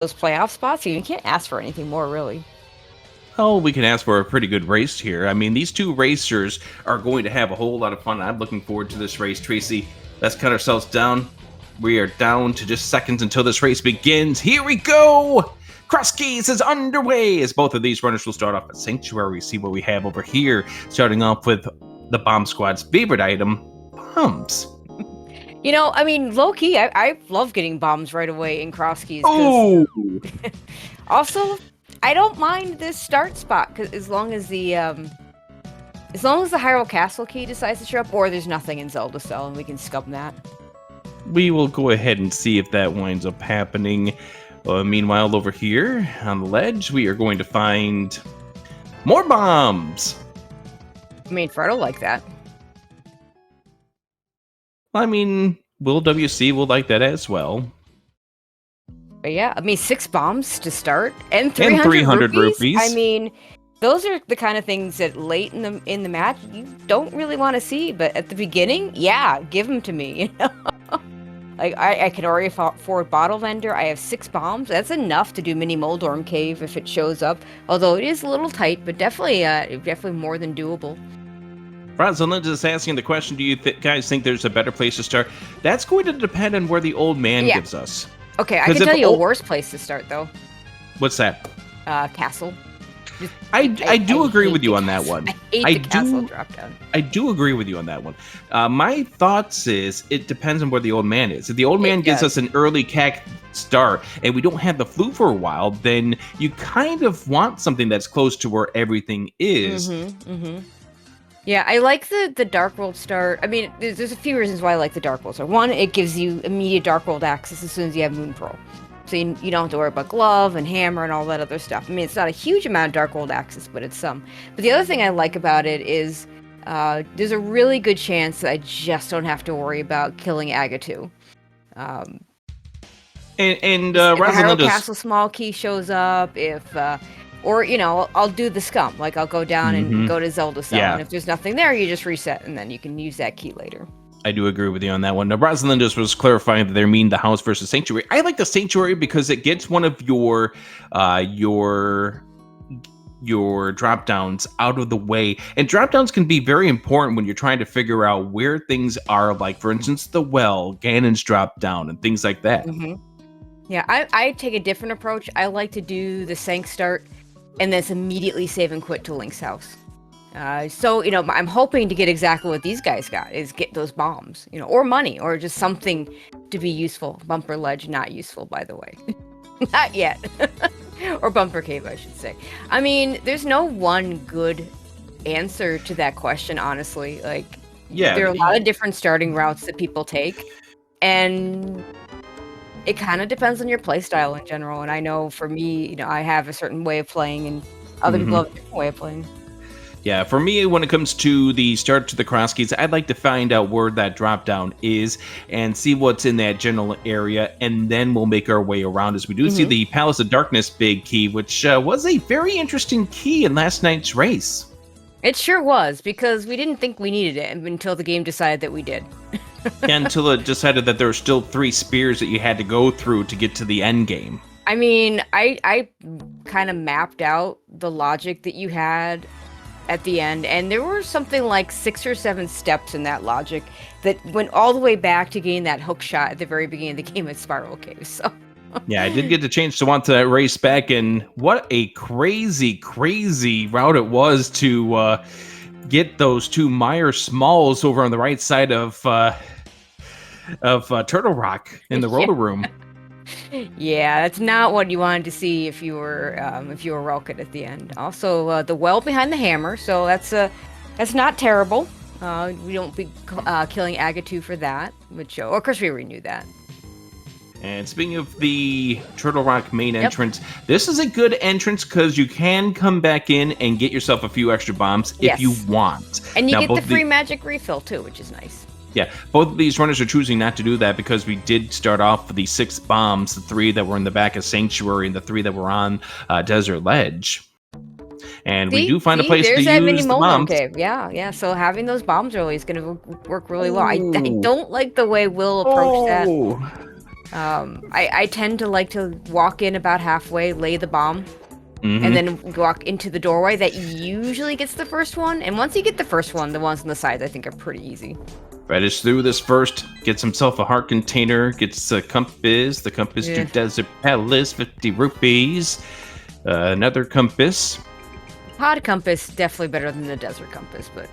those playoff spots. You can't ask for anything more, really. Oh, we can ask for a pretty good race here. I mean, these two racers are going to have a whole lot of fun. I'm looking forward to this race. Tracy, let's cut ourselves down. We are down to just seconds until this race begins. Here we go! Cross Keys is underway as both of these runners will start off at Sanctuary. See what we have over here. Starting off with the Bomb Squad's favorite item, bombs. You know, I mean, low-key, I love getting bombs right away in Cross Keys. Oh! Also, I don't mind this start spot, because as long as the Hyrule Castle key decides to show up, or there's nothing in Zelda Cell, and we can scum that. We will go ahead and see if that winds up happening. Meanwhile, over here on the ledge, we are going to find more bombs. I mean, Fred'll like that. I mean, Will WC will like that as well. But yeah, I mean, 6 bombs to start, and 300 rupees. I mean, those are the kind of things that late in the match you don't really want to see, but at the beginning, yeah, give them to me. You know? Like, I can already afford Bottle Vendor. I have 6 bombs. That's enough to do Mini Moldorm Cave if it shows up. Although it is a little tight, but definitely more than doable. Rosalind is asking the question, do you guys think there's a better place to start? That's going to depend on where the old man gives us. Okay, I can tell you a worse place to start, though. What's that? Castle. I do agree with you on that one. I hate the castle drop down. I do agree with you on that one. My thoughts is it depends on where the old man is. If the old man gives us an early CAC start and we don't have the flute for a while, then you kind of want something that's close to where everything is. Yeah, I like the Dark World start. I mean, there's a few reasons why I like the Dark World start. One, it gives you immediate Dark World access as soon as you have Moon Pearl. So you don't have to worry about Glove and Hammer and all that other stuff. I mean, it's not a huge amount of Dark World access, but it's some. But the other thing I like about it is there's a really good chance that I just don't have to worry about killing Agatu. If Hyrule Castle Small Key shows up, or, you know, I'll do the scum. Like, I'll go down and go to Zelda Cell. Yeah. And if there's nothing there, you just reset, and then you can use that key later. I do agree with you on that one. Now, Rosalind just was clarifying that they mean the house versus Sanctuary. I like the Sanctuary because it gets one of your drop downs out of the way. And drop downs can be very important when you're trying to figure out where things are, like, for instance, the well, Ganon's drop down, and things like that. Yeah, I take a different approach. I like to do the Sank start and then immediately save and quit to Link's house. So, you know, I'm hoping to get exactly what these guys got, is get those bombs, you know, or money, or just something to be useful. Bumper Ledge, not useful, by the way. Not yet. Or Bumper Cave, I should say. I mean, there's no one good answer to that question, honestly. Like, there are a lot of different starting routes that people take, and it kind of depends on your playstyle in general. And I know for me, you know, I have a certain way of playing, and other people have a different way of playing. Yeah, for me, when it comes to the start to the cross keys, I'd like to find out where that drop down is and see what's in that general area, and then we'll make our way around as we do see the Palace of Darkness big key, which was a very interesting key in last night's race. It sure was, because we didn't think we needed it until the game decided that we did. Until it decided that there were still 3 spears that you had to go through to get to the end game. I mean, I kind of mapped out the logic that you had at the end, and there were something like 6 or 7 steps in that logic that went all the way back to getting that hook shot at the very beginning of the game at Spiral Cave. So yeah, I did get the chance to want to race back, and what a crazy route it was to get those 2 Meyer Smalls over on the right side of Turtle Rock in the roller room. Yeah, that's not what you wanted to see if you were Relkit at the end. Also, the well behind the hammer, so that's not terrible. We don't be killing Agatu for that, which of course we already knew that. And speaking of the Turtle Rock main entrance, this is a good entrance because you can come back in and get yourself a few extra bombs if you want. And you get the free magic refill too, which is nice. Yeah, both of these runners are choosing not to do that because we did start off with the 6 bombs, the 3 that were in the back of Sanctuary and the 3 that were on Desert Ledge. And we do find a place to use the bombs. Yeah. So having those bombs early is going to work really well. I don't like the way Will approached that. I tend to like to walk in about halfway, lay the bomb, Mm-hmm. and then walk into the doorway. That usually gets the first one. And once you get the first one, the ones on the sides I think are pretty easy. Radish through this first, gets himself a heart container, gets a compass, the compass to Desert Palace, 50 rupees. Another compass. Pod compass, definitely better than the desert compass, but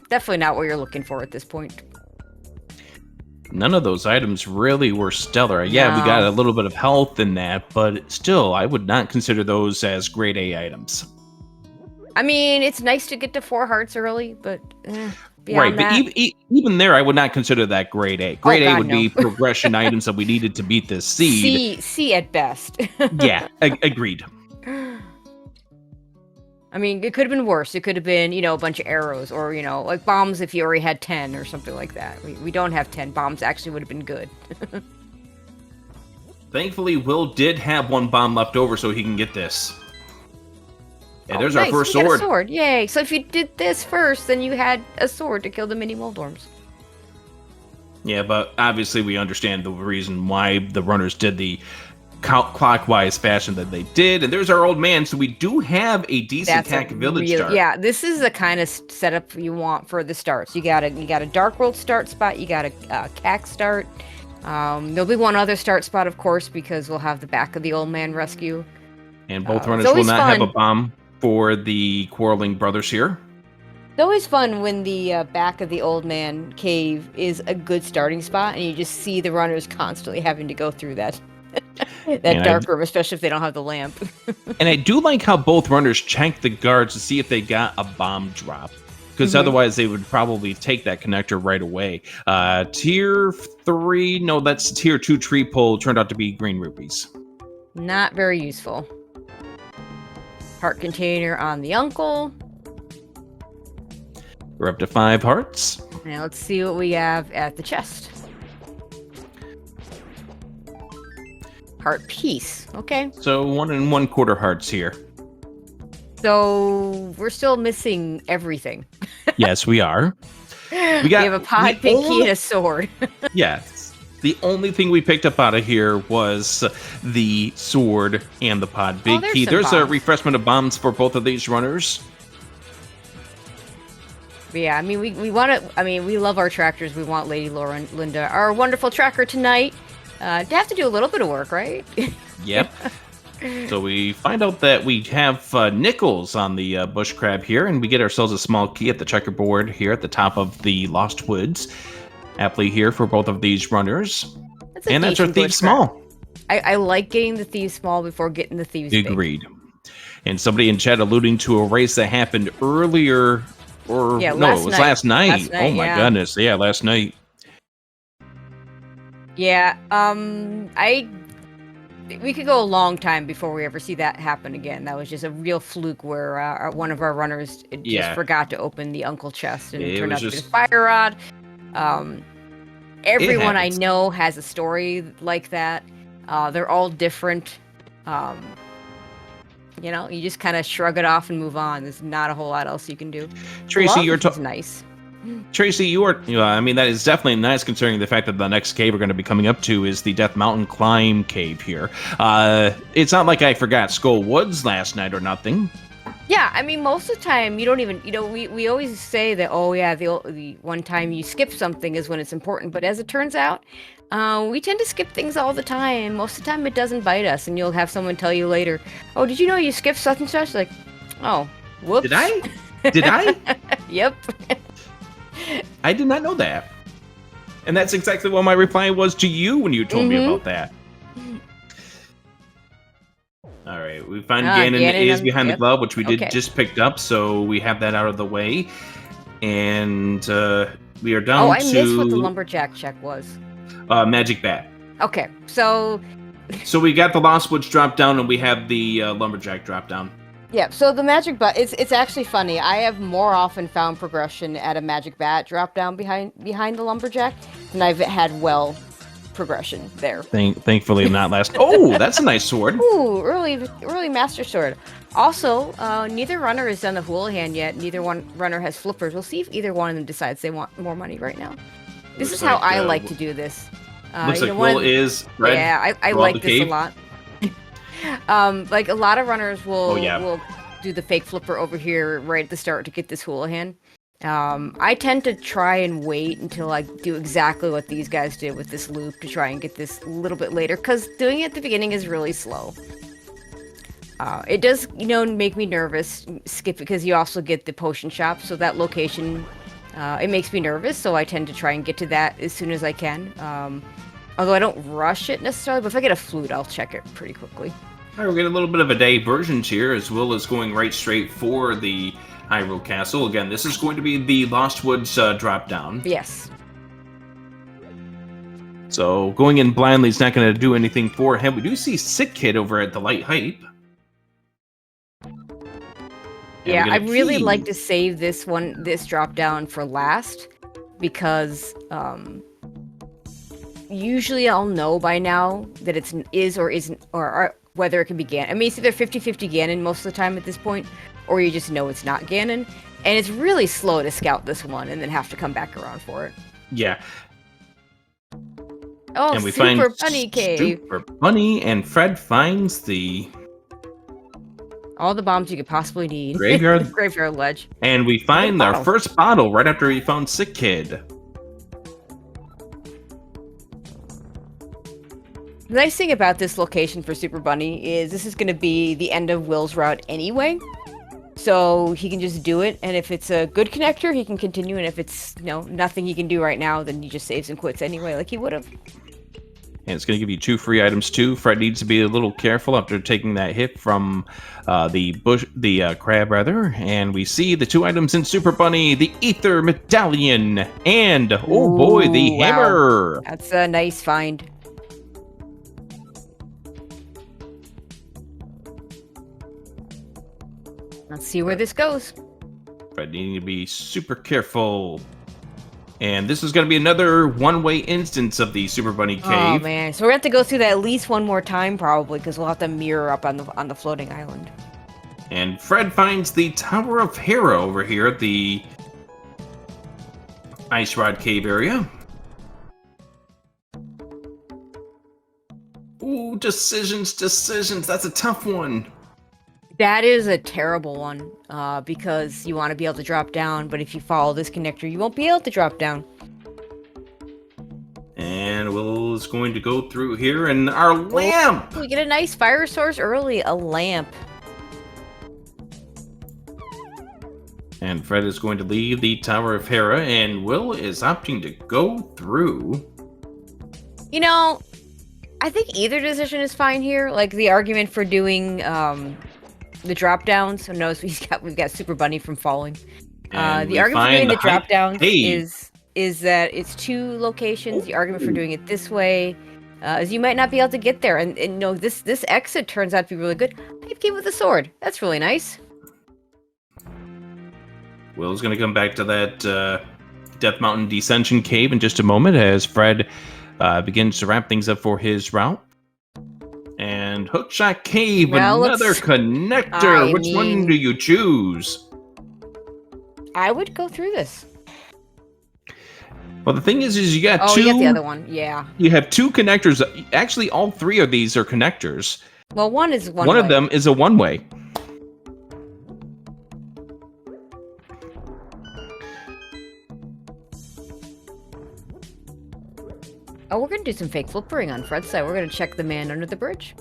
definitely not what you're looking for at this point. None of those items really were stellar. Yeah, we got a little bit of health in that, but still, I would not consider those as grade A items. I mean, it's nice to get to 4 hearts early, but right, that... but even there, I would not consider that grade A. Grade A would be progression items that we needed to beat this seed. C at best. Yeah, agreed. I mean, it could have been worse. It could have been, a bunch of arrows or, like bombs if you already had 10 or something like that. We don't have 10. Bombs actually would have been good. Thankfully, Will did have 1 bomb left over so he can get this. Yeah, there's nice. our first We got sword. A sword. Yay. So if you did this first, then you had a sword to kill the mini Moldorms. Yeah, but obviously we understand the reason why the runners did the clockwise fashion that they did, and there's our old man. So we do have a decent CAC village start. Yeah, this is the kind of setup you want for the starts. You got a Dark World start spot. You got a CAC start. There'll be one other start spot, of course, because we'll have the back of the old man rescue. And both runners will not have a bomb for the quarreling brothers here. It's always fun when the back of the old man cave is a good starting spot, and you just see the runners constantly having to go through that. Dark room, especially if they don't have the lamp. And I do like how both runners check the guards to see if they got a bomb drop, because otherwise they would probably take that connector right away. Tier 3, no, that's tier 2 tree pole, turned out to be green rupees. Not very useful. Heart container on the uncle. We're up to 5 hearts. Now let's see what we have at the chest. Heart piece. Okay. So 1 1/4 hearts here. So we're still missing everything. Yes, we are. We have a pod, big key, and a sword. Yes. The only thing we picked up out of here was the sword and the pod, big key. There's a refreshment of bombs for both of these runners. But yeah, I mean, we want to. I mean, we love our trackers. We want Lady Linda, our wonderful tracker tonight. To have to do a little bit of work, right? Yep. So we find out that we have nickels on the bush crab here, and we get ourselves a small key at the checkerboard here at the top of the Lost Woods. Aptly here for both of these runners. And that's our Thieves Small. I like getting the Thieves Small before getting the Thieves Big. Agreed. And somebody in chat alluding to a race that happened earlier, or no, it was last night. Oh my goodness. Yeah, last night. Yeah, we could go a long time before we ever see that happen again. That was just a real fluke where one of our runners just forgot to open the uncle chest and it turned out to be a fire rod. Everyone I know has a story like that. They're all different. You just kind of shrug it off and move on. There's not a whole lot else you can do. Tracy, you're nice. Tracy, you are. I mean, that is definitely nice, considering the fact that the next cave we're going to be coming up to is the Death Mountain Climb cave here. It's not like I forgot Skull Woods last night or nothing. Yeah, I mean, most of the time you don't even. We always say that. Oh yeah, the one time you skip something is when it's important. But as it turns out, we tend to skip things all the time. Most of the time it doesn't bite us, and you'll have someone tell you later, "Oh, did you know you skipped such and such?" Like, oh, whoops. Did I? Did I? Yep. I did not know that. And that's exactly what my reply was to you when you told me about that. All right, we find Ganon is behind the glove, which we did just picked up, so we have that out of the way. And we are down to... Oh, I missed what the lumberjack check was. Magic bat. Okay, so... So we got the Lost Woods drop down, and we have the lumberjack drop down. Yeah, so the magic bat, it's actually funny. I have more often found progression at a magic bat drop down behind the lumberjack than I've had progression there. Thankfully not last. Oh, that's a nice sword. Ooh, early master sword. Also, neither runner has done the Houlihan yet. Neither runner has flippers. We'll see if either one of them decides they want more money right now. This is how I like to do this. Looks like one Will is red. yeah, I throughout like the this cave. a lot. Like a lot of runners Oh, yeah. will do the fake flipper over here right at the start to get this houlihan. I tend to try and wait until I do exactly what these guys did with this loop to try and get this a little bit later, because doing it at the beginning is really slow. It does, make me nervous, skip because you also get the potion shop, so that location, it makes me nervous, so I tend to try and get to that as soon as I can. Although I don't rush it necessarily, but if I get a flute, I'll check it pretty quickly. All right, we're getting a little bit of a divergence here, as Will is going right straight for the Hyrule Castle. Again, this is going to be the Lost Woods drop down. Yes. So going in blindly is not going to do anything for him. We do see Sick Kid over at the Light Hype. Yeah, I really like to save this drop down for last, because usually I'll know by now that it is or isn't, or whether it can be Ganon. I mean, it's either 50-50 Ganon most of the time at this point, or you just know it's not Ganon. And it's really slow to scout this one and then have to come back around for it. Yeah. Oh, and we Super find Bunny Cave. Super Bunny, and Fred finds the... all the bombs you could possibly need. Graveyard. Graveyard ledge. And we find our first bottle right after we found Sick Kid. The nice thing about this location for Super Bunny is this is going to be the end of Will's route anyway. So he can just do it, and if it's a good connector, he can continue, and if it's, nothing he can do right now, then he just saves and quits anyway, like he would have. And it's going to give you 2 free items too. Fred needs to be a little careful after taking that hit from the crab rather. And we see the 2 items in Super Bunny: the Ether Medallion and oh boy, the hammer. That's a nice find. Let's see where this goes. Fred needing to be super careful. And this is going to be another one-way instance of the Super Bunny Cave. Oh man, so we're going to have to go through that at least one more time probably, because we'll have to mirror up on the floating island. And Fred finds the Tower of Hera over here at the Ice Rod Cave area. Ooh, decisions. That's a tough one. That is a terrible one, because you want to be able to drop down, but if you follow this connector, you won't be able to drop down. And Will is going to go through here, and our lamp! We get a nice fire source early, a lamp. And Fred is going to leave the Tower of Hera, and Will is opting to go through. I think either decision is fine here. Like, the argument for doing, the drop downs. So notice we've got Super Bunny from falling. The argument for doing the drop downs is that it's 2 locations. The argument for doing it this way is you might not be able to get there. And this exit turns out to be really good. Pipe came with a sword. That's really nice. Will's going to come back to that Death Mountain Descension Cave in just a moment as Fred begins to wrap things up for his route. And Hookshot Cave, another connector. Which one do you choose? I would go through this. Well, the thing is you got 2... you got the other one, yeah. You have 2 connectors. Actually, all 3 of these are connectors. Well, one is one way. One of them is a one-way. Oh, we're going to do some fake flippering on Fred's side. We're going to check the man under the bridge.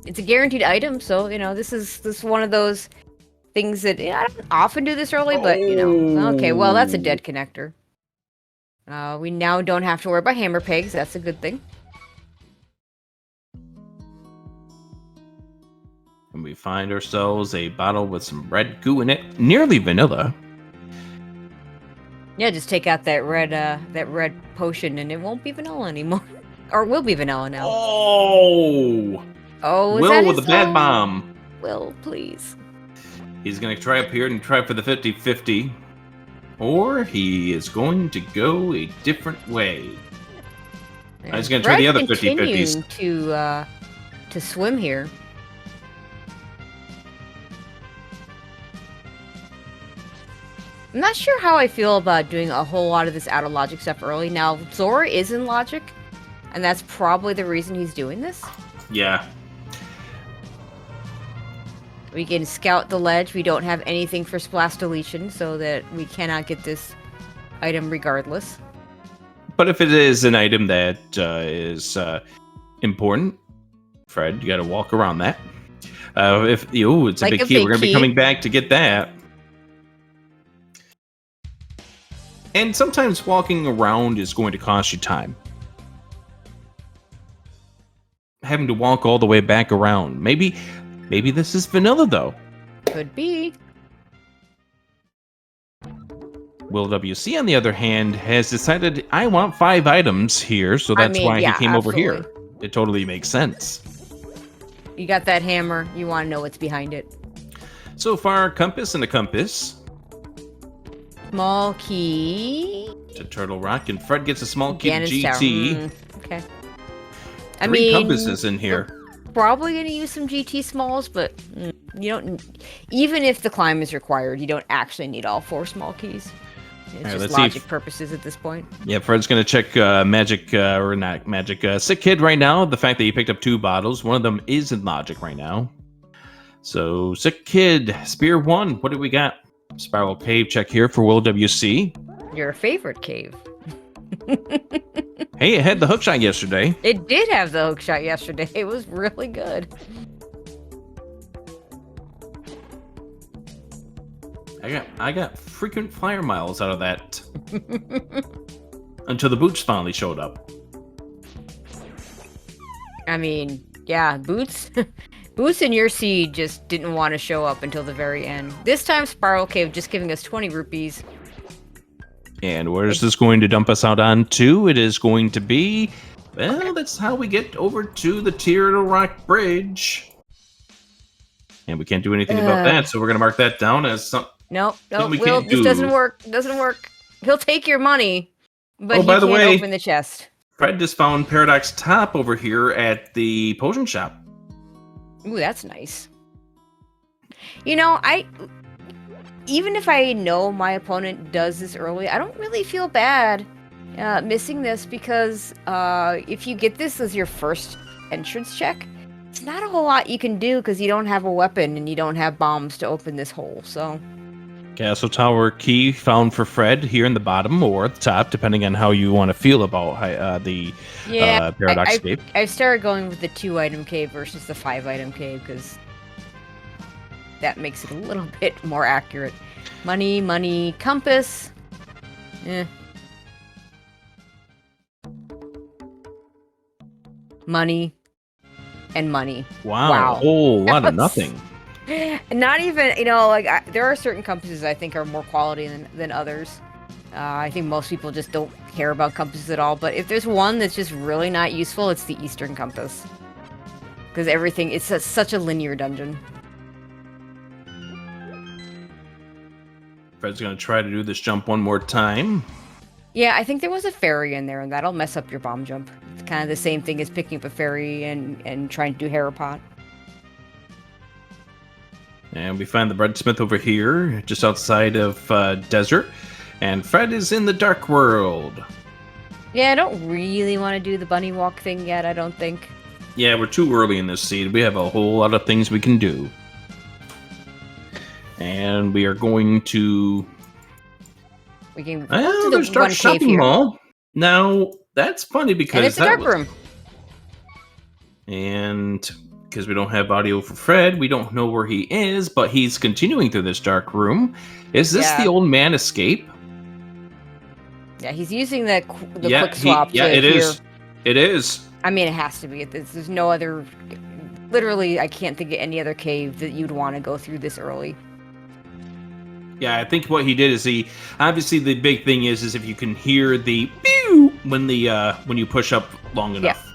It's a guaranteed item, so, this is one of those things that I don't often do this early, but, Okay, well, that's a dead connector. We now don't have to worry about hammer pegs. That's a good thing. And we find ourselves a bottle with some red goo in it. Nearly vanilla. Yeah, just take out that red potion and it won't be vanilla anymore. Or will be vanilla now. Oh, Will with a bad bomb. Will, please. He's going to try up here and try for the 50-50. Or he is going to go a different way. He's going to try the other 50-50s. To swim here. I'm not sure how I feel about doing a whole lot of this out of logic stuff early. Now, Zora is in logic, and that's probably the reason he's doing this. Yeah. We can scout the ledge. We don't have anything for splash deletion, so that we cannot get this item regardless. But if it is an item that is important, Fred, you got to walk around that. It's a Like big a key. big We're going to be key. coming back to get that. And sometimes walking around is going to cost you time. Having to walk all the way back around. Maybe this is vanilla, though. Could be. Will WC, on the other hand, has decided, I want 5 items here, so that's why he came over here. It totally makes sense. You got that hammer. You want to know what's behind it. So far, compass and a compass. Small key. To Turtle Rock, and Fred gets a small key to Ganon's GT. Tower. Okay. 3 compasses in here. Probably going to use some GT smalls, but you don't. Even if the climb is required, you don't actually need all 4 small keys. It's Right, just let's logic purposes at this point. Yeah, Fred's going to check Sick Kid right now. The fact that he picked up 2 bottles. One of them is in logic right now. So, Sick Kid, Spear 1. What do we got? Spiral Cave check here for Will WC. Your favorite cave. Hey, it had the hookshot yesterday. It did have the hookshot yesterday. It was really good. I got frequent flyer miles out of that. Until the boots finally showed up. I mean, yeah, Boots. Boots and your seed just didn't want to show up until the very end. This time, Spiral Cave just giving us 20 rupees. And where is this going to dump us out on to? It is going to be... Well, that's how we get over to the Turtle Rock Bridge. And we can't do anything about that, so we're going to mark that down as some... Nope, we Will, can't this do. doesn't work. Doesn't work. He'll take your money, but he by the can't way, open the chest. Fred just found Paradox Top over here at the potion shop. Ooh, that's nice. You know, even if I know my opponent does this early, I don't really feel bad missing this because if you get this as your first entrance check, it's not a whole lot you can do because you don't have a weapon and you don't have bombs to open this hole, so... Castle Tower key found for Fred here in the bottom or at the top, depending on how you want to feel about the Paradox Cave. I started going with the 2-item cave versus the 5-item cave because that makes it a little bit more accurate. Money, compass. Money and money. Wow. A whole lot of nothing. Not even, like, there are certain compasses I think are more quality than others. I think most people just don't care about compasses at all, but if there's one that's just really not useful, it's the Eastern Compass. Because it's such a linear dungeon. Fred's going to try to do this jump one more time. Yeah, I think there was a fairy in there, and that'll mess up your bomb jump. It's kind of the same thing as picking up a fairy and trying to do Harapot. And we find the breadsmith over here, just outside of Desert. And Fred is in the Dark World. Yeah, I don't really want to do the bunny walk thing yet, I don't think. Yeah, we're too early in this seed. We have a whole lot of things we can do. And we are going to... We can go to the Dark one Shopping cave here. Mall. Now, that's funny because... And it's a dark room. And... because we don't have audio for Fred, we don't know where he is, but he's continuing through this dark room. Is this the old man escape? Yeah, he's using the quick swap. It is. It is. I mean, it has to be. There's no other... Literally, I can't think of any other cave that you'd want to go through this early. Yeah, I think what he did is he... Obviously, the big thing is if you can hear the... pew when you push up long enough.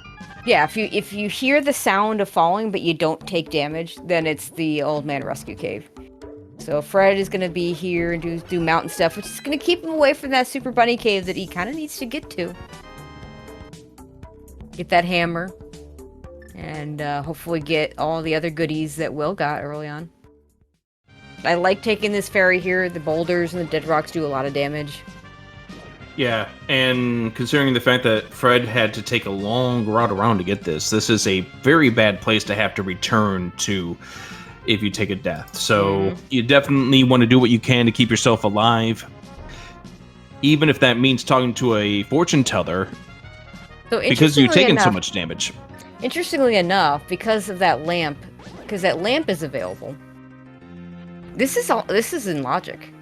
Yeah, if you hear the sound of falling but you don't take damage, then it's the old man rescue cave. So Fred is going to be here and do mountain stuff, which is going to keep him away from that super bunny cave that he kind of needs to get to. Get that hammer, and hopefully get all the other goodies that Will got early on. I like taking this ferry here. The boulders and the dead rocks do a lot of damage. Yeah, and considering the fact that Fred had to take a long route around to get this is a very bad place to have to return to if you take a death. So you definitely want to do what you can to keep yourself alive, even if that means talking to a fortune teller, because you've taken so much damage. Interestingly enough, because of that lamp, because that lamp is available, this is in logic.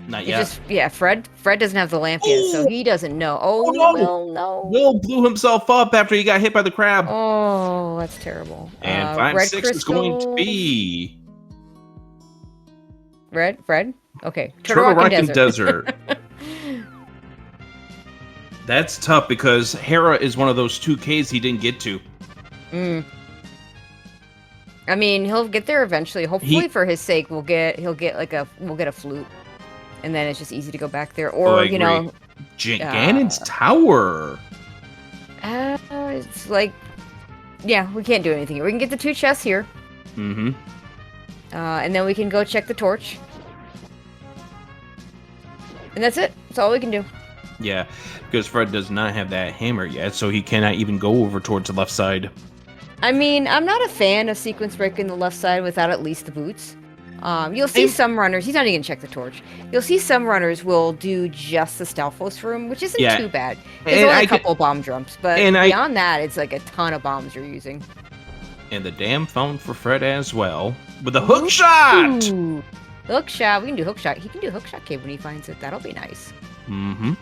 Not yet. Fred doesn't have the lamp yet, so he doesn't know. Oh, no. No. Will blew himself up after he got hit by the crab. Oh, that's terrible. And 5-6 is going to be... Fred? Okay. Turtle Rock and Desert. That's tough because Hera is one of those 2 Ks he didn't get to. I mean, he'll get there eventually. Hopefully, for his sake, we'll get a flute. And then it's just easy to go back there. Or, Ganon's Tower. It's like... Yeah, we can't do anything here. We can get the 2 chests here. Mm-hmm. And then we can go check the torch. And that's it. That's all we can do. Yeah, because Fred does not have that hammer yet, so he cannot even go over towards the left side. I mean, I'm not a fan of sequence breaking the left side without at least the boots. You'll see some runners, he's not even gonna check the torch. You'll see some runners will do just the Stealthos room, which isn't too bad. There's only a couple bomb jumps, but beyond that, it's like a ton of bombs you're using. And the dam found for Fred as well, with a hook shot! Ooh. Hook shot, we can do hook shot. He can do hook shot cave when he finds it, that'll be nice. Mm-hmm.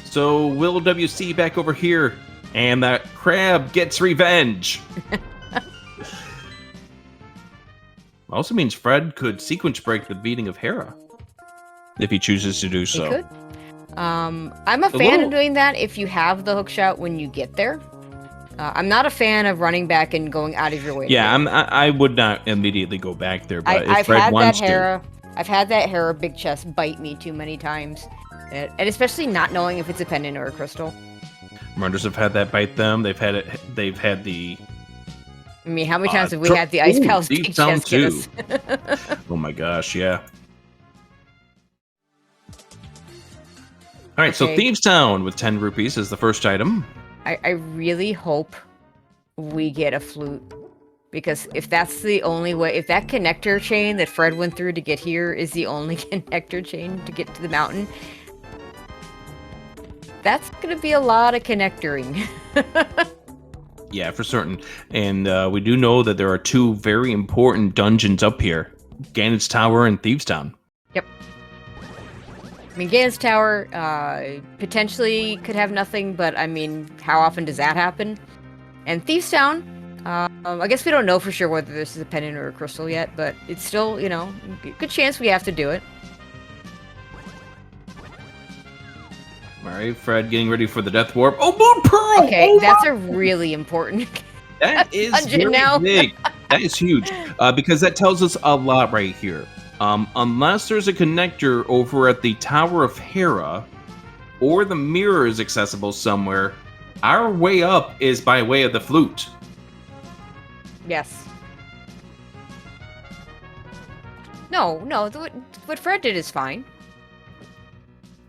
So, Will WC back over here, and that crab gets revenge. Also means Fred could sequence break the beating of Hera if he chooses to do so. He could. I'm a fan of doing that if you have the hook shot when you get there. I'm not a fan of running back and going out of your way. Yeah, I would not immediately go back there, but if Fred wants to. I've had that Hera big chest bite me too many times, and especially not knowing if it's a pendant or a crystal. Runners have had that bite them. They've had the. I mean, how many times have we had the Ice Pals big chest get us? Oh my gosh, yeah. All right, so Thieves Town with 10 rupees is the first item. I really hope we get a flute, because if that's the only way, if that connector chain that Fred went through to get here is the only connector chain to get to the mountain, that's going to be a lot of connectoring. Yeah, for certain. And we do know that there are 2 very important dungeons up here, Ganon's Tower and Thieves Town. Yep. I mean, Ganon's Tower potentially could have nothing, but I mean, how often does that happen? And Thieves Town, I guess we don't know for sure whether this is a pendant or a crystal yet, but it's still, good chance we have to do it. All right, Fred getting ready for the Death Warp. Oh, Moon Pearl! Okay, that's a really important That is very big. That is huge, because that tells us a lot right here. Unless there's a connector over at the Tower of Hera, or the mirror is accessible somewhere, our way up is by way of the flute. Yes. No, what Fred did is fine.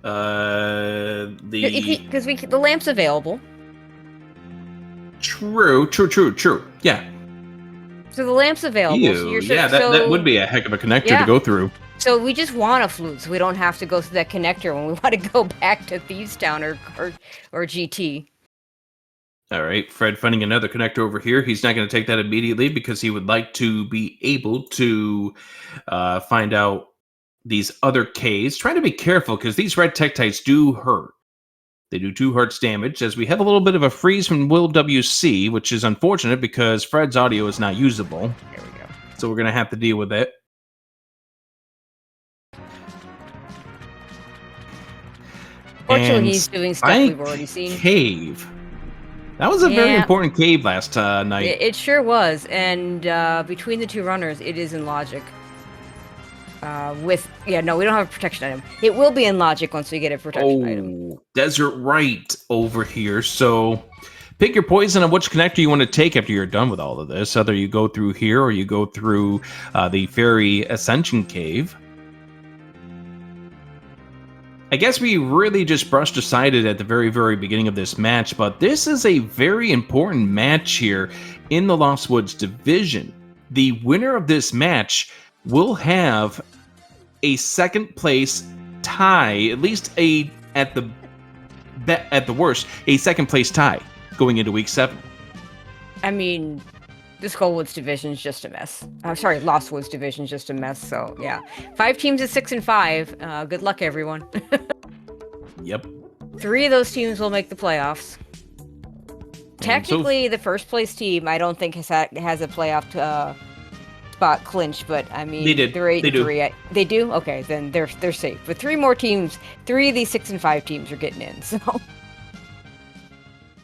Because the lamp's available. True. Yeah. So the lamp's available. So that would be a heck of a connector to go through. So we just want a flute, so we don't have to go through that connector when we want to go back to Thieves Town or GT. All right, Fred finding another connector over here. He's not going to take that immediately because he would like to be able to find out these other Ks. Trying to be careful because these red Tektites do hurt. They do 2 hearts damage, as we have a little bit of a freeze from Will WC, which is unfortunate because Fred's audio is not usable. There we go. So we're going to have to deal with it. Fortunately, he's doing stuff we've already seen. Cave. That was a very important cave last night. It sure was, and between the 2 runners, it is in logic. We don't have a protection item. It will be in logic once we get a protection item. Desert Right over here. So pick your poison on which connector you want to take after you're done with all of this. Whether you go through here or you go through the Fairy Ascension Cave. I guess we really just brushed aside it at the very, very beginning of this match, but this is a very important match here in the Lost Woods division. The winner of this match will have a second place tie, at least at the worst, a second place tie going into week 7. I mean, this Gold Woods division is just a mess. I'm sorry, Lost Woods division is just a mess. So yeah, 5 teams at 6-5. Good luck, everyone. Yep. 3 of those teams will make the playoffs. Technically, the first place team I don't think has a playoff spot clinched, but I mean they did. They're 8 they and do. 3. They do. Okay, then they're safe. But 3 more teams, 3 of these 6-5 teams are getting in.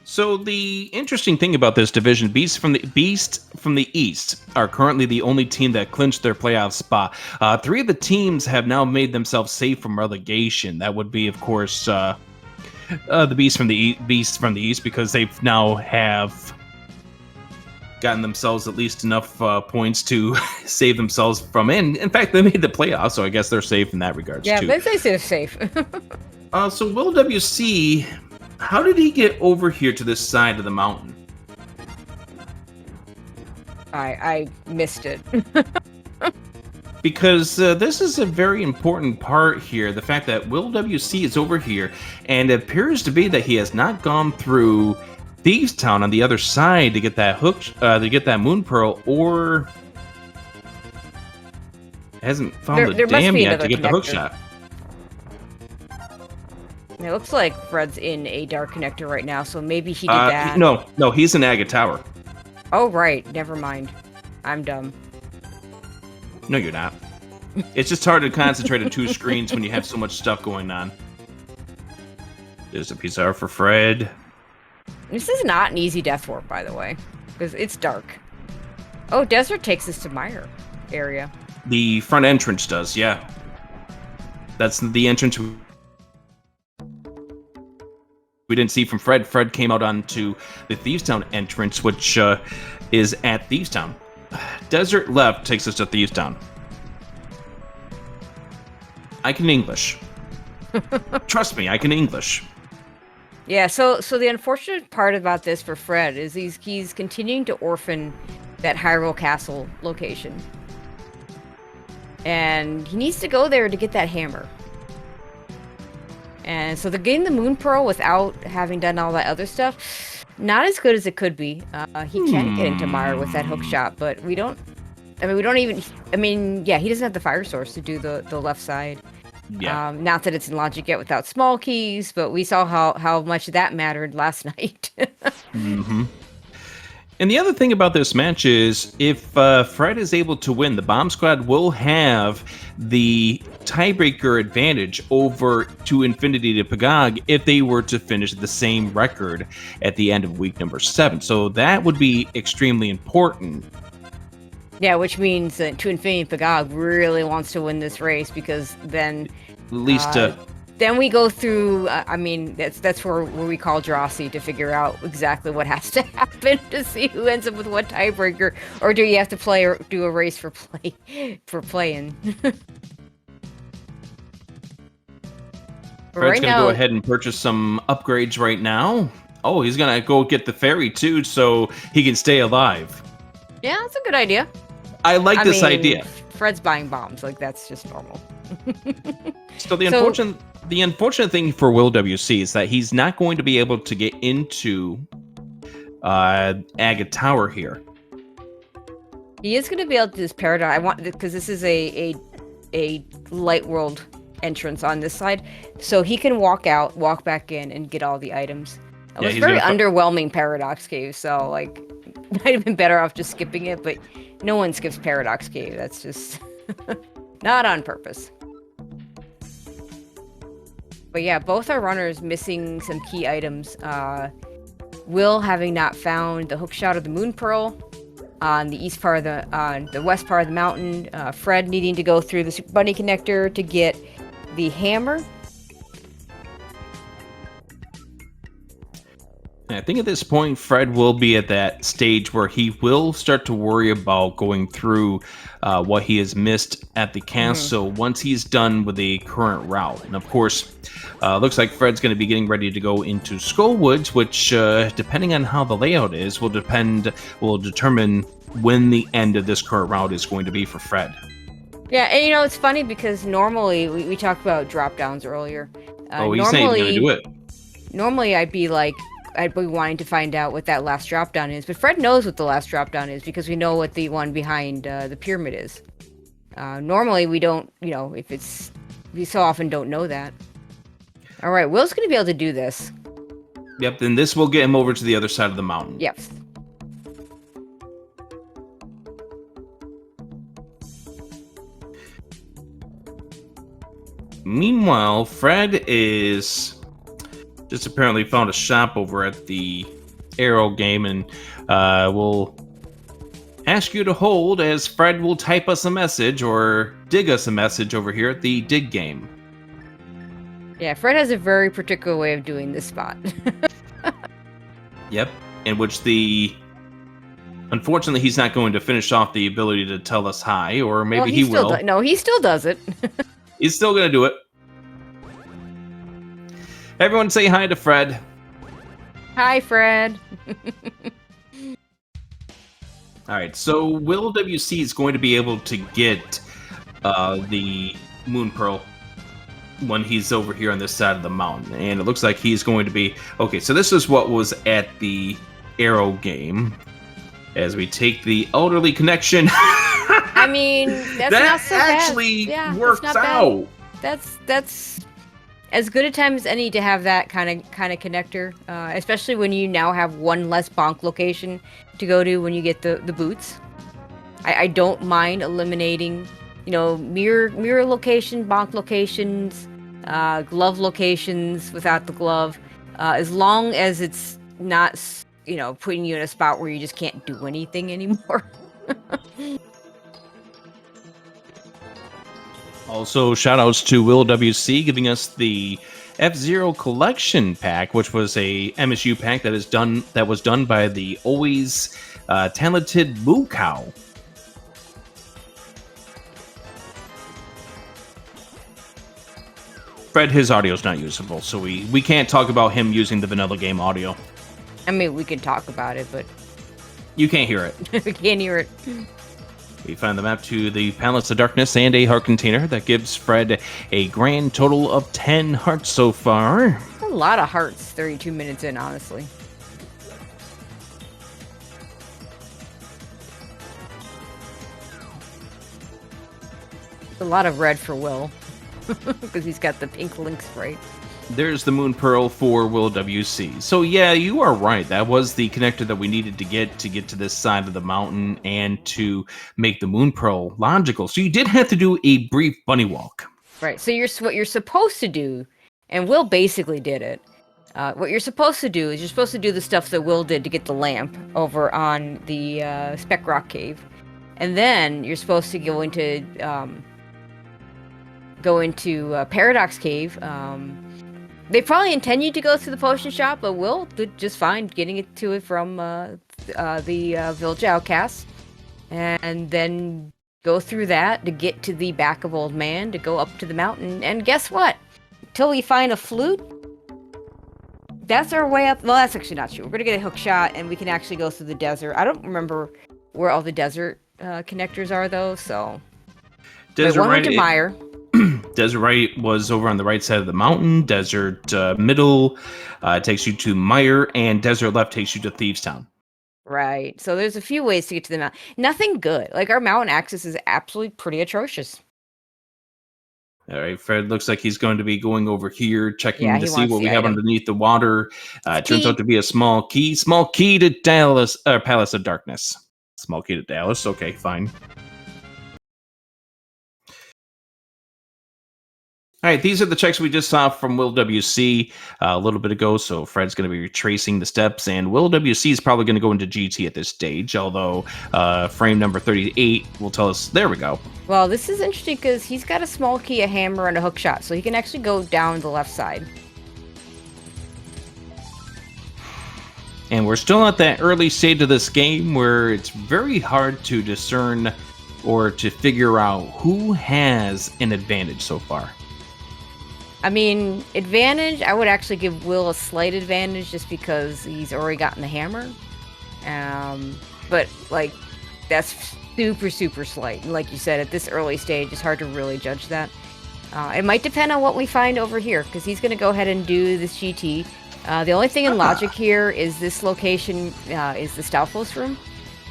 So the interesting thing about this division, Beast from the East are currently the only team that clinched their playoff spot. 3 of the teams have now made themselves safe from relegation. That would be, of course, the Beast from the East, because they've now have gotten themselves at least enough points to save themselves from in. In fact, they made the playoffs, so I guess they're safe in that regards too. Yeah, they say they're safe. So Will WC, how did he get over here to this side of the mountain? I missed it. Because this is a very important part here. The fact that Will WC is over here, and it appears to be that he has not gone through Thieves Town on the other side to get that hook, to get that Moon Pearl, or hasn't found the dam yet to get the hook shot. It looks like Fred's in a dark connector right now, so maybe he did that. No, he's in Agate Tower. Oh, right. Never mind. I'm dumb. No, you're not. It's just hard to concentrate on 2 screens when you have so much stuff going on. There's a piece of art for Fred. This is not an easy death warp, by the way, because it's dark. Oh, Desert takes us to Meyer area. The front entrance does, yeah. That's the entrance we didn't see from Fred. Fred came out onto the Thieves Town entrance, which is at Thieves Town. Desert left takes us to Thieves Town. I can English. Trust me, I can English. Yeah, so the unfortunate part about this for Fred is he's continuing to orphan that Hyrule Castle location. And he needs to go there to get that hammer. And so they're getting the Moon Pearl without having done all that other stuff. Not as good as it could be. He can get into Meyer with that hook shot, but we don't even... I mean, yeah, he doesn't have the fire source to do the left side. Yeah. Not that it's in logic yet without small keys, but we saw how much that mattered last night. Mm-hmm. And the other thing about this match is, if Fred is able to win, the Bomb Squad will have the tiebreaker advantage over to Infinity to Pgog if they were to finish the same record at the end of week number 7. So that would be extremely important. Yeah, which means that To Infinity Pgog really wants to win this race, because then... At least... then we go through, I mean, that's where we call Drosy to figure out exactly what has to happen to see who ends up with what tiebreaker, or do you have to play or do a race for playing? Fred's gonna go ahead and purchase some upgrades right now. Oh, he's gonna go get the ferry too, so he can stay alive. Yeah, that's a good idea. I like this idea. Fred's buying bombs, like that's just normal. So the unfortunate thing for Will WC is that he's not going to be able to get into Agate Tower here. He is going to be able to do this paradigm. Because this is a light world entrance on this side, so he can walk out, walk back in, and get all the items. It was very underwhelming Paradox Cave, so like might have been better off just skipping it. But no one skips Paradox Cave. That's just not on purpose. But yeah, both our runners missing some key items. Will having not found the hookshot of the Moon Pearl on the east part of the west part of the mountain. Fred needing to go through the Super Bunny connector to get the hammer. I think at this point, Fred will be at that stage where he will start to worry about going through what he has missed at the cast. So once he's done with the current route, and of course, looks like Fred's going to be getting ready to go into Skullwoods, which, depending on how the layout is, will determine when the end of this current route is going to be for Fred. Yeah, and it's funny because normally we talked about drop downs earlier. He's not even going to do it. Normally, I'd be wanting to find out what that last drop down is, but Fred knows what the last drop down is because we know what the one behind the pyramid is. Normally, we don't. We so often don't know that. All right, Will's going to be able to do this. Yep, then this will get him over to the other side of the mountain. Yep. Meanwhile, Fred is just apparently found a shop over at the Arrow game, and we'll ask you to hold as Fred will type us a message or dig us a message over here at the dig game. Yeah, Fred has a very particular way of doing this spot. Yep, in which unfortunately, he's not going to finish off the ability to tell us hi, or maybe he will. No, he still does it. He's still going to do it. Everyone say hi to Fred. Hi, Fred. All right, so Will WC is going to be able to get the Moon Pearl when he's over here on this side of the mountain. And it looks like he's going to be... Okay, so this is what was at the Arrow game. As we take the elderly connection... I mean, that's not so bad. That actually works out. That's as good a time as any to have that kind of connector, especially when you now have one less bonk location to go to when you get the boots. I don't mind eliminating, mirror location, bonk locations, glove locations without the glove, as long as it's not, putting you in a spot where you just can't do anything anymore. Also, shoutouts to Will WC giving us the F-Zero collection pack, which was a MSU pack that was done by the always talented Moo Cow. Fred, his audio's not usable, so we can't talk about him using the vanilla game audio. I mean, we can talk about it, but you can't hear it. We can't hear it. We find the map to the Palace of Darkness and a heart container that gives Fred a grand total of 10 hearts so far. A lot of hearts 32 minutes in, honestly. A lot of red for Will. Because he's got the pink link sprite. There's the Moon Pearl for Will WC. So yeah, you are right. That was the connector that we needed to get to this side of the mountain and to make the Moon Pearl logical. So you did have to do a brief bunny walk. Right. So what you're supposed to do, and Will basically did it. What you're supposed to do is you're supposed to do the stuff that Will did to get the lamp over on the Spec Rock Cave, and then you're supposed to go into Paradox Cave. They probably intend you to go through the potion shop, but Will did just fine getting it to it from the Village Outcasts. And then go through that to get to the back of Old Man, to go up to the mountain. And guess what? Until we find a flute, that's our way up. Well, that's actually not true. We're going to get a hook shot, and we can actually go through the desert. I don't remember where all the desert connectors are, though, so... Desert one went to Meyer. Desert Right was over on the right side of the mountain. Desert Middle takes you to Meyer, and Desert Left takes you to Thievestown. Right. So there's a few ways to get to the mountain. Nothing good. Like, our mountain access is absolutely pretty atrocious. All right, Fred looks like he's going to be going over here, checking to see what we have item underneath the water. It turns out to be a small key to Palace of Darkness. Small key to Dallas. Okay, fine. All right, these are the checks we just saw from Will WC a little bit ago, so Fred's going to be retracing the steps, and Will WC is probably going to go into GT at this stage, although frame number 38 will tell us, there we go. Well, this is interesting because he's got a small key, a hammer, and a hook shot, so he can actually go down the left side. And we're still at that early stage of this game where it's very hard to discern or to figure out who has an advantage so far. I mean, advantage, I would actually give Will a slight advantage just because he's already gotten the hammer. But, like, that's super, super slight. And like you said, at this early stage, it's hard to really judge that. It might depend on what we find over here, because he's going to go ahead and do this GT. The only thing in logic here is this location is the Stalfos room.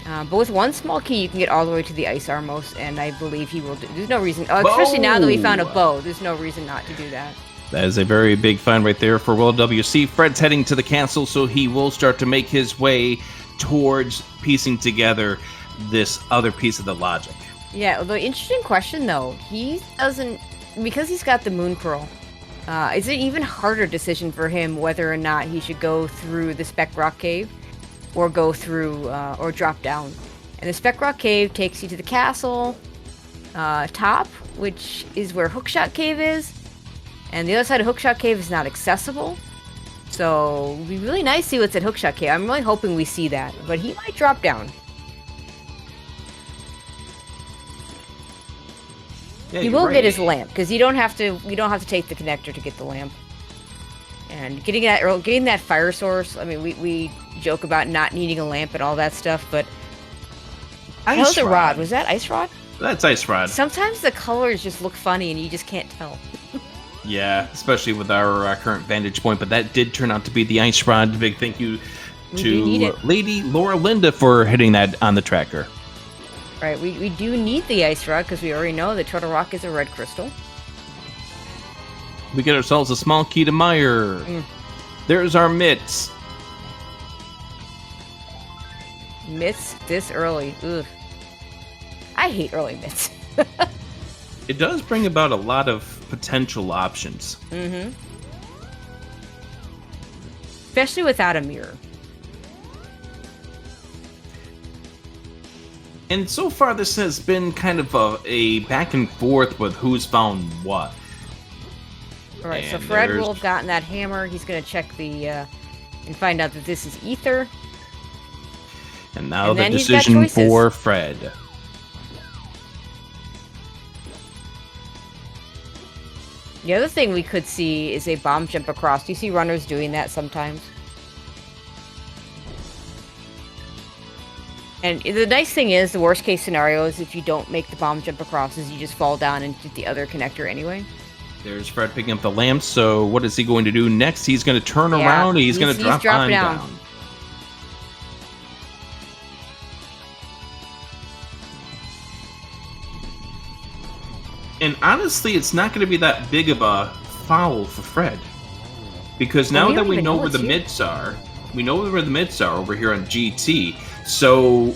But with one small key, you can get all the way to the Ice Armos, and I believe he will do. There's no reason, especially now that we found a bow, there's no reason not to do that. That is a very big find right there for Will WC. Fred's heading to the castle, so he will start to make his way towards piecing together this other piece of the logic. Yeah, the interesting question, though, he doesn't, because he's got the Moon Pearl, it's an even harder decision for him whether or not he should go through the Spec Rock Cave or go through, or drop down. And the Spec Rock Cave takes you to the castle top, which is where Hookshot Cave is. And the other side of Hookshot Cave is not accessible. So it'd be really nice to see what's at Hookshot Cave. I'm really hoping we see that. But he might drop down. Yeah, he will get his lamp, because you don't have to take the connector to get the lamp. And getting that fire source, I mean, we joke about not needing a lamp and all that stuff, but that was a rod. Was that Ice Rod? That's Ice Rod. Sometimes the colors just look funny and you just can't tell. Yeah, especially with our current vantage point, but that did turn out to be the Ice Rod. Big thank you to Lady Laura Linda for hitting that on the tracker. Right, we do need the Ice Rod because we already know that Turtle Rock is a red crystal. We get ourselves a small key to Meyer. There's our mitts. Mitts this early. Ugh. I hate early mitts. It does bring about a lot of potential options. Mm-hmm. Especially without a mirror. And so far, this has been kind of a back and forth with who's found what. All right, so Fred will have gotten that hammer. He's going to check the and find out that this is ether. And now the decision for Fred. The other thing we could see is a bomb jump across. Do you see runners doing that sometimes? And the nice thing is, the worst case scenario is if you don't make the bomb jump across, is you just fall down into the other connector anyway. There's Fred picking up the lamp, so what is he going to do next? He's going to turn around, he's going to drop down. And honestly, it's not going to be that big of a foul for Fred. Because now that we know where the mids are, we know where the mids are over here on GT, so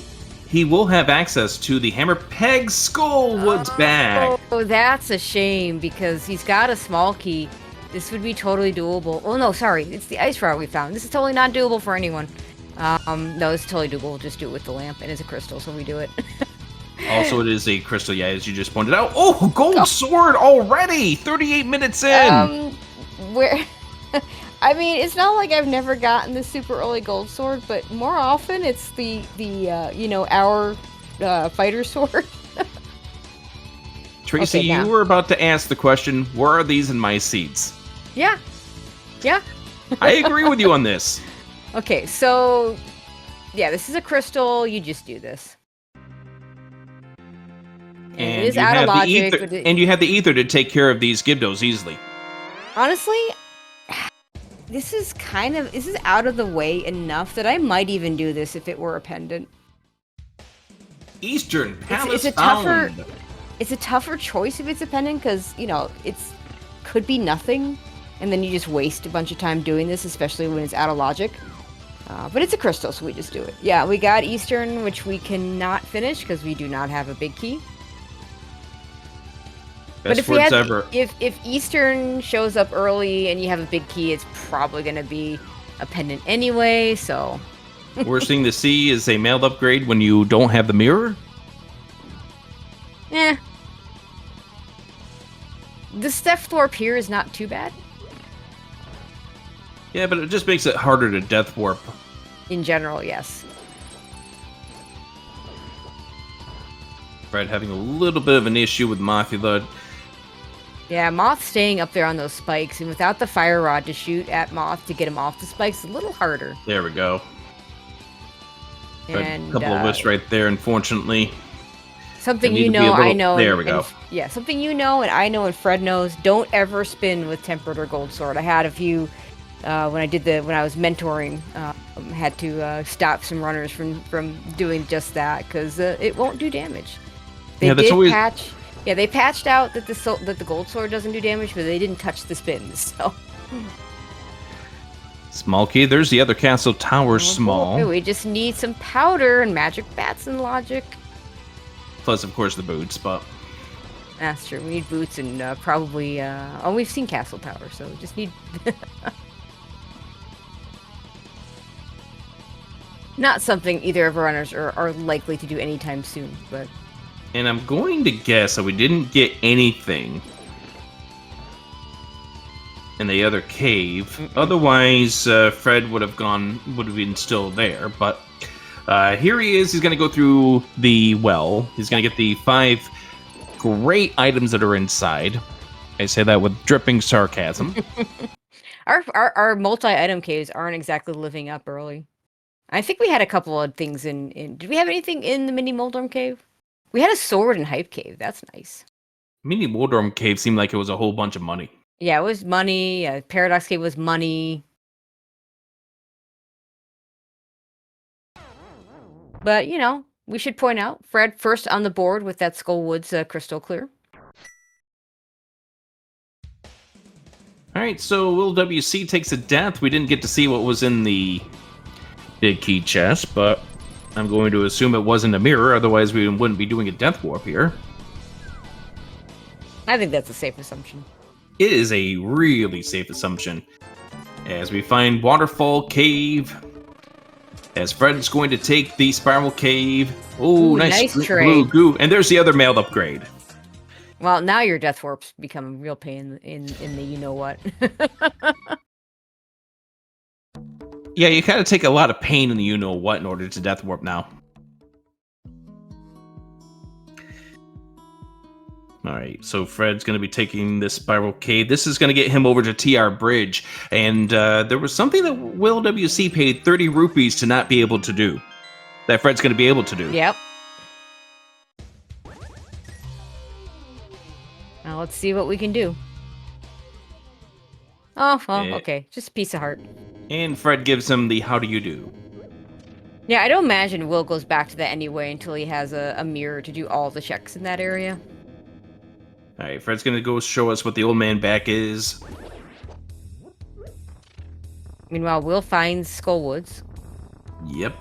he will have access to the hammer. Peg Skullwood's back. Oh, that's a shame, because he's got a small key. This would be totally doable. Oh, no, sorry. It's the Ice Rod we found. This is totally not doable for anyone. No, it's totally doable. We'll just do it with the lamp, and it's a crystal, so we do it. Also, it is a crystal, yeah, as you just pointed out. Oh, gold sword already! 38 minutes in! Where... I mean, it's not like I've never gotten the super early gold sword, but more often it's the our fighter sword. Tracy, you were about to ask the question, where are these in my seeds? Yeah. Yeah. I agree with you on this. Okay, so... Yeah, this is a crystal. You just do this. And it is out of logic. And you have the ether to take care of these Gibdos easily. Honestly... This is out of the way enough that I might even do this if it were a pendant. Eastern Palace It's a tougher choice if it's a pendant, because, could be nothing, and then you just waste a bunch of time doing this, especially when it's out of logic. But it's a crystal, so we just do it. Yeah, we got Eastern, which we cannot finish, because we do not have a big key. But if Eastern shows up early and you have a big key, it's probably going to be a pendant anyway, so... Worst thing to see is a mailed upgrade when you don't have the mirror? Eh. The Steph Warp here is not too bad. Yeah, but it just makes it harder to death warp In general, yes. Fred having a little bit of an issue with Mothula. Yeah, Moth staying up there on those spikes, and without the fire rod to shoot at Moth to get him off the spikes, a little harder. There we go. And a couple of whiffs right there, unfortunately. Something you know, I know. There we go. Yeah, something you know, and I know, and Fred knows. Don't ever spin with tempered or gold sword. I had a few when I was mentoring. Had to stop some runners from doing just that because it won't do damage. They patch. Yeah, they patched out that the gold sword doesn't do damage, but they didn't touch the spins. So. Small key. There's the other castle tower. Small. Boy, we just need some powder and magic bats and logic. Plus, of course, the boots. But that's true. We need boots and probably. We've seen castle tower, so we just need. Not something either of our runners are likely to do anytime soon, but. And I'm going to guess that we didn't get anything in the other cave. Otherwise, Fred would have been still there. But here he is. He's going to go through the well. He's going to get the 5 great items that are inside. I say that with dripping sarcasm. Our multi-item caves aren't exactly living up early. I think we had a couple of things in. Did we have anything in the mini Moldorm cave? We had a sword and hype cave. That's nice. Mini Moldorm cave seemed like it was a whole bunch of money. Yeah, it was money. Paradox cave was money. But, we should point out, Fred first on the board with that Skullwoods crystal clear. All right, so Will WC takes a death. We didn't get to see what was in the big key chest, but I'm going to assume it wasn't a mirror, otherwise we wouldn't be doing a death warp here. I think that's a safe assumption. It is a really safe assumption. As we find Waterfall Cave, as Fred's going to take the Spiral Cave. Oh, nice blue goo. And there's the other mailed upgrade. Well, now your death warps become a real pain in the you-know-what. Yeah, you kind of take a lot of pain in the you-know-what in order to death warp now. Alright, so Fred's going to be taking this Spiral Cave. This is going to get him over to TR Bridge. And there was something that Will WC paid 30 rupees to not be able to do. That Fred's going to be able to do. Yep. Now let's see what we can do. Oh, well, okay. Just a piece of heart. And Fred gives him the how do you do. Yeah, I don't imagine Will goes back to that anyway until he has a mirror to do all the checks in that area. Alright, Fred's gonna go show us what the old man back is. Meanwhile, Will finds Skullwoods. Yep.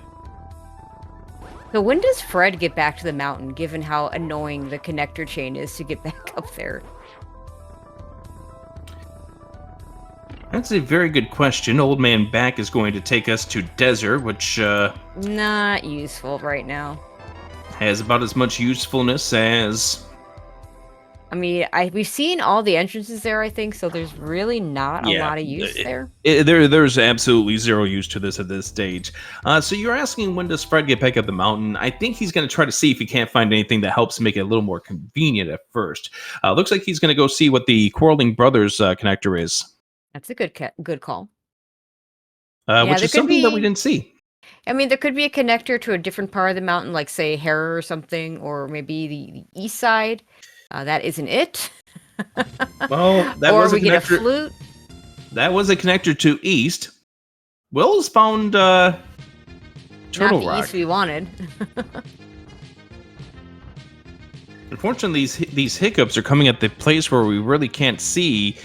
So when does Fred get back to the mountain, given how annoying the connector chain is to get back up there? That's a very good question. Old Man Back is going to take us to Desert, which, not useful right now. Has about as much usefulness as... I mean, we've seen all the entrances there, I think, so there's really not a lot of use there. There's absolutely zero use to this at this stage. So you're asking when does Fred get back up the mountain? I think he's going to try to see if he can't find anything that helps make it a little more convenient at first. Looks like he's going to go see what the Quarreling Brothers connector is. That's a good call. Which is something that we didn't see. I mean, there could be a connector to a different part of the mountain, like, say, Hera or something, or maybe the east side. That isn't it. Well, that or was we get a flute. That was a connector to east. Will's found Turtle Not the Rock. East we wanted. Unfortunately, these hiccups are coming at the place where we really can't see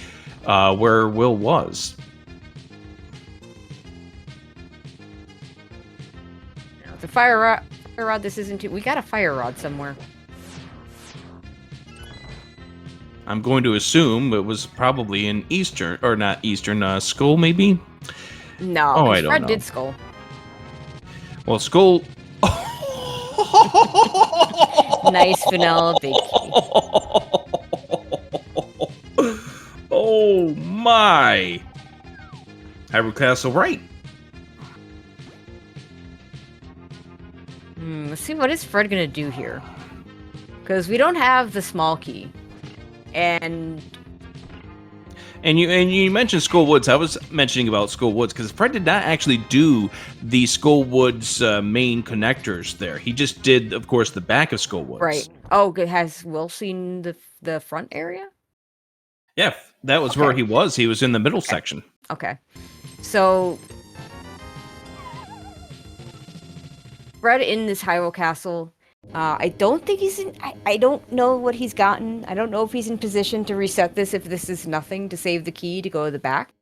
where Will was. The fire rod. This isn't too. We got a fire rod somewhere. I'm going to assume it was probably an eastern, or not eastern, Skull maybe? No, I don't Fred know. did Skull. Well, Skull... Nice vanilla big key. Oh my! Hyrule Castle right. Let's see, what is Fred gonna do here? Because we don't have the small key, and you mentioned Skull Woods. I was mentioning about Skull Woods because Fred did not actually do the Skull Woods main connectors there. He just did, of course, the back of Skull Woods. right. Oh, has Will seen the front area? Yeah, that was where he was. He was in the middle section. Okay, so Fred in this Hyrule Castle. I don't think he's in. I don't know what he's gotten. I don't know if he's in position to reset this. If this is nothing to save the key to go to the back.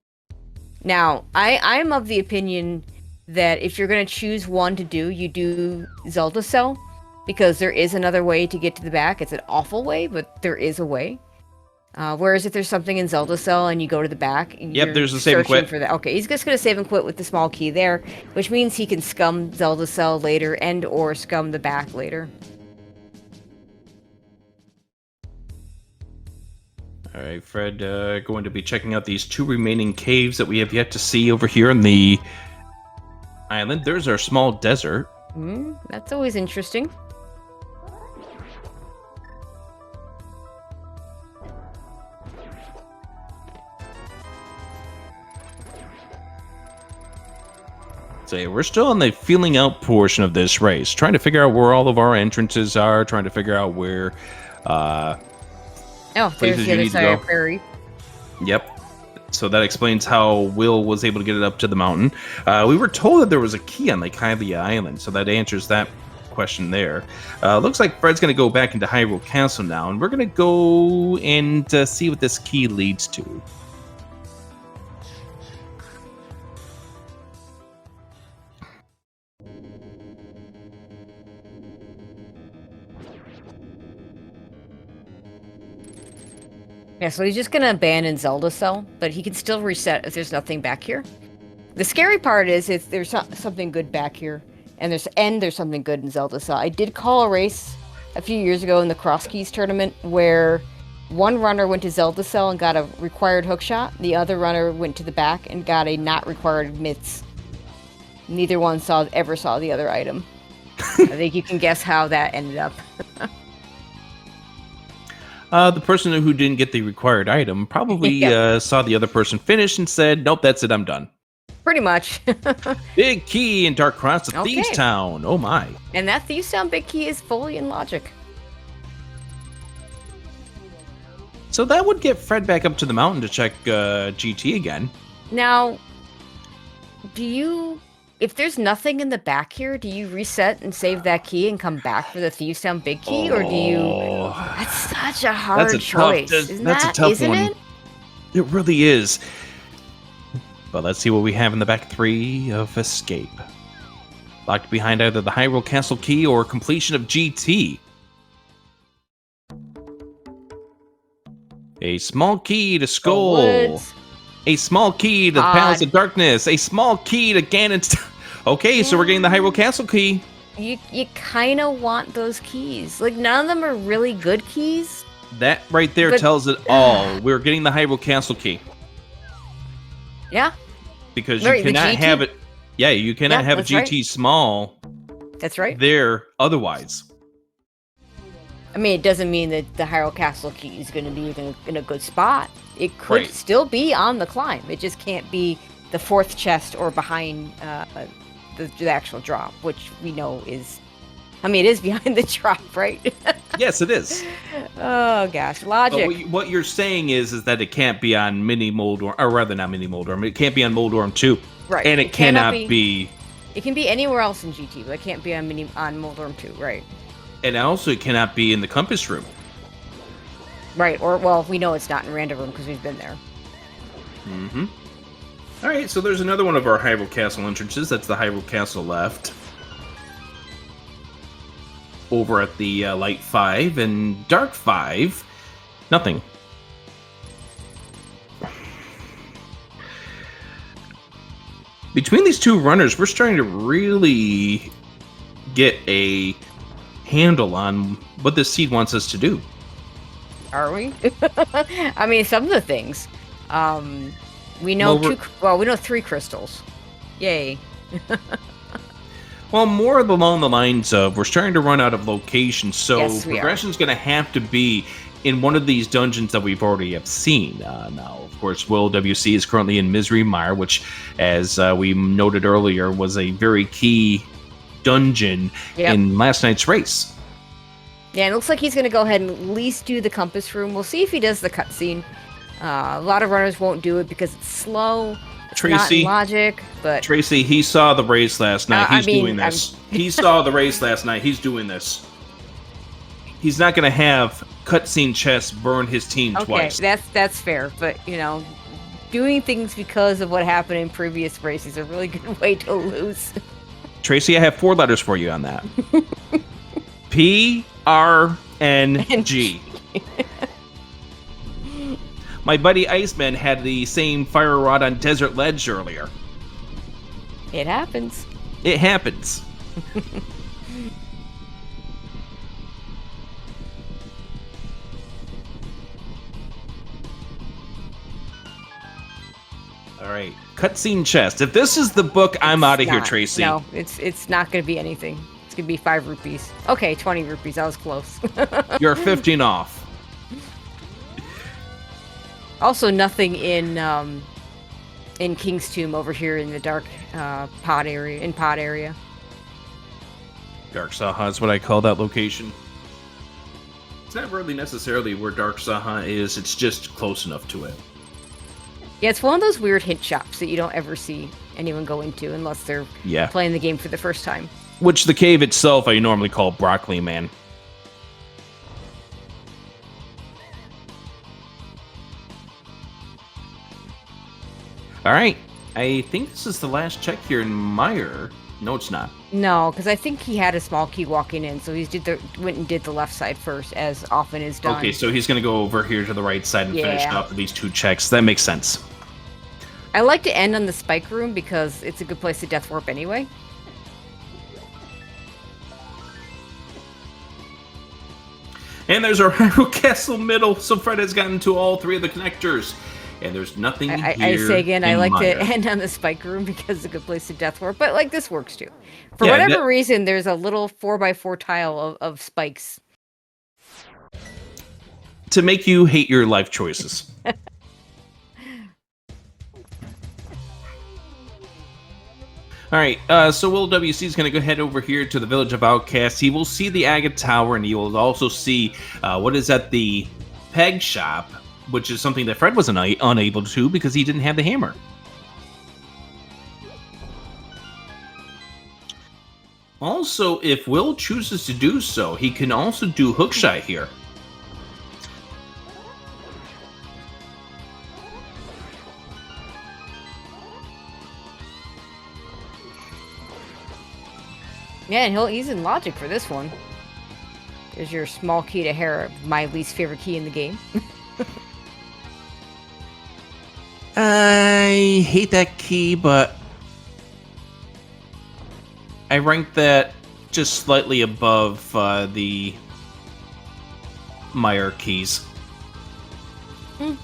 Now, I'm of the opinion that if you're gonna choose one to do, you do Zelda Cell, because there is another way to get to the back. It's an awful way, but there is a way. Whereas if there's something in Zelda Cell and you go to the back, there's a save and quit for that. Okay, he's just gonna save and quit with the small key there, which means he can scum Zelda Cell later and or scum the back later. All right, Fred, going to be checking out these 2 remaining caves that we have yet to see over here in the island. There's our small desert. That's always interesting. We're still on the feeling out portion of this race, trying to figure out where all of our entrances are, trying to figure out where there's the other side of the prairie. Yep. So that explains how Will was able to get it up to the mountain. We were told that there was a key on Lake Hylia Island, so that answers that question there. Looks like Fred's going to go back into Hyrule Castle now, and we're going to go and see what this key leads to. Yeah, so he's just gonna abandon Zelda Cell, but he can still reset if there's nothing back here. The scary part is there's something good back here, and there's something good in Zelda Cell. I did call a race a few years ago in the Cross Keys tournament where one runner went to Zelda Cell and got a required hookshot. The other runner went to the back and got a not required mitts. Neither one ever saw the other item. I think you can guess how that ended up. The person who didn't get the required item probably saw the other person finish and said, nope, that's it, I'm done. Pretty much. Big key in Dark Cross to Thieves Town. Oh my. And that Thieves Town big key is fully in logic. So that would get Fred back up to the mountain to check GT again. Now, if there's nothing in the back here, do you reset and save that key and come back for the Thieves Town big key, or do you? That's such a hard choice. That's a tough one. It really is. But let's see what we have in the back 3 of Escape. Locked behind either the Hyrule Castle key or completion of GT. A small key to Skull. A small key to the Palace of Darkness. A small key to Ganon's. Okay, so we're getting the Hyrule Castle key. You kind of want those keys. Like, none of them are really good keys. That right there tells it all. We're getting the Hyrule Castle key. Yeah. Because you cannot have it. Yeah, you cannot have a GT small. That's right. There otherwise. I mean, it doesn't mean that the Hyrule Castle key is going to be in a good spot. It could still be on the climb. It just can't be the 4th chest or behind the actual drop, which we know is... I mean, it is behind the drop, right? Yes, it is. Oh, gosh. Logic. But what you're saying is that it can't be on Mini Moldorm, or rather not Mini Moldorm, it can't be on Moldorm 2. Right. And it cannot be... It can be anywhere else in GT, but it can't be on Moldorm 2, right? And also it cannot be in the Compass Room. Right, or, well, we know it's not in Random Room because we've been there. Mm-hmm. Alright, so there's another one of our Hyrule Castle entrances. That's the Hyrule Castle left. Over at the Light 5 and Dark 5, nothing. Between these two runners, we're starting to really get a handle on what this seed wants us to do. Are we? I mean, some of the things. We know we know 3 crystals. Yay. Well, more along the lines of we're starting to run out of locations, so Yes, we are. progression's going to have to be in one of these dungeons that we've already have seen. Now, of course, Will WC is currently in Misery Mire, which, as we noted earlier, was a very key dungeon in last night's race. Yeah, it looks like he's going to go ahead and at least do the compass room. We'll see if he does the cutscene. A lot of runners won't do it because it's slow. It's Tracy, not in logic, but Tracy, he saw the race last night. He's doing this. He saw the race last night. He's doing this. He's not going to have cutscene chests burn his team twice. Okay, that's fair. But, you know, doing things because of what happened in previous races is a really good way to lose. Tracy, I have 4 letters for you on that. PRNG. My buddy Iceman had the same fire rod on Desert Ledge earlier. It happens. It happens. All right, cutscene chest. If this is the book, I'm out of here, Tracy. No, it's not going to be anything. It's going to be 5 rupees. Okay, 20 rupees. I was close. You're 15 off. Also, nothing in King's Tomb over here in the dark pod area. Dark Saha is what I call that location. It's not really necessarily where Dark Saha is. It's just close enough to it. Yeah, it's one of those weird hint shops that you don't ever see anyone go into unless they're playing the game for the first time. Which the cave itself I normally call Broccoli Man. All right, I think this is the last check here in Mire. No, it's not. No, because I think he had a small key walking in, so he went and did the left side first, as often is done. Okay, so he's going to go over here to the right side and finish up these 2 checks. That makes sense. I like to end on the spike room because it's a good place to death warp anyway. And there's our Hyrule Castle middle, so Fred has gotten to all 3 of the connectors. And there's nothing here. I say again, I like Mire. to end on the spike room because it's a good place to death warp, but like this works too. For whatever reason, there's a little 4x4 tile of spikes. To make you hate your life choices. All right, so Will WC is going to go head over here to the Village of Outcasts. He will see the Agate Tower, and he will also see what is at the Peg Shop, which is something that Fred was unable to because he didn't have the hammer. Also, if Will chooses to do so, he can also do Hookshot here. Yeah, and he's in logic for this one. There's your small key to Hera, my least favorite key in the game. I hate that key, but I rank that just slightly above the Mire keys.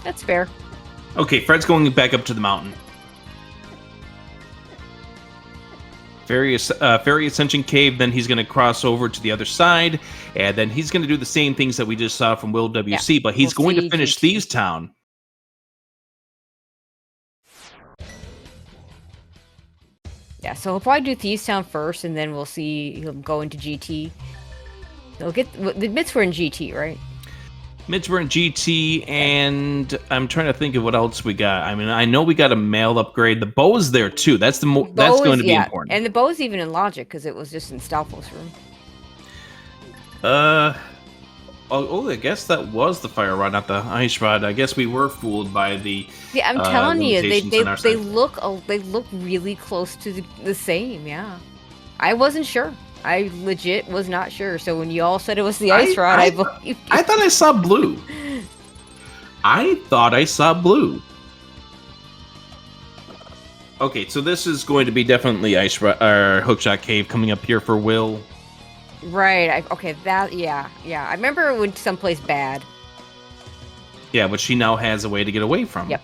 That's fair. Okay, Fred's going back up to the mountain. Fairy Ascension Cave, then he's going to cross over to the other side, and then he's going to do the same things that we just saw from Will WC, but he's going to finish Thieves Town. Yeah, so he'll probably do Thieves Town first, and then we'll see he'll go into GT. He'll get the bits were in GT, right? Mids were in GT, and I'm trying to think of what else we got. I mean, I know we got a mail upgrade. The bow is there too. That's that's going to be important. And the bow's even in Logic because it was just in Stalfos room. I guess that was the fire rod, not the ice rod. I guess we were fooled by the. Yeah, I'm telling you, they look really close to the same. Yeah, I wasn't sure. I legit was not sure. So when you all said it was the ice rod, I believed. I thought I saw blue. I thought I saw blue. Okay, so this is going to be definitely ice rod or Hookshot Cave coming up here for Will. Right. Yeah. I remember it went someplace bad. Yeah, but she now has a way to get away from. Yep.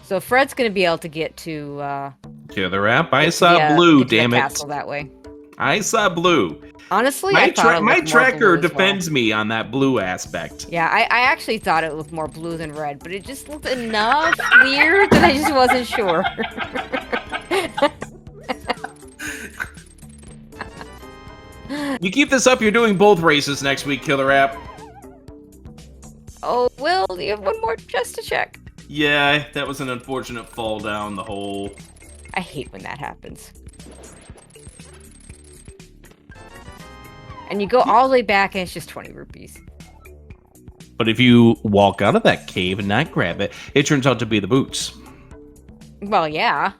So Fred's going to be able to get to Killer app. I Get to saw the, blue, get to the damn it. castle that way. I saw blue. Honestly, My, I thought it looked my more tracker blue as defends well. me on that blue aspect. Yeah, I actually thought it looked more blue than red, but it just looked enough weird that I just wasn't sure. You keep this up, you're doing both races next week, Killer app. Oh, Will, you have one more just to check. Yeah, that was an unfortunate fall down the hole. I hate when that happens. And you go all the way back and it's just 20 rupees. But if you walk out of that cave and not grab it, it turns out to be the boots. Well, yeah.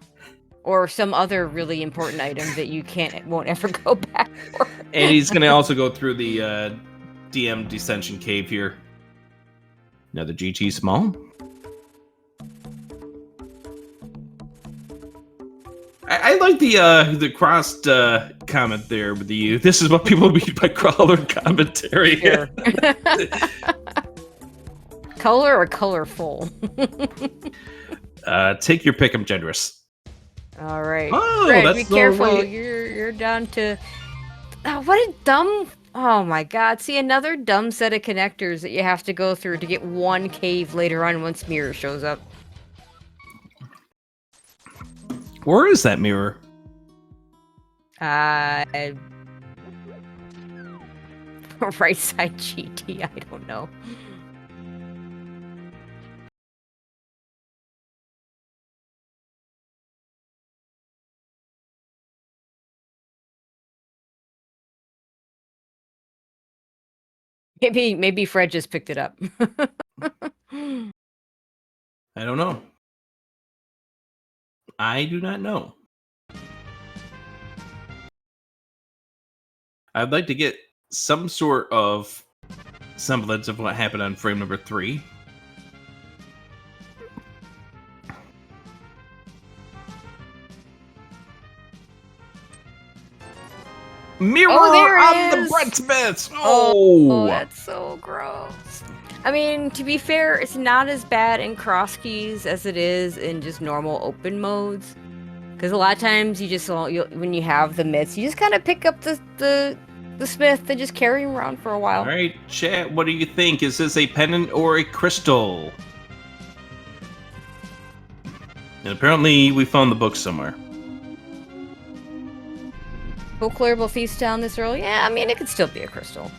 Or some other really important item that you won't ever go back for. And he's going to also go through the DM Descension Cave here. Another GT small. I like the crossed comment there with the this is what people mean by crawler commentary. Sure. Color or colorful? Take your pick. I'm generous. All right. Oh, Fred, that's be the careful. way- You're down to. Oh, what a dumb. Oh my God! See, another dumb set of connectors that you have to go through to get one cave later on once mirror shows up. Where is that mirror? Right side GT. I don't know. Maybe Fred just picked it up. I don't know. I do not know. I'd like to get some sort of semblance of what happened on frame number 3. Mirror there it on the is! Brett Smiths! Oh, that's so gross. I mean, to be fair, it's not as bad in cross keys as it is in just normal open modes. Because a lot of times you just when you have the myths, you just kind of pick up the smith and just carry him around for a while. All right, chat, what do you think? Is this a pendant or a crystal? And apparently we found the book somewhere. Full clearable feast down this early? Yeah, I mean, it could still be a crystal.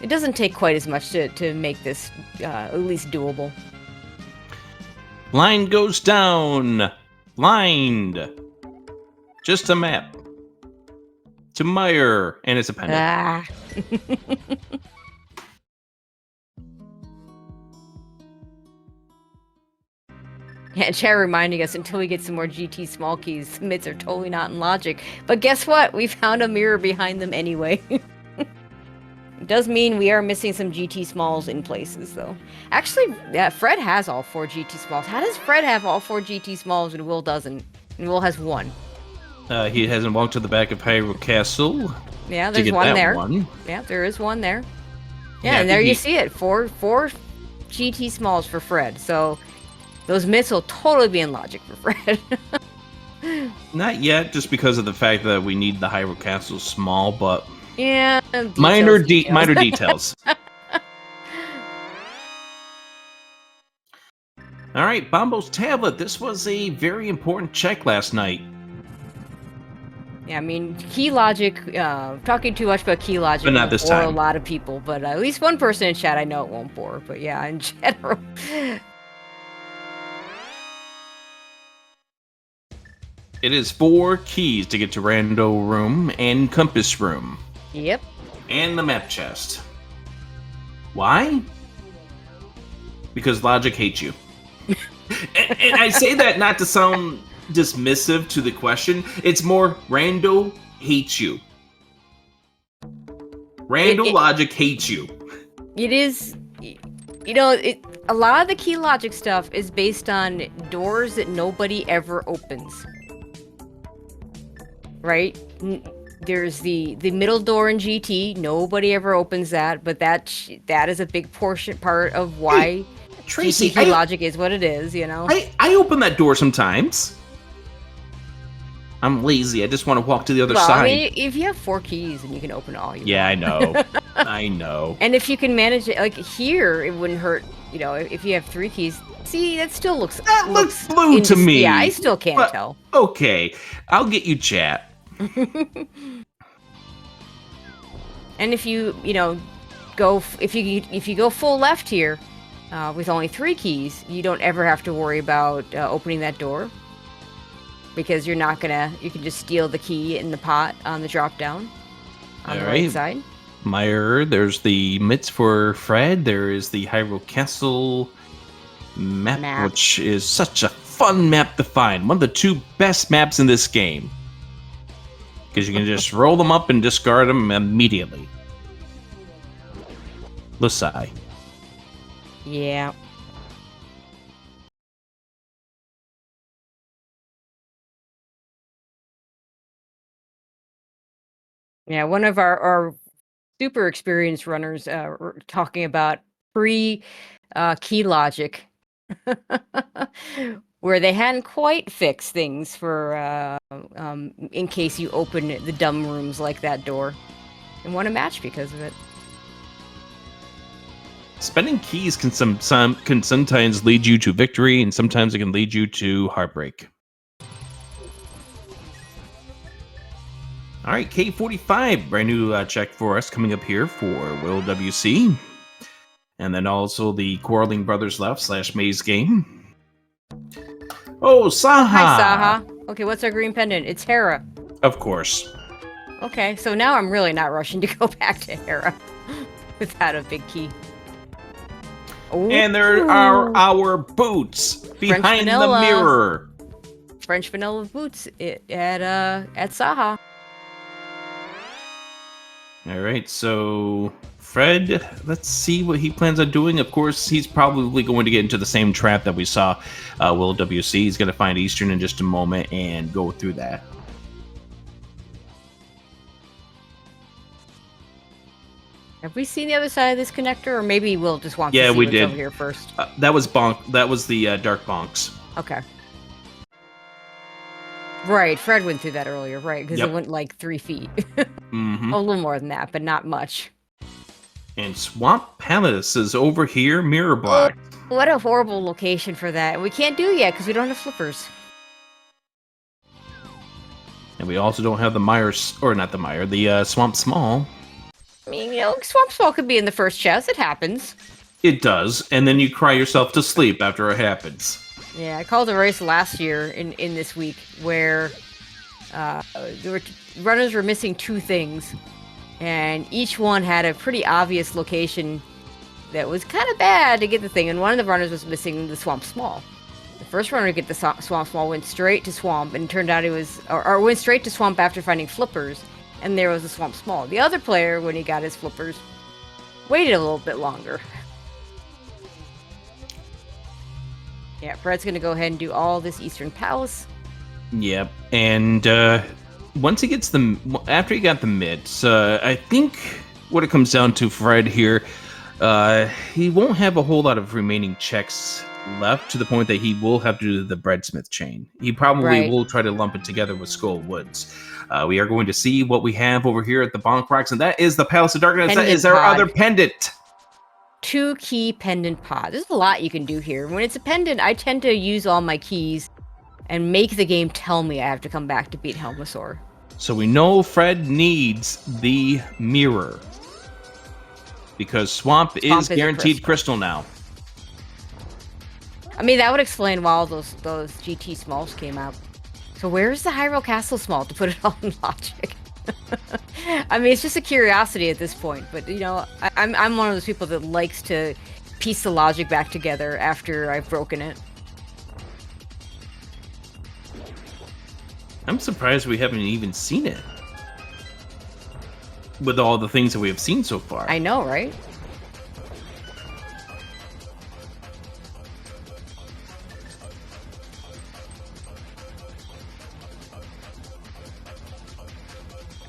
It doesn't take quite as much to make this at least doable. Line goes down. Lined. Just a map. To Meyer. And it's a pendant. Ah. Yeah, chat reminding us until we get some more GT small keys, the mids are totally not in logic. But guess what? We found a mirror behind them anyway. It does mean we are missing some GT smalls in places, though. Actually, yeah, Fred has all 4 GT smalls. How does Fred have all 4 GT smalls and Will doesn't? And Will has 1. He hasn't walked to the back of Hyrule Castle. Yeah, to there's get one that there. one. Yeah, there is one there. Yeah, Yeah, and there he- you see it. Four GT smalls for Fred. So those myths will totally be in logic for Fred. Not yet, just because of the fact that we need the Hyrule Castle small, but Yeah. minor details. minor details. All right, Bombo's tablet. This was a very important check last night. Yeah, I mean, key logic, talking too much about key logic But not will this bore a time. lot of people, but at least one person in chat I know it won't bore, but yeah, in general. It is 4 keys to get to Rando Room and Compass Room. Yep. And the map chest. Why? Because logic hates you. and I say that not to sound dismissive to the question. It's more Rando hates you. Rando logic hates you. It is, you know, a lot of the key logic stuff is based on doors that nobody ever opens. Right? There's the middle door in GT. Nobody ever opens that, but that is a big part of why Tracy, GT key logic is what it is. You know. I open that door sometimes. I'm lazy. I just want to walk to the other Well, side. I mean, if you have 4 keys and you can open all, you Yeah, I want. know. I know. And if you can manage it, like here, it wouldn't hurt. You know, if you have 3 keys. See, that still looks That looks blue to me. Yeah, I still can't tell. Okay, I'll get you, chat. And if you if you go full left here, with only 3 keys, you don't ever have to worry about opening that door, because you can just steal the key in the pot on the drop down on the right side. Meyer, there's the mitts for Fred. There is the Hyrule Castle map, which is such a fun map to find. One of the 2 best maps in this game, because you can just roll them up and discard them immediately. Lusai. Yeah. Yeah, one of our super experienced runners talking about key logic, where they hadn't quite fixed things for in case you open the dumb rooms like that door and won a match because of it. Spending keys can sometimes lead you to victory, and sometimes it can lead you to heartbreak. All right, K45, brand new check for us coming up here for Will WC. And then also the Quarreling Brothers left / Maze Game. Oh, Saha! Hi, Saha. Okay, what's our green pendant? It's Hera. Of course. Okay, so now I'm really not rushing to go back to Hera without a big key. Ooh. And there are our boots behind the mirror. French vanilla boots at Saha. All right, so Fred, let's see what he plans on doing. Of course, he's probably going to get into the same trap that we saw Will WC. He's going to find Eastern in just a moment and go through that. Have we seen the other side of this connector, or maybe we'll just want to see what's over here first? That was That was the Dark Bonks. Okay. Right, Fred went through that earlier, right? Because it went like 3 feet. Mm-hmm. A little more than that, but not much. And Swamp Palace is over here, mirror block. Oh, what a horrible location for that. We can't do it yet because we don't have flippers. And we also don't have the Swamp Small. I mean, Swamp Small could be in the first chest. It happens. It does, and then you cry yourself to sleep after it happens. Yeah, I called a race last year in this week where runners were missing 2 things, and each one had a pretty obvious location that was kind of bad to get the thing, and one of the runners was missing the Swamp Small. The first runner to get the Swamp Small went straight to Swamp, and it turned out or went straight to Swamp after finding flippers, and there was a Swamp Small. The other player, when he got his flippers, waited a little bit longer. Yeah, Fred's gonna go ahead and do all this Eastern Palace. Yep, and once he gets after he got the mitts, I think what it comes down to, Fred here, he won't have a whole lot of remaining checks left, to the point that he will have to do the Breadsmith chain. He probably will try to lump it together with Skull Woods. We are going to see what we have over here at the Bonk Rocks, and that is the Palace of Darkness. That is our other pendant. 2 key pendant pod. There's a lot you can do here. When it's a pendant, I tend to use all my keys and make the game tell me I have to come back to beat Helmasaur. So we know Fred needs the mirror, because Swamp is guaranteed crystal now. I mean, that would explain why all those GT Smalls came out. So where's the Hyrule Castle Small to put it all in logic? I mean, it's just a curiosity at this point, but I'm one of those people that likes to piece the logic back together after I've broken it. I'm surprised we haven't even seen it, with all the things that we have seen so far. I know, right?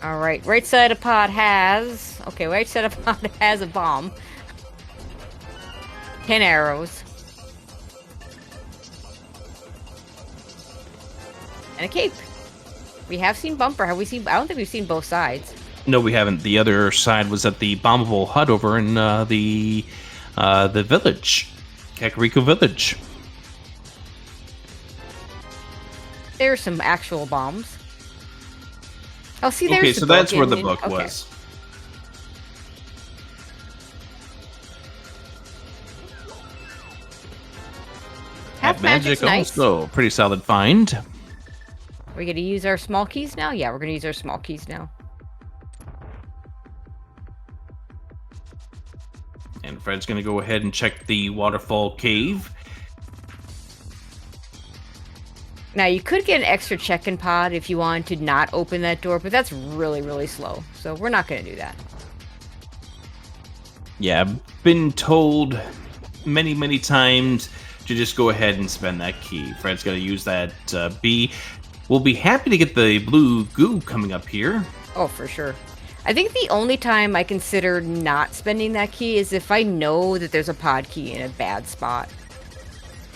All right, right side of pod has... Okay, right side of pod has a bomb. 10 arrows. And a cape. We have seen Bumper. Have we seen? I don't think we've seen both sides. No, we haven't. The other side was at the bombable hut over in the village, Kakariko Village. There's some actual bombs. Oh, see, there's Okay, the so book that's where the in- book okay. was. Half magic's nice. also pretty solid find. We're gonna use our small keys now? Yeah, we're gonna use our small keys now. And Fred's gonna go ahead and check the waterfall cave. Now, you could get an extra check-in pod if you wanted to not open that door, but that's really, really slow. So we're not going to do that. Yeah, I've been told many, many times to just go ahead and spend that key. Fred's going to use that B. We'll be happy to get the blue goo coming up here. Oh, for sure. I think the only time I consider not spending that key is if I know that there's a pod key in a bad spot.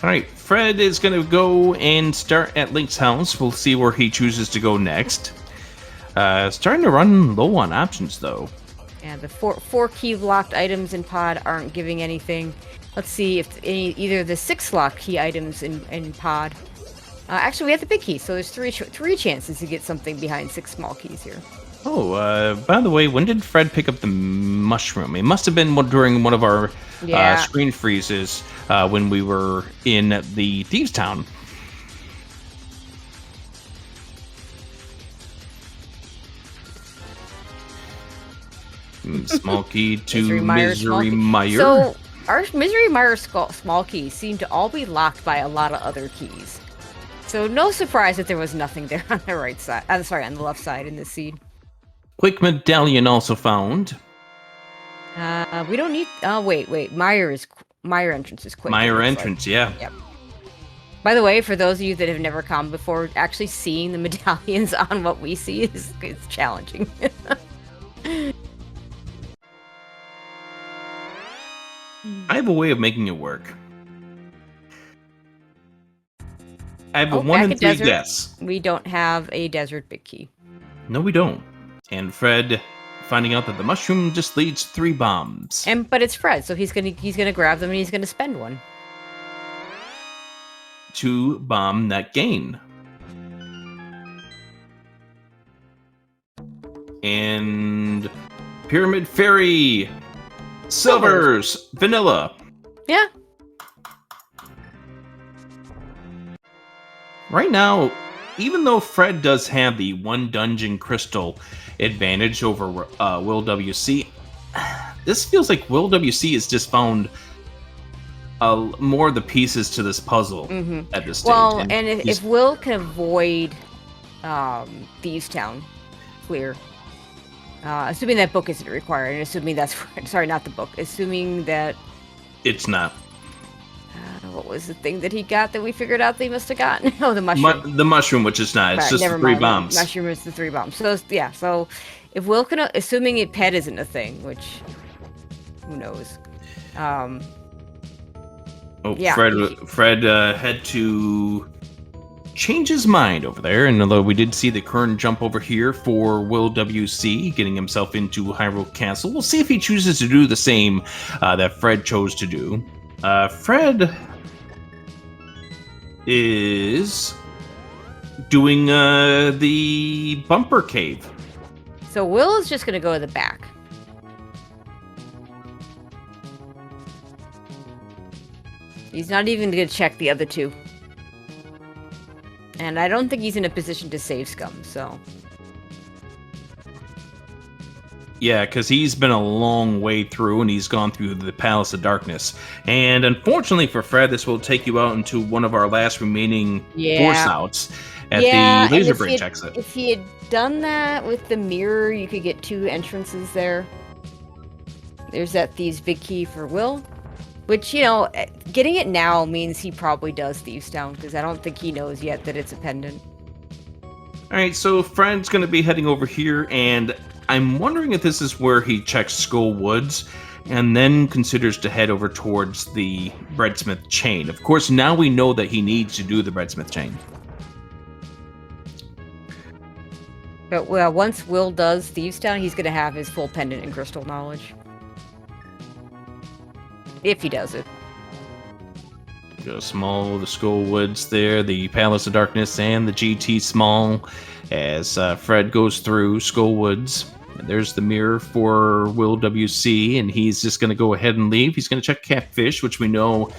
All right, Fred is going to go and start at Link's house. We'll see where he chooses to go next. Starting to run low on options, though. Yeah, the four key locked items in pod aren't giving anything. Let's see if either the 6 lock key items in pod. Actually, we have the big key, so there's three chances to get something behind 6 small keys here. Oh, by the way, when did Fred pick up the mushroom? It must have been during one of our screen freezes when we were in the Thieves' Town. Small key to Misery Mire. So, our Misery Mire small keys seem to all be locked by a lot of other keys. So, no surprise that there was nothing there on the right side. I'm sorry, on the left side in this seed. Quick medallion also found. We don't need. Oh, wait. Mire entrance is quick. Mire entrance, yeah. Yep. By the way, for those of you that have never come before, actually seeing the medallions on what we see is challenging. I have a way of making it work. I have a 1 in 3 guess. We don't have a desert big key. No, we don't. And Fred finding out that the mushroom just leads 3 bombs. But it's Fred, so he's gonna grab them and he's gonna spend one to bomb that gain. And Pyramid Fairy, Silvers, Vanilla. Yeah. Right now, even though Fred does have the 1 dungeon crystal advantage over Will WC, this feels like Will WC has just found more of the pieces to this puzzle at this stage. Well, and if Will can avoid Thieves' Town clear, assuming that book isn't required, and assuming that's sorry, not the book, assuming that it's not. What was the thing that he got that we figured out that he must have gotten? Oh, the mushroom. The mushroom, which is not. It's right, just the 3 bombs. The mushroom is the 3 bombs. So, yeah. So, if Will can... Assuming pet isn't a thing, which... Who knows? Yeah. Fred had to change his mind over there. And although we did see the current jump over here for Will WC, getting himself into Hyrule Castle, we'll see if he chooses to do the same that Fred chose to do. Fred is doing the bumper cave. So Will is just going to go to the back. He's not even going to check the other 2. And I don't think he's in a position to save Scum, so... Yeah, because he's been a long way through, and he's gone through the Palace of Darkness. And unfortunately for Fred, this will take you out into one of our last remaining force outs at the Laser Bridge exit. If he had done that with the mirror, you could get 2 entrances there. There's that Thieves' Big Key for Will. Which, you know, getting it now means he probably does Thieves' Town, because I don't think he knows yet that it's a pendant. Alright, so Fred's going to be heading over here, and I'm wondering if this is where he checks Skull Woods, and then considers to head over towards the Breadsmith chain. Of course, now we know that he needs to do the Breadsmith chain. But well, once Will does Thieves Town, he's gonna have his full pendant and crystal knowledge. If he does it. Go small, the Skull Woods there, the Palace of Darkness, and the GT Small as Fred goes through Skull Woods. And there's the mirror for Will WC, and he's just going to go ahead and leave. He's going to check Catfish, which we know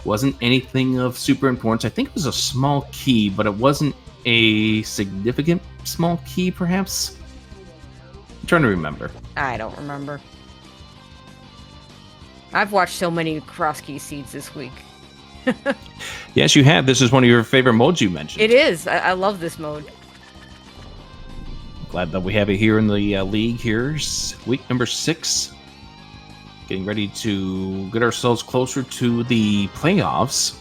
wasn't anything of super importance. I think it was a small key, but it wasn't a significant small key, perhaps? I'm trying to remember. I don't remember. I've watched so many cross key seeds this week. Yes, you have. This is one of your favorite modes you mentioned. It is. I love this mode. Glad that we have it here in the league here. Week number 6. Getting ready to get ourselves closer to the playoffs.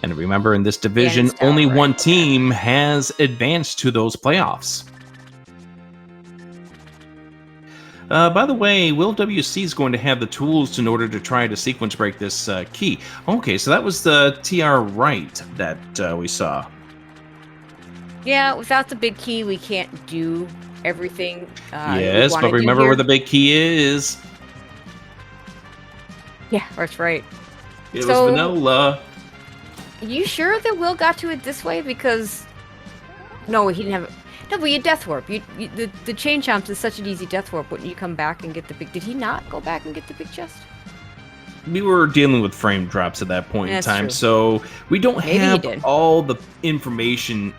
And remember, in this division, only one team has advanced to those playoffs. By the way, Will WC is going to have the tools in order to try to sequence break this key. Okay, so that was the TR right that we saw. Yeah, without the big key, we can't do everything. Yes, but remember where the big key is. Yeah, that's right. It was vanilla. You sure that Will got to it this way? Because no, he didn't have it. No, but you death warp. The chain chomps is such an easy death warp. Wouldn't you come back and get the big? Did he not go back and get the big chest? We were dealing with frame drops at that point in time, so we don't have all the information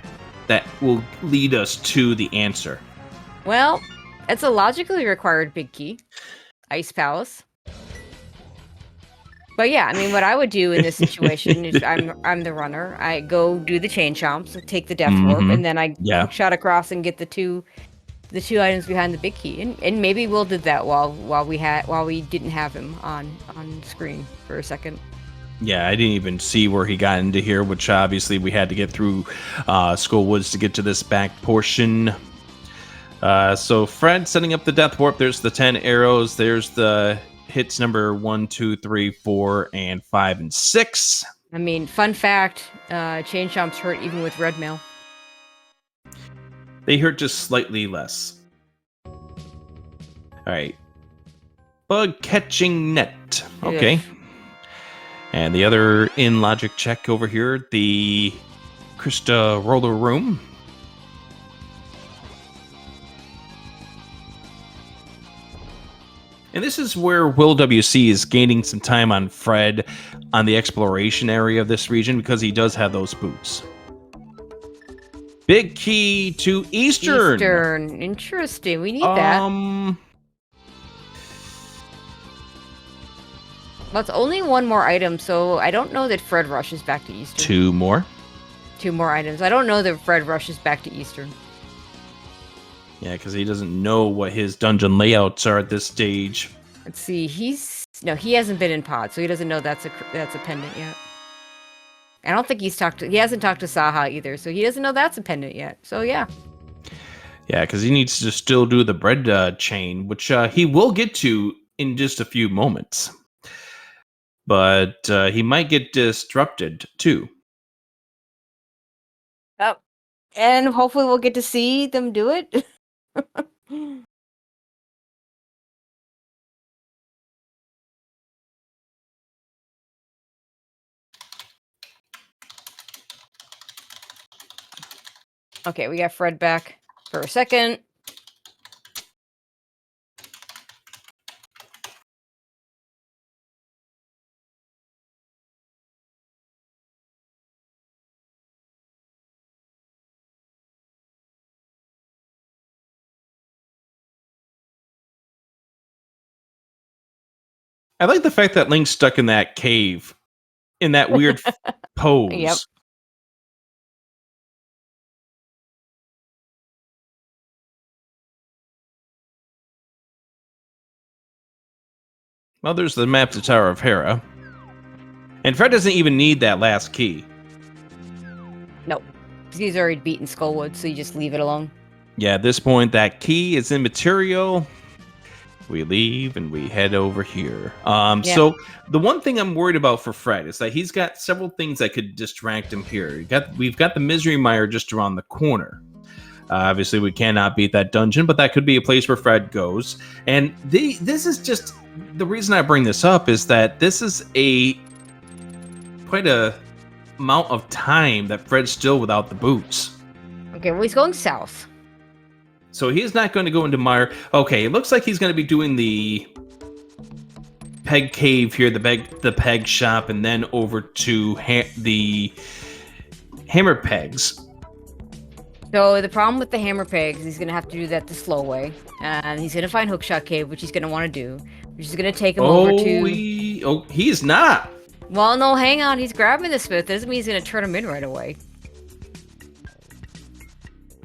that will lead us to the answer. Well, it's a logically required big key, Ice Palace. But yeah, I mean, what I would do in this situation is I'm the runner. I go do the chain chomps, take the death warp, and then I shot across and get the two items behind the big key. And maybe Will did that while we didn't have him on screen for a second. Yeah, I didn't even see where he got into here, which obviously we had to get through Skull Woods to get to this back portion. So Fred setting up the death warp. There's the 10 arrows. There's the hits number 1, 2, 3, 4, and 5, and 6. I mean, fun fact, chain chomps hurt even with red mail. They hurt just slightly less. Alright. Bug catching net. Okay. Ugh. And the other in logic check over here, the Krista roller room. And this is where Will WC is gaining some time on Fred on the exploration area of this region because he does have those boots. Big key to Eastern. Eastern. Interesting. We need that. Well, it's only one more item, so I don't know that Fred rushes back to Eastern. 2 more? 2 more items. I don't know that Fred rushes back to Eastern. Yeah, because he doesn't know what his dungeon layouts are at this stage. Let's see. He hasn't been in pod, so he doesn't know that's a pendant yet. I don't think he hasn't talked to Saha either, so he doesn't know that's a pendant yet. So yeah. Yeah, because he needs to still do the bread chain, which he will get to in just a few moments. But he might get disrupted too. Oh, and hopefully we'll get to see them do it. Okay, we got Fred back for a second. I like the fact that Link's stuck in that cave, in that weird pose. Yep. Well, there's the map to Tower of Hera. And Fred doesn't even need that last key. Nope. He's already beaten Skullwood, so you just leave it alone. Yeah, at this point, that key is immaterial. We leave and we head over here. So the one thing I'm worried about for Fred is that he's got several things that could distract him here. We've got the Misery Mire just around the corner. Obviously, we cannot beat that dungeon, but that could be a place where Fred goes. And this is just the reason I bring this up is that this is quite a amount of time that Fred's still without the boots. Okay, well, he's going south. So he's not going to go into Mire. Okay, it looks like he's going to be doing the Peg Cave here, the Peg Shop, and then over to the Hammer Pegs. So the problem with the Hammer Pegs, he's going to have to do that the slow way. And he's going to find Hookshot Cave, which he's going to want to do. Which is going to take him over to... He's not. Well, no, hang on. He's grabbing the Smith. Doesn't mean he's going to turn him in right away.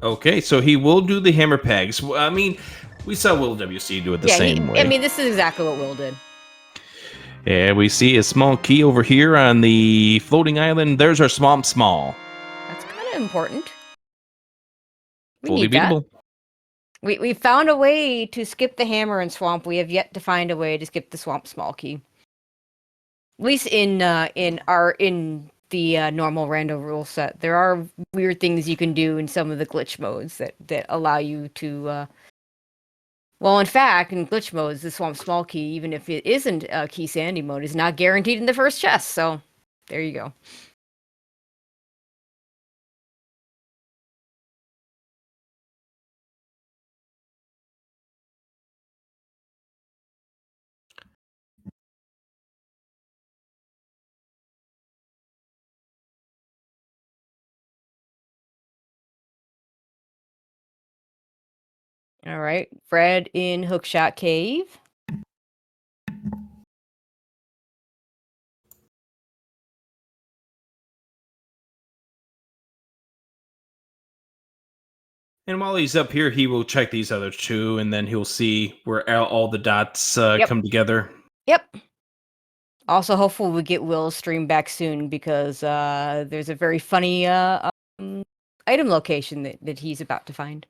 Okay, so he will do the Hammer Pegs. I mean, we saw Will WC do it the same way. I mean, this is exactly what Will did. Yeah, we see a small key over here on the floating island. There's our Swamp Small. That's kind of important. We Fully need that. beatable. We found a way to skip the Hammer and Swamp. We have yet to find a way to skip the Swamp Small key. At least in the normal rando rule set, there are weird things you can do in some of the glitch modes that allow you to. Well, in fact, in glitch modes, the Swamp Small key, even if it isn't Key Sandy mode, is not guaranteed in the first chest. So, there you go. All right, Fred in Hookshot Cave. And while he's up here, he will check these other two, and then he'll see where all the dots come together. Yep. Also, hopefully we get Will's stream back soon, because there's a very funny item location that he's about to find.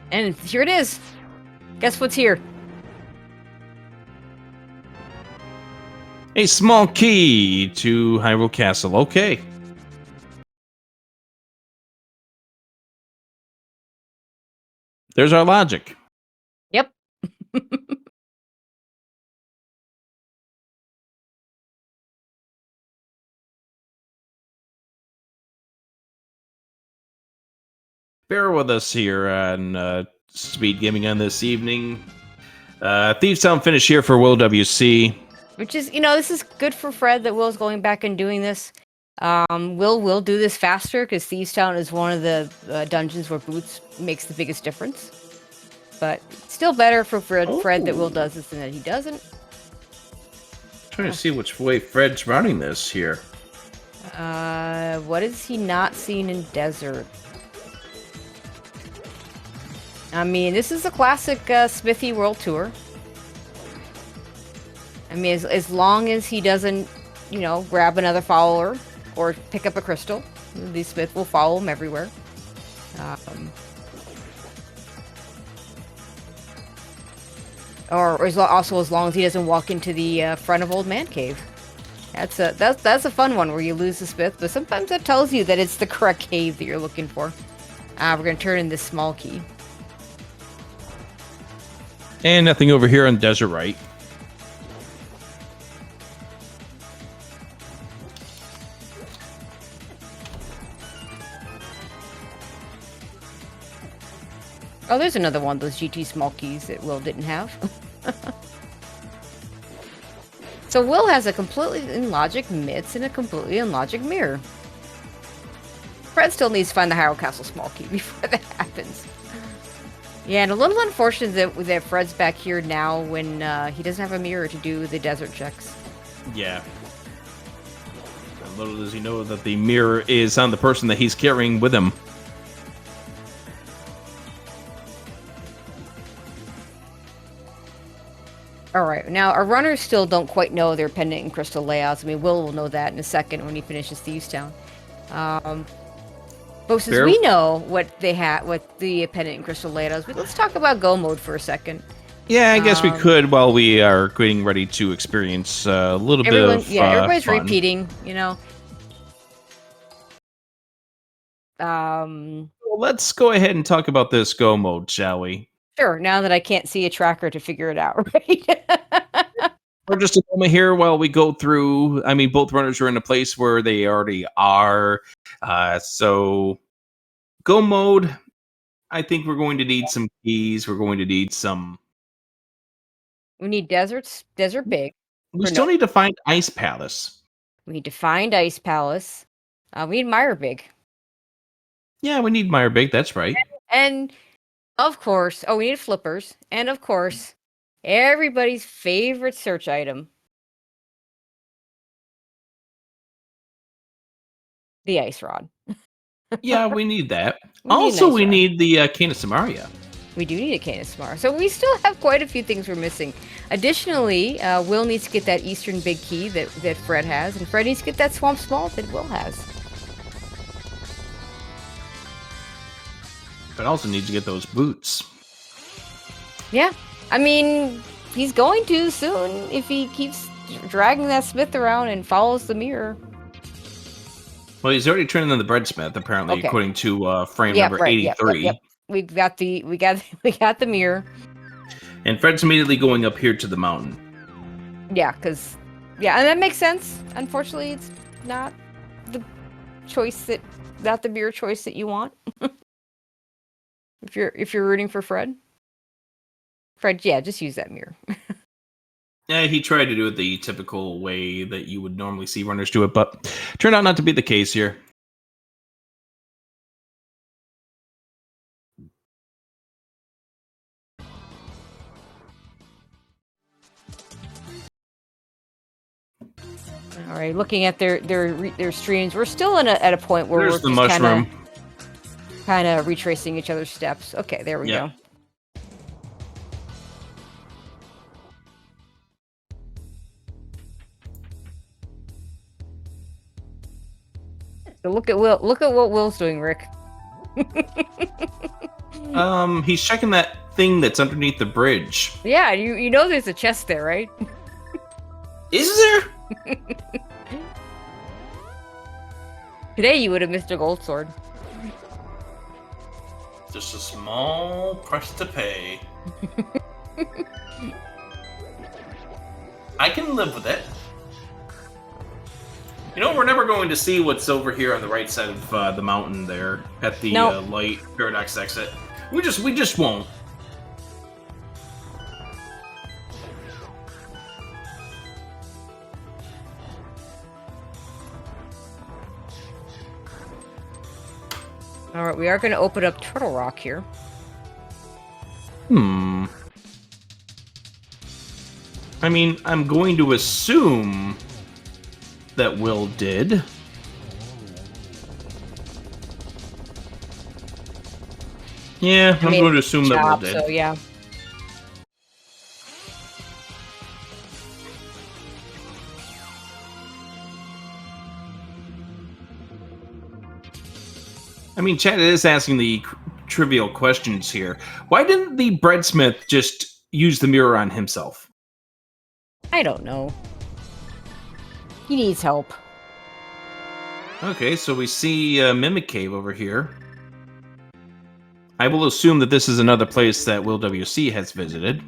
And here it is. Guess what's here? A small key to Hyrule Castle. Okay. There's our logic. Yep. Bear with us here on Speed Gaming on this evening. Thieves Town finish here for Will WC. Which is, this is good for Fred that Will's going back and doing this. Will do this faster because Thieves Town is one of the dungeons where boots makes the biggest difference. But it's still better for Fred that Will does this than that he doesn't. Trying to see which way Fred's running this here. What is he not seen in Desert? I mean, this is a classic Smithy World Tour. I mean, as long as he doesn't, grab another follower or pick up a crystal, the Smith will follow him everywhere. Or also as long as he doesn't walk into the front of Old Man Cave. That's a fun one where you lose the Smith, but sometimes that tells you that it's the correct cave that you're looking for. We're gonna turn in this small key. And nothing over here on Desert Right. Oh, there's another one of those GT small keys that Will didn't have. So Will has a completely unlogic Mitts and a completely unlogic mirror. Fred still needs to find the Hyrule Castle small key before that happens. Yeah, and a little unfortunate that Fred's back here now when he doesn't have a mirror to do the desert checks. Yeah. And little does he know that the mirror is on the person that he's carrying with him. Alright, now our runners still don't quite know their pendant and crystal layouts. I mean, Will know that in a second when he finishes Thieves Town. But since we know what the pendant and crystal layout is, let's talk about Go mode for a second. Yeah, I guess we could while we are getting ready to experience a little bit of everybody's fun. repeating, you know. Well, let's go ahead and talk about this go mode, shall we? Sure, now that I can't see a tracker to figure it out, right? For just a moment here while we go through. I mean, both runners are in a place where they already are. So, go mode, I think we're going to need some keys. We're going to need some. We need desert big. We still need to find Ice Palace. We need to find Ice Palace. We need Myra Big. Yeah, we need Myra Big. That's right. And of course, we need flippers. And of course, everybody's favorite search item. The ice rod. Yeah, we need that. We need the Cane of Samaria. We do need a Cane of Samaria. So we still have quite a few things we're missing. Additionally, Will needs to get that Eastern Big Key that Fred has. And Fred needs to get that Swamp Small that Will has. But also needs to get those boots. Yeah. I mean, he's going to soon if he keeps dragging that smith around and follows the mirror. Well, he's already turning on the breadsmith, apparently, according to frame number 83. Yep. We got the mirror. And Fred's immediately going up here to the mountain. Yeah, and that makes sense. Unfortunately, it's not the mirror choice that you want. If you're rooting for Fred, yeah, just use that mirror. Yeah, he tried to do it the typical way that you would normally see runners do it, but turned out not to be the case here. All right, looking at their streams, we're still at a point where There's we're the mushroom. Kind of retracing each other's steps. Okay, there we go. So look at Will. Look at what Will's doing, Rick. He's checking that thing that's underneath the bridge. Yeah, you know there's a chest there, right? Is there? Today you would have missed a gold sword. Just a small price to pay. I can live with it. You know, we're never going to see what's over here on the right side of the mountain there at the light paradox exit. We just won't. All right, we are going to open up Turtle Rock here. I mean, I'm going to assume that Will did. Yeah, I'm going to assume that Will did. So, yeah. I mean, chat is asking the trivial questions here. Why didn't the breadsmith just use the mirror on himself? I don't know. He needs help. Okay, so we see Mimic Cave over here. I will assume that this is another place that Will WC has visited.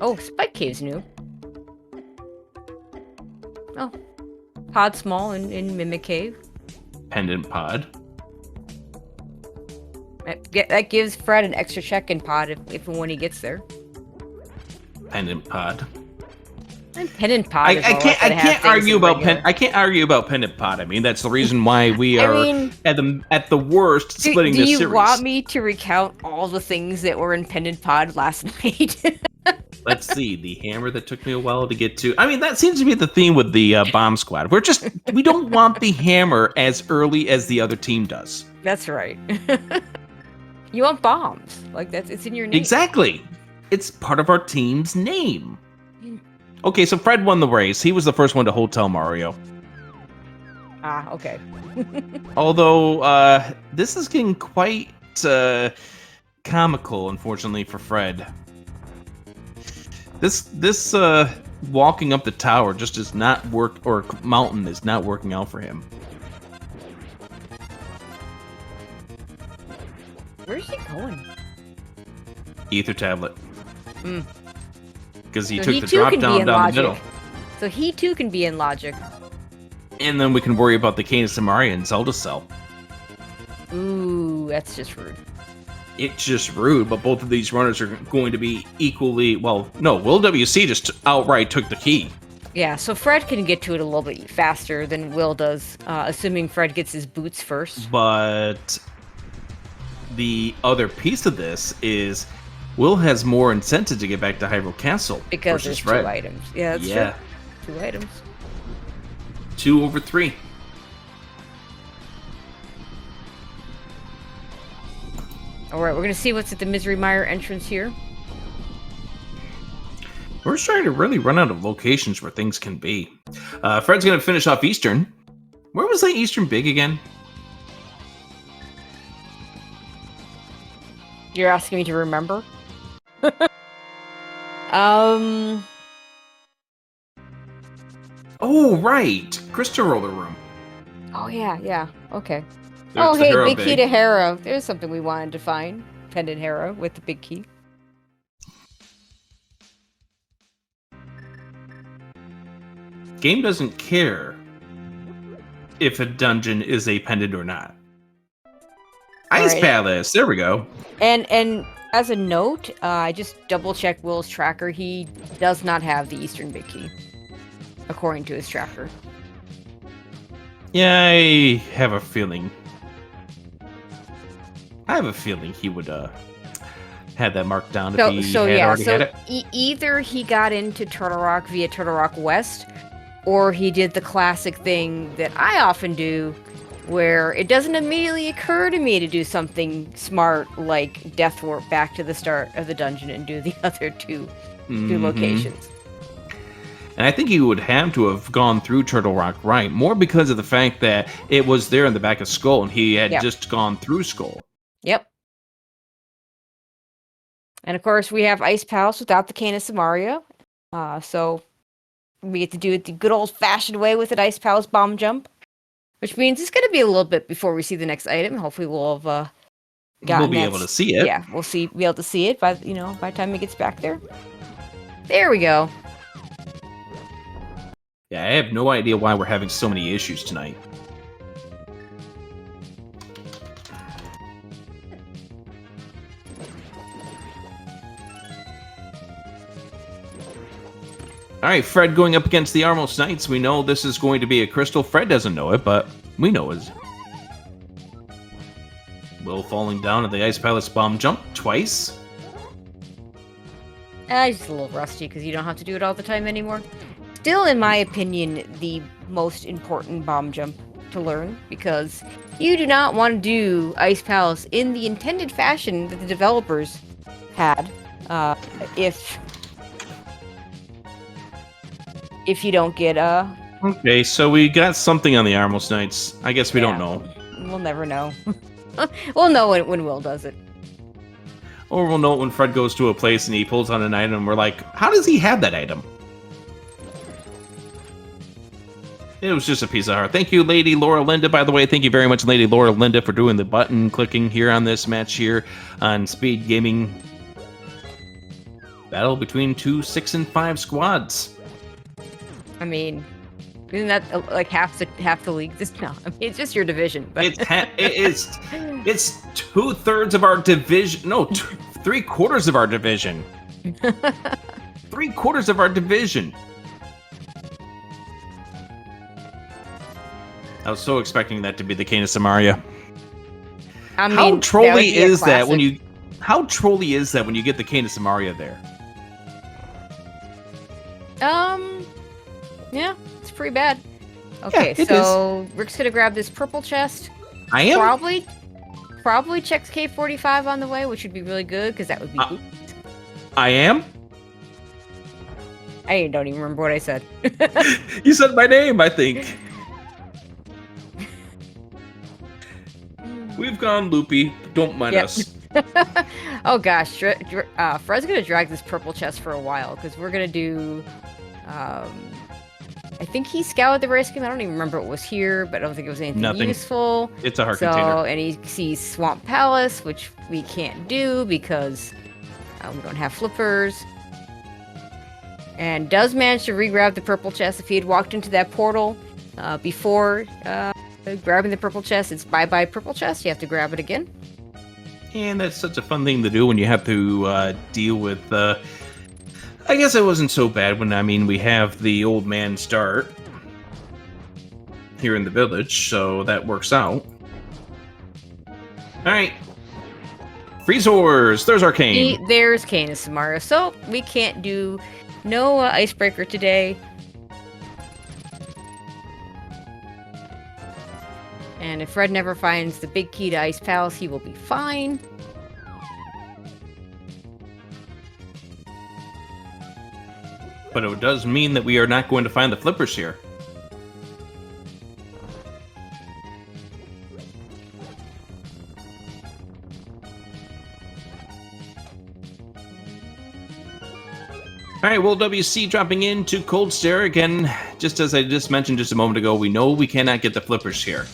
Oh, Spike Cave's new. Oh. Pod Small in Mimic Cave. Pendant Pod. That gives Fred an extra check-in pod if and when he gets there. Pendant Pod. And Pendant Pod. I can't argue about Pendant Pod. I mean, that's the reason why we are at the worst splitting this series. Do you want me to recount all the things that were in Pendant Pod last night? Let's see. The hammer that took me a while to get to. I mean, that seems to be the theme with the bomb squad. We don't want the hammer as early as the other team does. That's right. You want bombs. Like, it's in your name. Exactly. It's part of our team's name. Okay, so Fred won the race. He was the first one to Hotel Mario. Ah, okay. Although, this is getting quite comical, unfortunately, for Fred. This walking up the tower just does not work, or mountain is not working out for him. Where's he going? Ether tablet. Because he So took he the too drop can be down in down logic. the middle. So he too can be in logic. And then we can worry about the Cane of Samaria and Zelda Cell. Ooh, that's just rude. It's just rude, but both of these runners are going to be equally... Well, no, Will WC just outright took the key. Yeah, so Fred can get to it a little bit faster than Will does, assuming Fred gets his boots first. But the other piece of this is Will has more incentive to get back to Hyrule Castle Because versus there's Fred. 2 items. Yeah, that's true. 2 items. 2 over 3. Alright, we're gonna see what's at the Misery Mire entrance here. We're starting to really run out of locations where things can be. Fred's going to finish off Eastern. Where was that Eastern big again? You're asking me to remember? Oh, right. Crystal Roller Room. Oh yeah, okay. There's Oh the hey, Hero big key to Hera. There's something we wanted to find. Pendant Hera with the big key. Game doesn't care if a dungeon is a pendant or not. Ice Alright. Palace. There we go. And as a note, I just double checked Will's tracker. He does not have the Eastern Big Key, according to his tracker. Yeah, I have a feeling. He would had that marked down if he had already had it. Either he got into Turtle Rock via Turtle Rock West, or he did the classic thing that I often do, where it doesn't immediately occur to me to do something smart like Death Warp back to the start of the dungeon and do the other two locations. And I think he would have to have gone through Turtle Rock right, more because of the fact that it was there in the back of Skull, and he had just gone through Skull. Yep. And of course, we have Ice Palace without the Cane of Samaria. So we get to do it the good old-fashioned way with an Ice Palace bomb jump. Which means it's going to be a little bit before we see the next item. Hopefully we'll have we'll be able to see it. Yeah, be able to see it by the time he gets back there. There we go. Yeah, I have no idea why we're having so many issues tonight. All right, Fred going up against the Armos Knights. We know this is going to be a crystal. Fred doesn't know it, but we know it. Will falling down at the Ice Palace bomb jump twice. Just a little rusty because you don't have to do it all the time anymore. Still, in my opinion, the most important bomb jump to learn, because you do not want to do Ice Palace in the intended fashion that the developers had. If you don't get Okay, so we got something on the Armos Knights. I guess we don't know. We'll never know. We'll know when Will does it. Or we'll know it when Fred goes to a place and he pulls on an item and we're like, how does he have that item? It was just a piece of heart. Thank you, Lady Laura Linda, by the way. Thank you very much, Lady Laura Linda, for doing the button clicking here on this match here on Speed Gaming. Battle between 2, 6, and 5 squads. I mean, isn't that like half the league? No, I mean, it's just your division. But It's 2/3 of our division. No, 3/4 of our division. 3/4 of our division. I was so expecting that to be the Cane of Samaria. I mean, how trolly is that when classic. How trolly is that when you get the Cane of Samaria there? Yeah, it's pretty bad. Okay, Yeah, it so Rick's gonna grab this purple chest. I am. Probably checks K45 on the way, which would be really good because that would be. I am. I don't even remember what I said. You said my name, I think. We've gone loopy. Don't mind us. Oh gosh, Fred's gonna drag this purple chest for a while because we're gonna do. I think he scoured the race game. I don't even remember what was here, but I don't think it was anything Nothing. useful. It's a heart container. And he sees Swamp Palace, which we can't do because we don't have flippers. And does manage to re-grab the purple chest. If he had walked into that portal before grabbing the purple chest, it's bye-bye purple chest. You have to grab it again. And that's such a fun thing to do when you have to deal with... I guess it wasn't so bad when, we have the old man start here in the village, so that works out. Alright. Freezors! There's Arcane! There's Canis Samara. So, we can't do no Icebreaker today. And if Fred never finds the big key to Ice Palace, he will be fine. But it does mean that we are not going to find the flippers here. Alright, well, WC dropping into Cold Stare again. Just as I just mentioned just a moment ago, we know we cannot get the flippers here.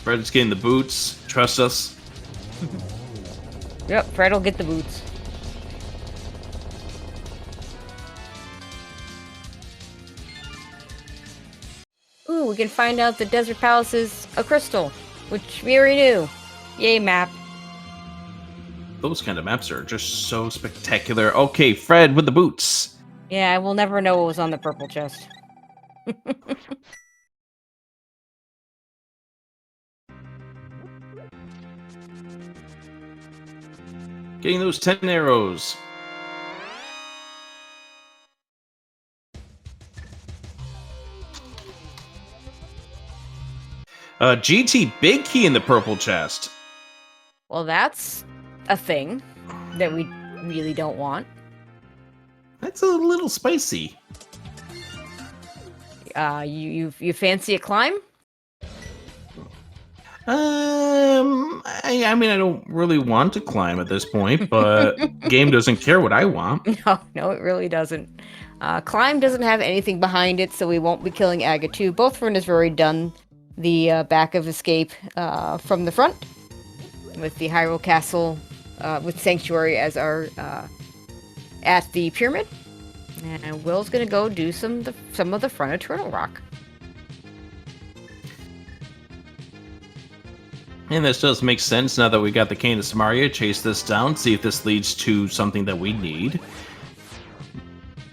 Fred's getting the boots. Trust us. Yep, Fred will get the boots. Ooh, we can find out the Desert Palace is a crystal, which we already knew. Yay, map. Those kind of maps are just so spectacular. Okay, Fred with the boots. Yeah, we'll never know what was on the purple chest. Getting those 10 arrows. GT big key in the purple chest. Well, that's a thing that we really don't want. That's a little spicy. You fancy a climb? I don't really want to climb at this point, but game doesn't care what I want. No, it really doesn't. Climb doesn't have anything behind it, so we won't be killing Aga 2. Both runners have already done the back of escape from the front, with the Hyrule Castle with Sanctuary as our at the pyramid. And Will's gonna go do some of the front of Turtle Rock. And this does make sense now that we got the Cane of Samaria. Chase this down, see if this leads to something that we need.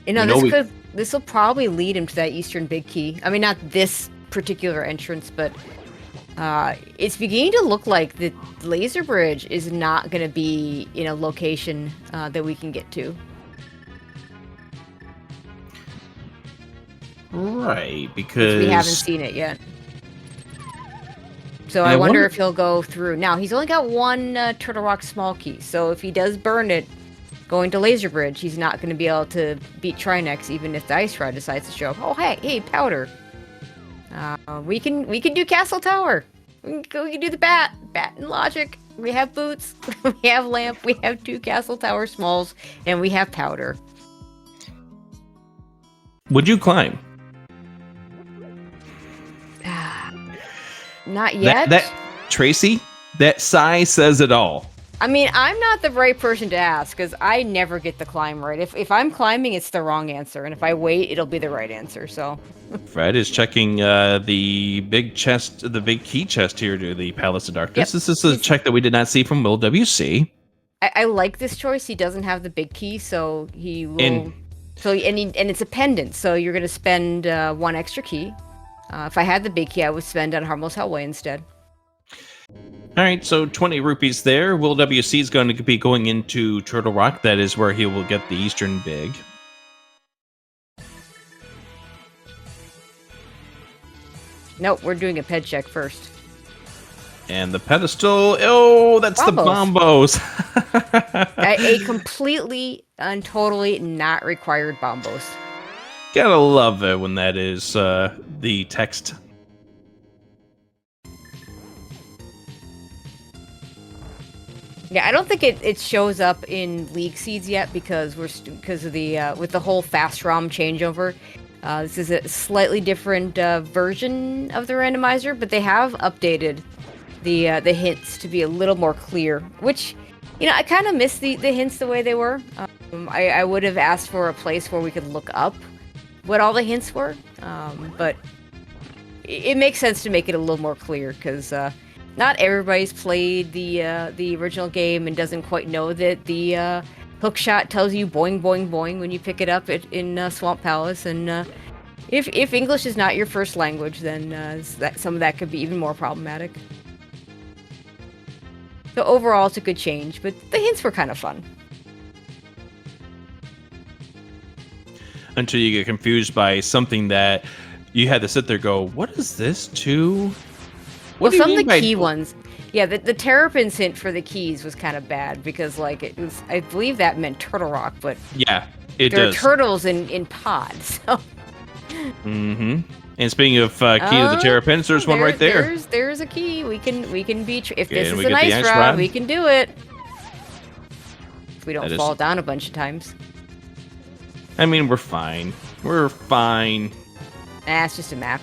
This will probably lead him to that Eastern Big Key. I mean, not this particular entrance, but it's beginning to look like the laser bridge is not going to be in a location that we can get to. Right, because we haven't seen it yet. So I wonder if he'll go through. Now, he's only got one Turtle Rock small key, so if he does burn it going to Laser Bridge, he's not going to be able to beat Trinex, even if the Ice Rod decides to show up. Oh, hey, Powder. We can do Castle Tower. We can do the Bat and Logic. We have Boots. We have Lamp. We have 2 Castle Tower smalls, and we have Powder. Would you climb? Not yet. That Tracy, that sigh says it all. I mean, I'm not the right person to ask because I never get the climb right. If I'm climbing, it's the wrong answer, and if I wait, it'll be the right answer. So. Fred is checking the big chest, the big key chest here to the Palace of Darkness. Yep. This is a check that we did not see from Will WC. I like this choice. He doesn't have the big key, so he will. And it's a pendant, so you're going to spend 1 extra key. If I had the big key, I would spend on Harmless Hellway instead. All right, so 20 rupees there. Will WC is going to be going into Turtle Rock. That is where he will get the Eastern Big. Nope, we're doing a ped check first. And the pedestal, oh, that's Bombos. the Bombos. A completely and totally not required Bombos. Gotta love it when that is the text. Yeah, I don't think it shows up in League Seeds yet because because of the with the whole fast ROM changeover. This is a slightly different version of the randomizer, but they have updated the hints to be a little more clear. Which, I kind of miss the hints the way they were. I would have asked for a place where we could look up what all the hints were, but it makes sense to make it a little more clear because. Not everybody's played the original game and doesn't quite know that the hook shot tells you boing boing boing when you pick it up in Swamp Palace, and if English is not your first language, then some of that could be even more problematic. So overall, it's a good change, but the hints were kind of fun. Until you get confused by something that you had to sit there and go, what is this too? Well, some of the key ones, yeah, the Terrapin's hint for the keys was kind of bad because, like, it was, I believe that meant Turtle Rock, but yeah, there does. Are turtles in pods. So. Mm-hmm. And speaking of key to the Terrapins, there's one right there. There's a key. We can be if this is an ice rod, we can do it. If we don't fall down a bunch of times. I mean, we're fine. We're fine. It's just a map.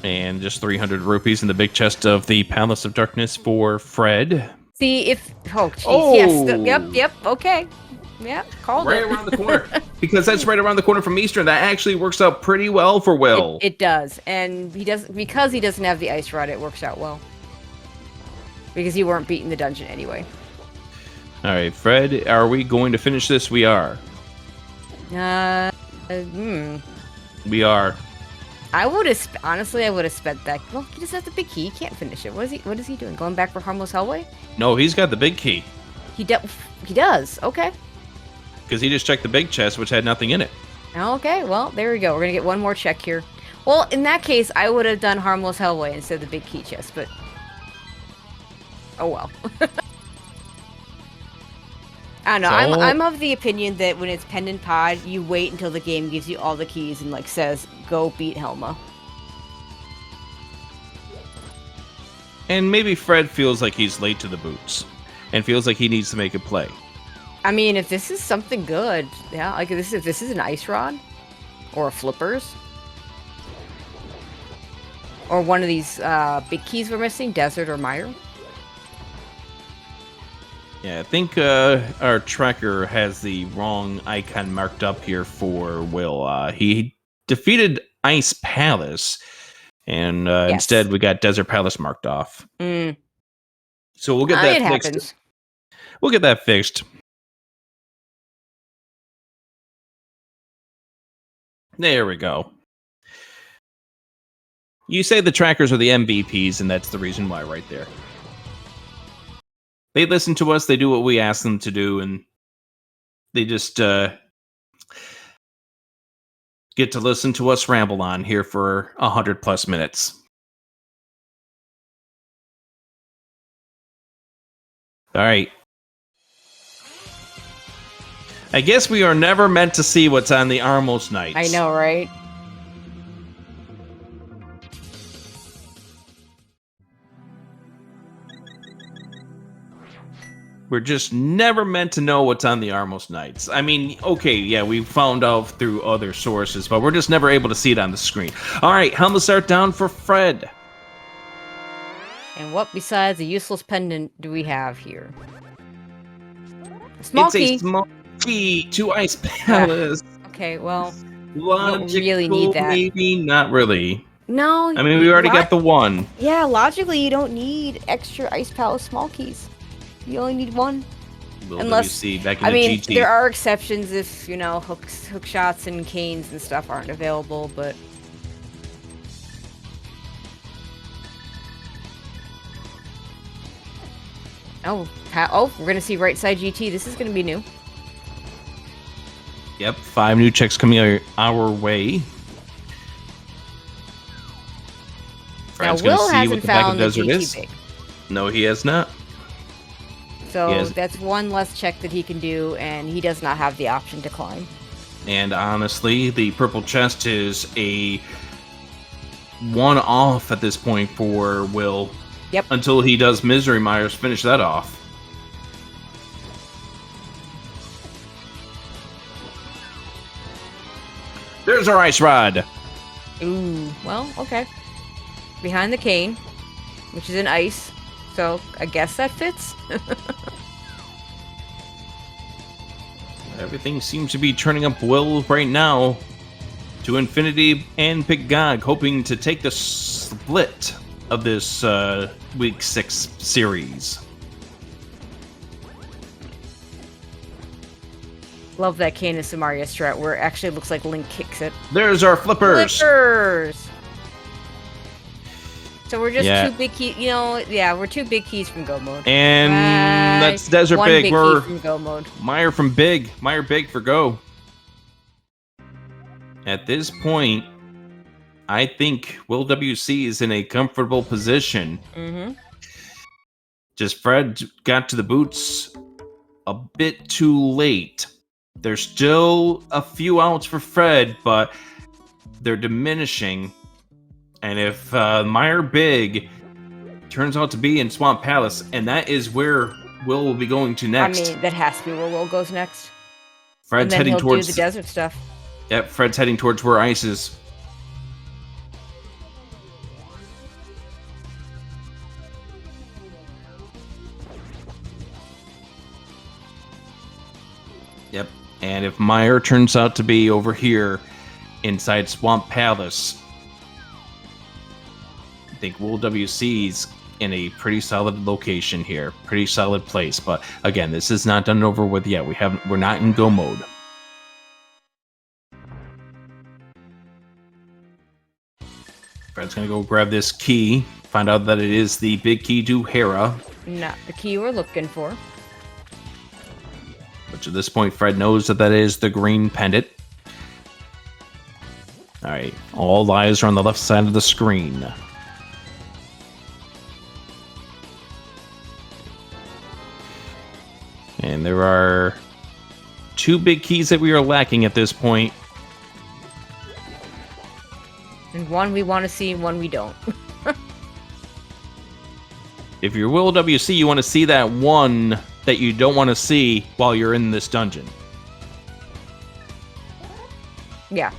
And just 300 rupees in the big chest of the Palace of Darkness for Fred. See if... Oh, jeez. Yes. Yep. Okay. Yep. Called right around the corner. Because that's right around the corner from Eastern. That actually works out pretty well for Will. It does. And because he doesn't have the ice rod, it works out well. Because you weren't beating the dungeon anyway. All right, Fred, are we going to finish this? We are. We are. I would have spent that. Well, he doesn't have the big key. He can't finish it. What is he doing? Going back for Harmless Hellway? No, he's got the big key. He does. Okay. Because he just checked the big chest, which had nothing in it. Okay. Well, there we go. We're gonna get one more check here. Well, in that case, I would have done Harmless Hellway instead of the big key chest, but oh well. I don't know. I'm of the opinion that when it's Pendant Pod, you wait until the game gives you all the keys and like says, "Go beat Helma." And maybe Fred feels like he's late to the boots, and feels like he needs to make a play. I mean, if this is something good, yeah, like if this is an ice rod, or a flippers, or one of these big keys we're missing, desert or mire. Yeah, I think our tracker has the wrong icon marked up here for Will. He defeated Ice Palace, and yes. Instead we got Desert Palace marked off. So we'll get that fixed. Happens. We'll get that fixed. There we go. You say the trackers are the MVPs, and that's the reason why right there. They listen to us, they do what we ask them to do, and they just get to listen to us ramble on here for 100+ minutes. All right. I guess we are never meant to see what's on the Armos Nights. I know, right? We're just never meant to know what's on the Armos Nights. I mean, okay, yeah, we found out through other sources, but we're just never able to see it on the screen. All right, helmet start down for Fred. And what besides a useless pendant do we have here? A small key. It's a small key to Ice Palace. Yeah. Okay, well, logical, you don't really need that. Maybe not really. No. I mean, we already got the one. Yeah, logically, you don't need extra Ice Palace small keys. You only need one. Unless, back in the GT. There are exceptions if, hook shots and canes and stuff aren't available, but... Oh, we're going to see right side GT. This is going to be new. Yep, 5 new checks coming our way. Fred's now, Will hasn't found the GT big. No, he has not. So that's one less check that he can do, and he does not have the option to climb. And honestly, the purple chest is a one-off at this point for Will. Yep. Until he does Misery Mires, finish that off. There's our ice rod. Ooh, well, okay. Behind the cane, which is in ice, so I guess that fits. Everything seems to be turning up well right now. To Infinity and Pgog, hoping to take the split of this Week 6 series. Love that cane and Samaria strat where it actually looks like Link kicks it. There's our flippers. Flippers! So we're just 2 big keys, we're 2 big keys from go mode. And that's Desert 1 Big. big We're key from go mode. Meyer from Big. Meyer Big for go. At this point, I think Will WC is in a comfortable position. Mm-hmm. Just Fred got to the boots a bit too late. There's still a few outs for Fred, but they're diminishing. And if Meyer Big turns out to be in Swamp Palace, and that is where Will be going to next. I mean, that has to be where Will goes next. Fred's and then heading he'll towards do the desert stuff. Yep, Fred's heading towards where ice is. Yep, and if Meyer turns out to be over here inside Swamp Palace, I think Will WC's in a pretty solid location here, pretty solid place. But again, this is not done over with yet. We're not in go mode. Fred's gonna go grab this key, find out that it is the big key to Hera. Not the key we're looking for. Which at this point, Fred knows that that is the green pendant. Alright, all eyes are on the left side of the screen. And there are 2 big keys that we are lacking at this point. And 1 we want to see, and 1 we don't. If you're Will WC, you want to see that one that you don't want to see while you're in this dungeon. Yeah.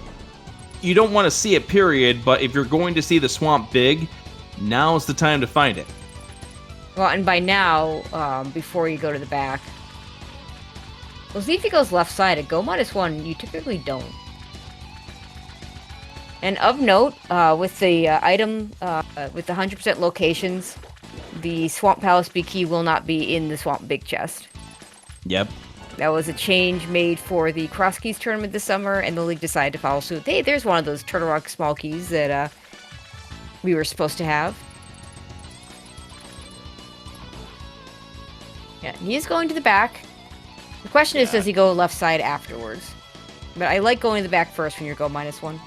You don't want to see it, period, but if you're going to see the swamp big, now's the time to find it. Well, and by now, before you go to the back... Well, see if he goes left side. At go -1, you typically don't. And of note, with the item, with the 100% locations, the Swamp Palace Big Key will not be in the Swamp Big Chest. Yep. That was a change made for the Cross Keys tournament this summer, and the league decided to follow suit. Hey, there's one of those Turtle Rock small keys that we were supposed to have. Yeah, he is going to the back. The question is, does he go left side afterwards? But I like going to the back first when you go -1.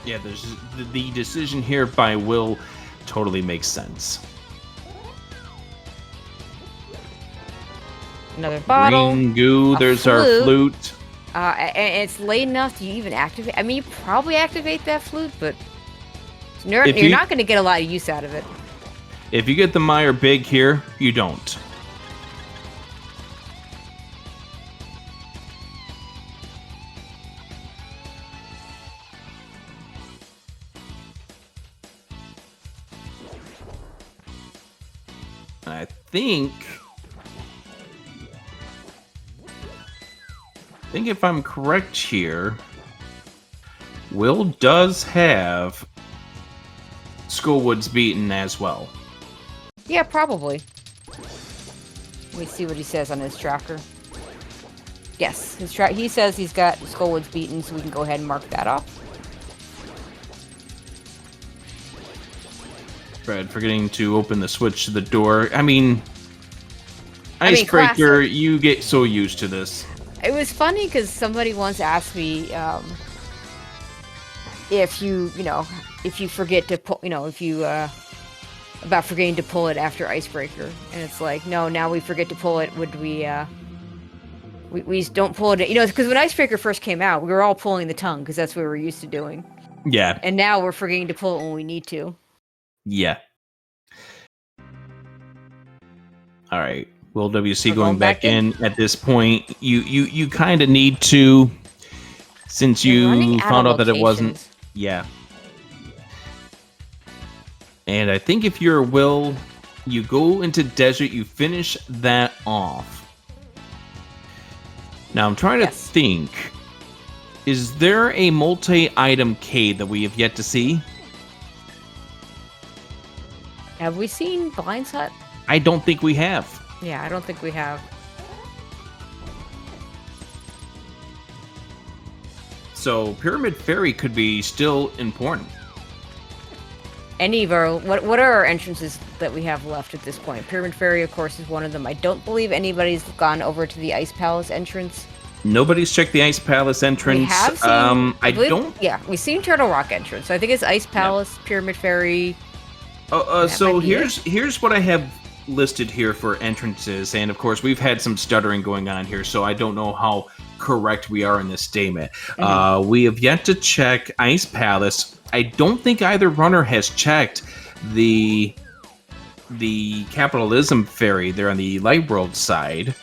Yeah, there's the decision here by Will totally makes sense. Another bottle. Green goo, there's our flute. And it's late enough to even activate. I mean, you probably activate that flute, but you're not going to get a lot of use out of it. If you get the Meyer Big here, you don't. I think if I'm correct here, Will does have Skullwood's beaten as well. Yeah, probably. Let me see what he says on his tracker. Yes, he says he's got Skullwood's beaten, so we can go ahead and mark that off. Fred forgetting to open the switch to the door. I mean, Icebreaker, you get so used to this. It was funny because somebody once asked me if you forget to pull, about forgetting to pull it after Icebreaker, and it's like, no, now we forget to pull it. Would we don't pull it, because when Icebreaker first came out, we were all pulling the tongue because that's what we were used to doing. Yeah. And now we're forgetting to pull it when we need to. Yeah. All right. Will WC We're going back in at this point. You kind of need to, since They're running you out found of out that it wasn't. locations. Yeah. And I think if you're Will, you go into desert, you finish that off. Now I'm trying to think. Is there a multi-item cave that we have yet to see? Have we seen Blind's Hut? I don't think we have. Yeah, I don't think we have. So Pyramid Ferry could be still important. Any of our what are our entrances that we have left at this point? Pyramid Ferry, of course, is one of them. I don't believe anybody's gone over to the Ice Palace entrance. Nobody's checked the Ice Palace entrance. We have seen, I don't. Yeah, we've seen Turtle Rock entrance. So I think it's Ice Palace, Pyramid Ferry. So here's what I have listed here for entrances, and of course we've had some stuttering going on here, so I don't know how correct we are in this statement. We have yet to check Ice Palace. I don't think either runner has checked the Capitalism Ferry there on the Light World side.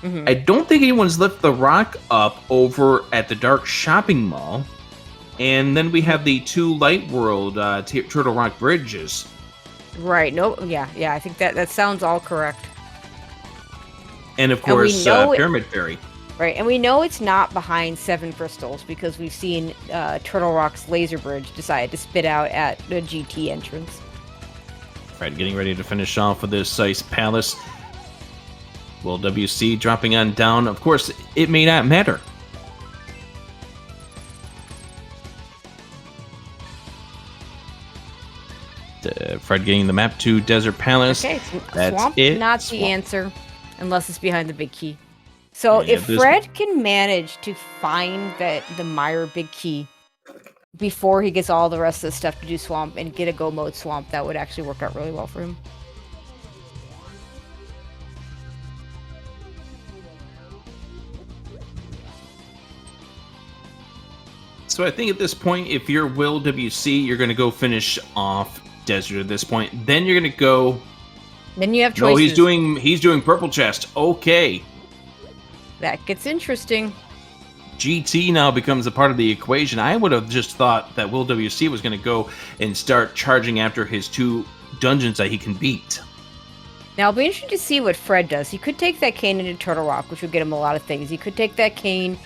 I don't think anyone's lifted the rock up over at the Dark Shopping Mall. And then we have the two Light World Turtle Rock bridges. Right. No. Yeah. I think that sounds all correct. And of course, Pyramid Ferry. Right, and we know it's not behind Seven Crystals because we've seen Turtle Rock's laser bridge decide to spit out at the GT entrance. Right, getting ready to finish off with this Ice Palace. Will WC dropping on down. Of course, it may not matter. Fred getting the map to Desert Palace. Okay, that's Swamp, it. not the answer, unless it's behind the big key. So if Fred can manage to find the Mire big key before he gets all the rest of the stuff to do Swamp and get a go mode Swamp, that would actually work out really well for him. So I think at this point, if you're Will WC, you're going to go finish off Desert at this point. Then you're going to go... Then you have choices. No, he's doing Purple Chest. Okay. That gets interesting. GT now becomes a part of the equation. I would have just thought that Will WC was going to go and start charging after his two dungeons that he can beat. Now, I'll be interested to see what Fred does. He could take that cane into Turtle Rock, which will get him a lot of things. He could take that cane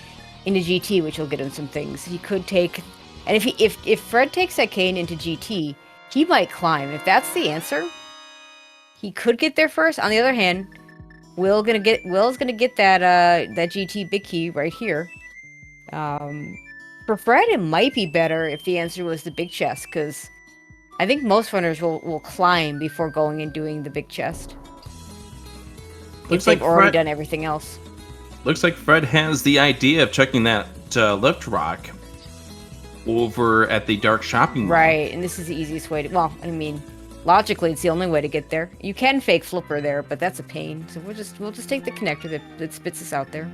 into GT, which will get him some things. He could take... And if Fred takes that cane into GT, he might climb. If that's the answer, he could get there first. On the other hand... Will's gonna get that GT big key right here. For Fred, it might be better if the answer was the big chest, because I think most runners will climb before going and doing the big chest. If they've already done everything else. Looks like Fred has the idea of checking that lift rock over at the Dark Shopping Mall. Right, and this is the easiest way to... Well, I mean... Logically, it's the only way to get there. You can fake Flipper there, but that's a pain. So we'll just take the connector that spits us out there.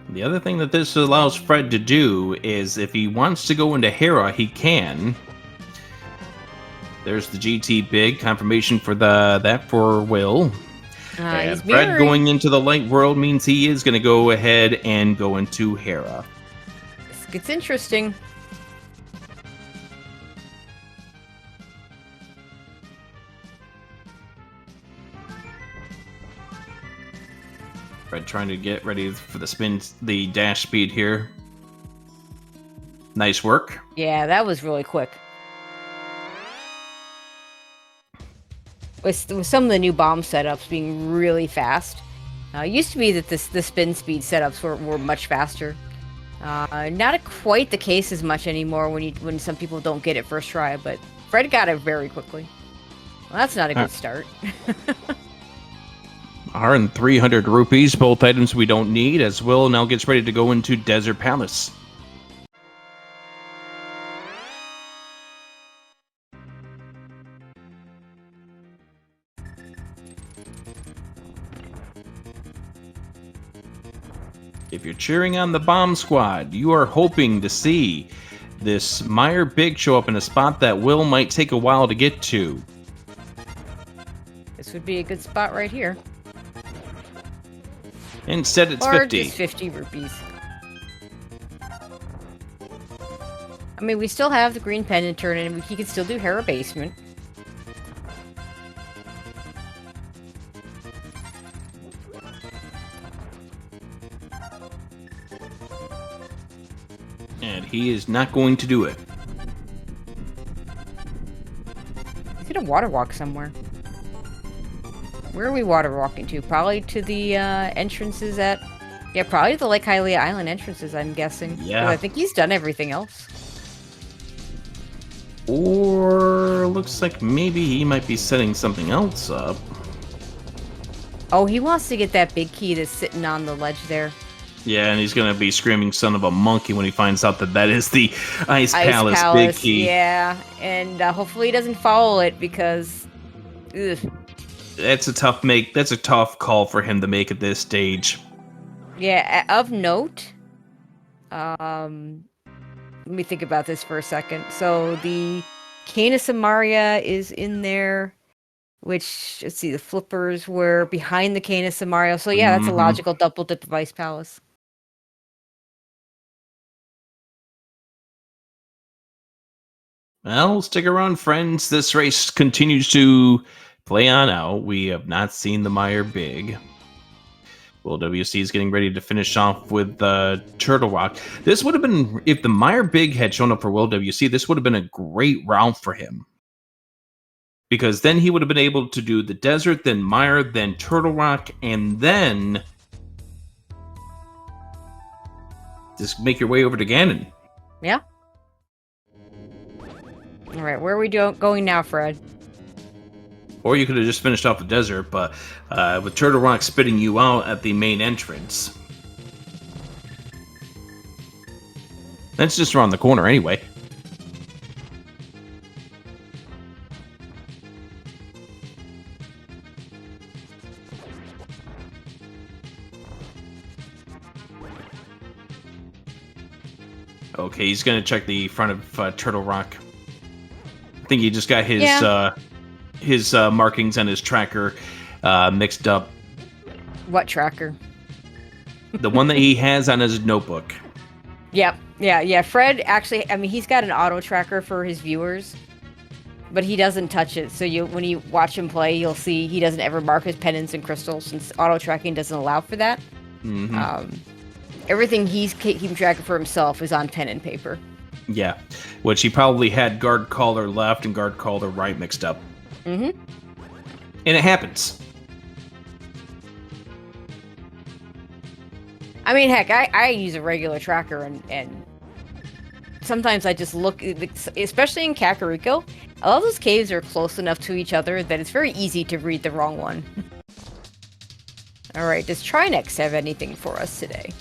The other thing that this allows Fred to do is if he wants to go into Hera, he can. There's the GT big confirmation for that for Will. And Fred going into the Light World means he is going to go ahead and go into Hera. This gets interesting. Fred trying to get ready for the dash speed here. Nice work. Yeah, that was really quick. With some of the new bomb setups being really fast. It used to be that the spin speed setups were much faster. Not quite the case as much anymore when some people don't get it first try, but Fred got it very quickly. Well, that's not a good start. And 300 rupees, both items we don't need, as Will now gets ready to go into Desert Palace. If you're cheering on the bomb squad, you are hoping to see this Meyer Big show up in a spot that Will might take a while to get to. This would be a good spot right here. Instead, it's or 50. Just 50 rupees. I mean, we still have the green pendant turn, and he can still do Hera Basement. And he is not going to do it. He's gonna water walk somewhere. Where are we water walking to? Probably to the entrances at... Yeah, probably the Lake Hylia Island entrances, I'm guessing. Yeah. I think he's done everything else. Or looks like maybe he might be setting something else up. Oh, he wants to get that big key that's sitting on the ledge there. Yeah, and he's going to be screaming son of a monkey when he finds out that that is the Ice Palace big key. Yeah, and hopefully he doesn't follow it because... Ugh. That's a tough call for him to make at this stage. Yeah, of note, let me think about this for a second. So the Cane of Samaria is in there, which, let's see, the flippers were behind the Cane of Samaria. So yeah, that's a logical double dip of Ice Palace. Well, stick around, friends. This race continues to play on out. We have not seen the Meyer Big. Will WC is getting ready to finish off with Turtle Rock. This would have been, if the Meyer Big had shown up for Will WC, this would have been a great round for him. Because then he would have been able to do the desert, then Meyer, then Turtle Rock, and then just make your way over to Ganon. Yeah. All right, where are we going now, Fred? Or you could have just finished off the desert, but with Turtle Rock spitting you out at the main entrance. That's just around the corner anyway. Okay, he's going to check the front of Turtle Rock. I think he just got his markings on his tracker mixed up. What tracker? The one that he has on his notebook. Yep. Yeah. Fred actually, I mean, he's got an auto tracker for his viewers, but he doesn't touch it. So when you watch him play, you'll see he doesn't ever mark his pendants and crystals since auto tracking doesn't allow for that. Mm-hmm. Everything he's keeping track of for himself is on pen and paper. Yeah, which he probably had guard caller left and guard caller right mixed up. Mm-hmm. And it happens. I mean, heck, I use a regular tracker, and sometimes I just look, especially in Kakariko, all those caves are close enough to each other that it's very easy to read the wrong one. Alright, does Trinex have anything for us today?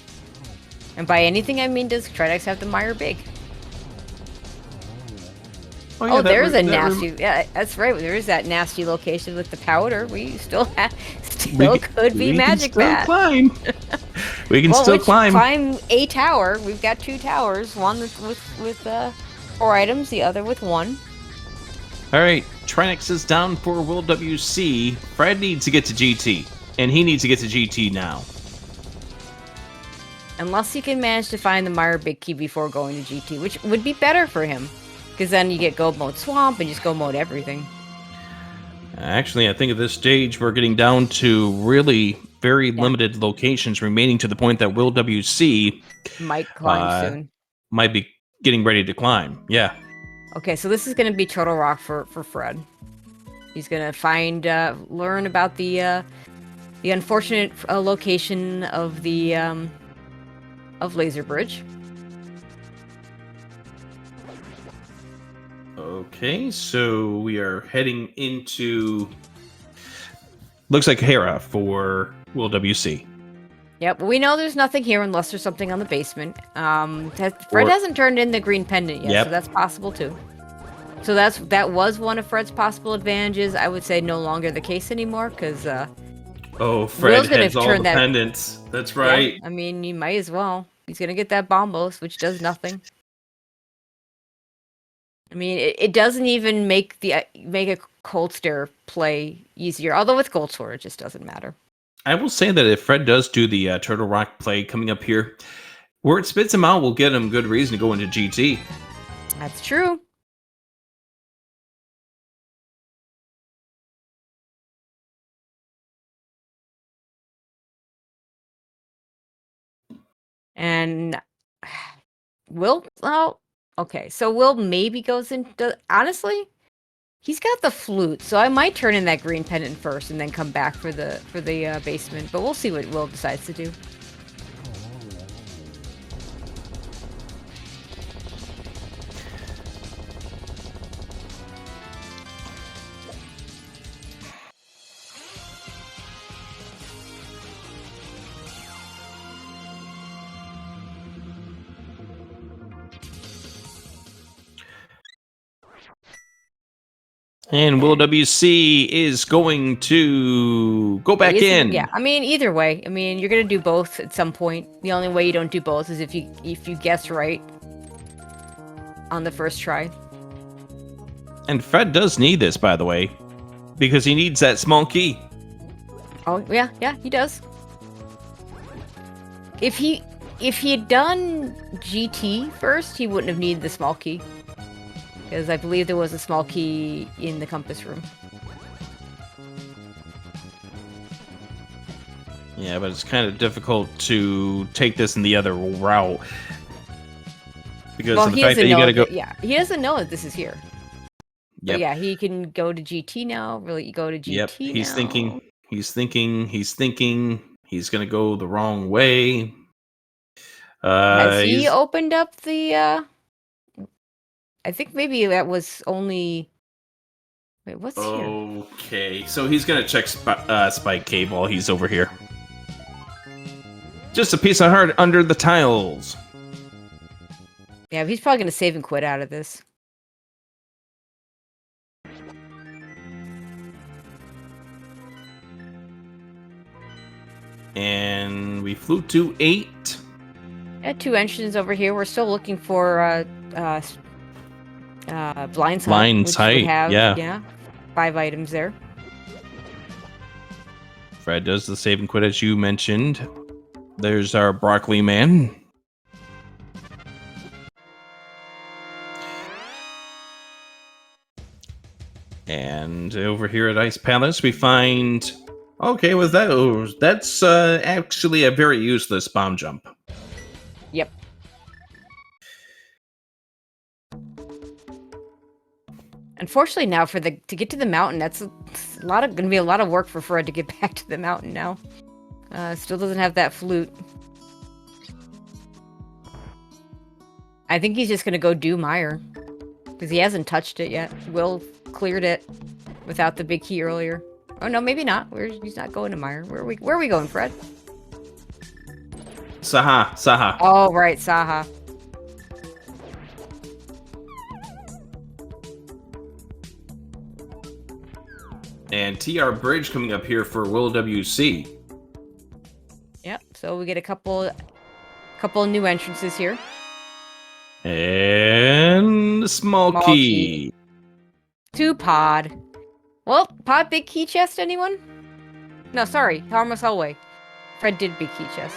And by anything I mean, does Trinex have the Meyer Big? Oh, there's a nasty... Yeah, that's right. There is that nasty location with the powder. We still could be Magic Bat. We can still climb. Climb a tower. We've got 2 towers. One with 4 items. The other with 1. All right. Trinex is down for Will WC. Fred needs to get to GT. And he needs to get to GT now. Unless he can manage to find the Meyer Big Key before going to GT, which would be better for him. Because then you get go mode swamp and just go mode everything. Actually, I think at this stage we're getting down to really very limited locations remaining to the point that Will WC might climb soon. Might be getting ready to climb. Yeah. Okay, so this is going to be Turtle Rock for Fred. He's going to learn about the unfortunate location of the of Laser Bridge. Okay, so we are heading into... Looks like Hera for Will WC. Yep, we know there's nothing here unless there's something on the basement. Fred hasn't turned in the green pendant yet, so that's possible too. So that was one of Fred's possible advantages. I would say no longer the case anymore, because Oh, Fred Will's gonna has all turn the that. pendants. That's right. Yeah, I mean, you might as well. He's gonna get that bombos, which does nothing. I mean, it doesn't even make a cold stare play easier. Although with Gold Sword, it just doesn't matter. I will say that if Fred does do the Turtle Rock play coming up here, where it spits him out will get him good reason to go into GT. That's true. And Will, well, okay. So Will maybe goes into. Honestly, he's got the flute, so I might turn in that green pendant first and then come back for the basement. But we'll see what Will decides to do. And Will WC is going to go back in. Yeah, I mean, either way. I mean, you're gonna do both at some point. The only way you don't do both is if you guess right on the first try. And Fred does need this, by the way, because he needs that small key. Oh yeah, he does. If he had done GT first, he wouldn't have needed the small key. Because I believe there was a small key in the compass room. Yeah, but it's kind of difficult to take this in the other route. Because of the fact that you gotta go... Yeah, he doesn't know that this is here. Yep. But yeah, he can go to GT now. Really, go to GT Yep, he's now. thinking. He's gonna go the wrong way. Has he opened up the... I think maybe that was only... Wait, what's here? Okay, so he's gonna check Spike Cave while he's over here. Just a piece of heart under the tiles. Yeah, he's probably gonna save and quit out of this. And we flew to 8. Got 2 entrances over here. We're still looking for blind sight. Blind sight, yeah. 5 items there. Fred does the save and quit as you mentioned. There's our broccoli man. And over here at Ice Palace, we find... Okay, with that, that's actually a very useless bomb jump. Yep. Unfortunately, now to get to the mountain, that's gonna be a lot of work for Fred to get back to the mountain now. Still doesn't have that flute. I think he's just gonna go do Meyer because he hasn't touched it yet. Will cleared it without the big key earlier. Oh no, maybe not. He's not going to Meyer. Where are we going, Fred? Saha. Oh right, Saha. And TR Bridge coming up here for Will WC. Yep. So we get a couple new entrances here. And small key. 2 pod. Well, pod big key chest, anyone? No, sorry. Harmless hallway. Fred did big key chest.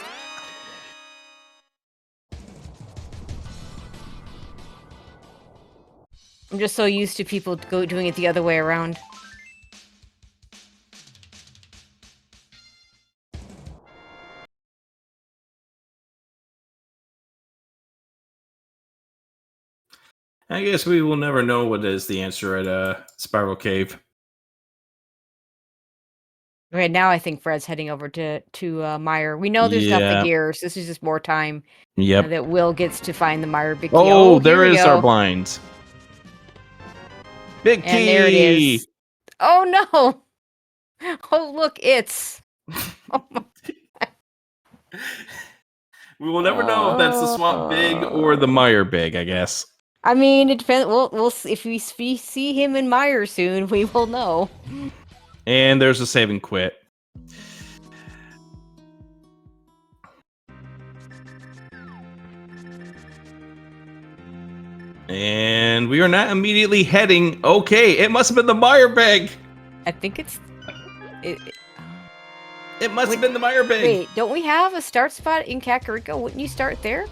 I'm just so used to people doing it the other way around. I guess we will never know what is the answer at Spiral Cave. Right now, I think Fred's heading over to Meyer. We know there's nothing here, so this is just more time. Yep. That Will gets to find the Meyer big key. Oh, there is our blinds. Big key. And there it is. Oh no! Oh look, it's. Oh my. We will never know if that's the Swamp Big or the Meyer Big, I guess. I mean, it depends. We'll see. If we see him in Meyer soon, we will know. And there's a save and quit. And we are not immediately heading. Okay, it must have been the Meyer bag. I think it's. It must have been the Meyer bag. Wait, don't we have a start spot in Kakariko? Wouldn't you start there?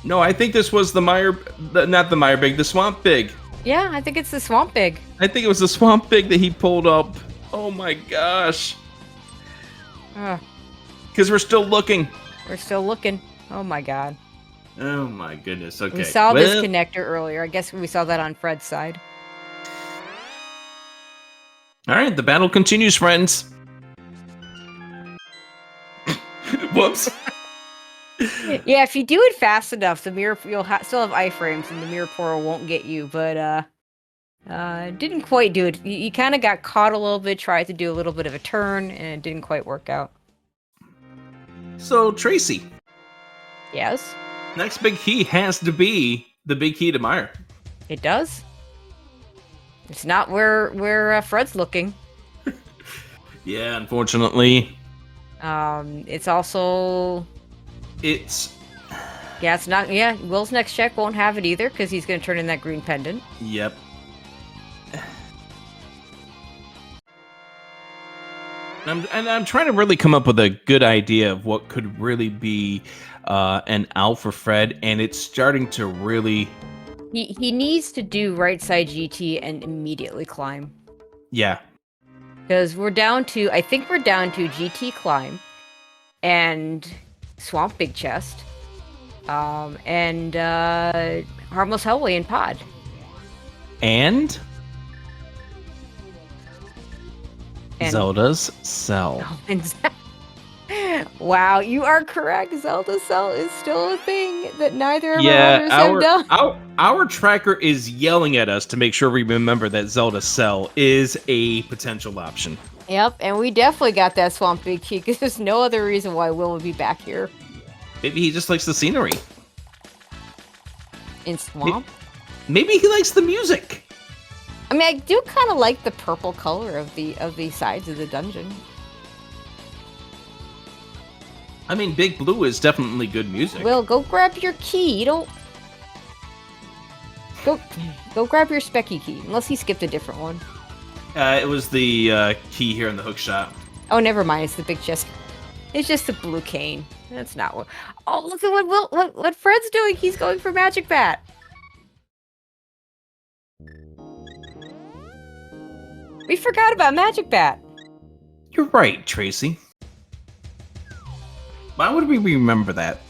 No, I think this was the not the Meyer bag, the Swamp Big. Yeah, I think it's the Swamp Big. I think it was the Swamp Big that he pulled up. Oh my gosh. Because we're still looking. We're still looking. Oh my god. Oh my goodness. Okay. We saw this connector earlier. I guess we saw that on Fred's side. All right, the battle continues, friends. Whoops. Yeah, if you do it fast enough, the mirror you'll still have iframes, and the mirror portal won't get you. But didn't quite do it. You kind of got caught a little bit. Tried to do a little bit of a turn, and it didn't quite work out. So Tracy. Yes. Next big key has to be the big key to Meyer. It does. It's not where Fred's looking. Yeah, unfortunately. It's also. It's. Yeah, it's not. Yeah, Will's next check won't have it either because he's going to turn in that green pendant. Yep. I'm trying to really come up with a good idea of what could really be an out for Fred, and it's starting to really. He needs to do right side GT and immediately climb. Yeah. Because we're down to, I think we're down to GT climb and Swamp Big Chest and Harmless Hellway and Pod. And Zelda's Cell. Oh, and wow, you are correct. Zelda Cell is still a thing that neither of our runners have done. Our tracker is yelling at us to make sure we remember that Zelda Cell is a potential option. Yep, and we definitely got that Swamp Big Key because there's no other reason why Will would be back here. Maybe he just likes the scenery. In Swamp? Maybe he likes the music. I mean, I do kind of like the purple color of the sides of the dungeon. I mean, Big Blue is definitely good music. Will, go grab your key. You don't... Go grab your Specky key, unless he skipped a different one. It was the key here in the hook shop. Oh, never mind. It's the big chest. It's just the blue cane. That's not what... Oh, look at what Fred's doing. He's going for Magic Bat. We forgot about Magic Bat. You're right, Tracy. Why would we remember that?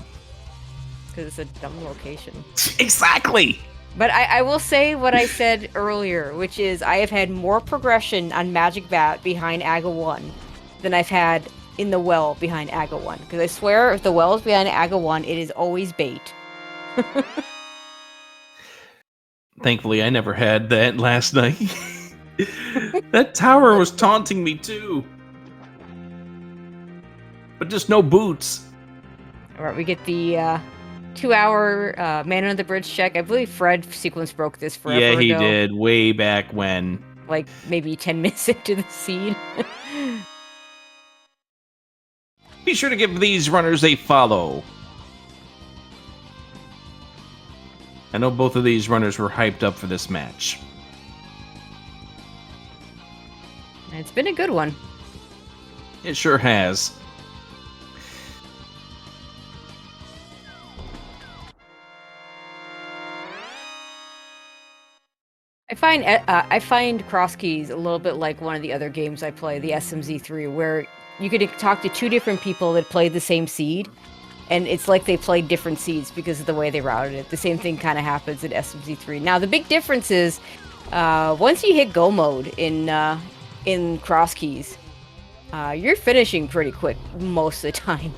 Because it's a dumb location. Exactly! But I will say what I said earlier, which is I have had more progression on Magic Bat behind Aga 1 than I've had in the well behind Aga 1. Because I swear, if the well is behind Aga 1, it is always bait. Thankfully, I never had that last night. That tower was taunting me, too. But just no boots. Alright, we get the 2-hour Man Under the Bridge check. I believe Fred sequence broke this forever ago. Yeah, he did. Way back when. Like, maybe 10 minutes into the seed. Be sure to give these runners a follow. I know both of these runners were hyped up for this match. It's been a good one. It sure has. I find cross keys a little bit like one of the other games I play, the SMZ3, where you could talk to two different people that played the same seed, and it's like they played different seeds because of the way they routed it. The same thing kind of happens in SMZ3. Now the big difference is once you hit go mode in cross keys, you're finishing pretty quick most of the time.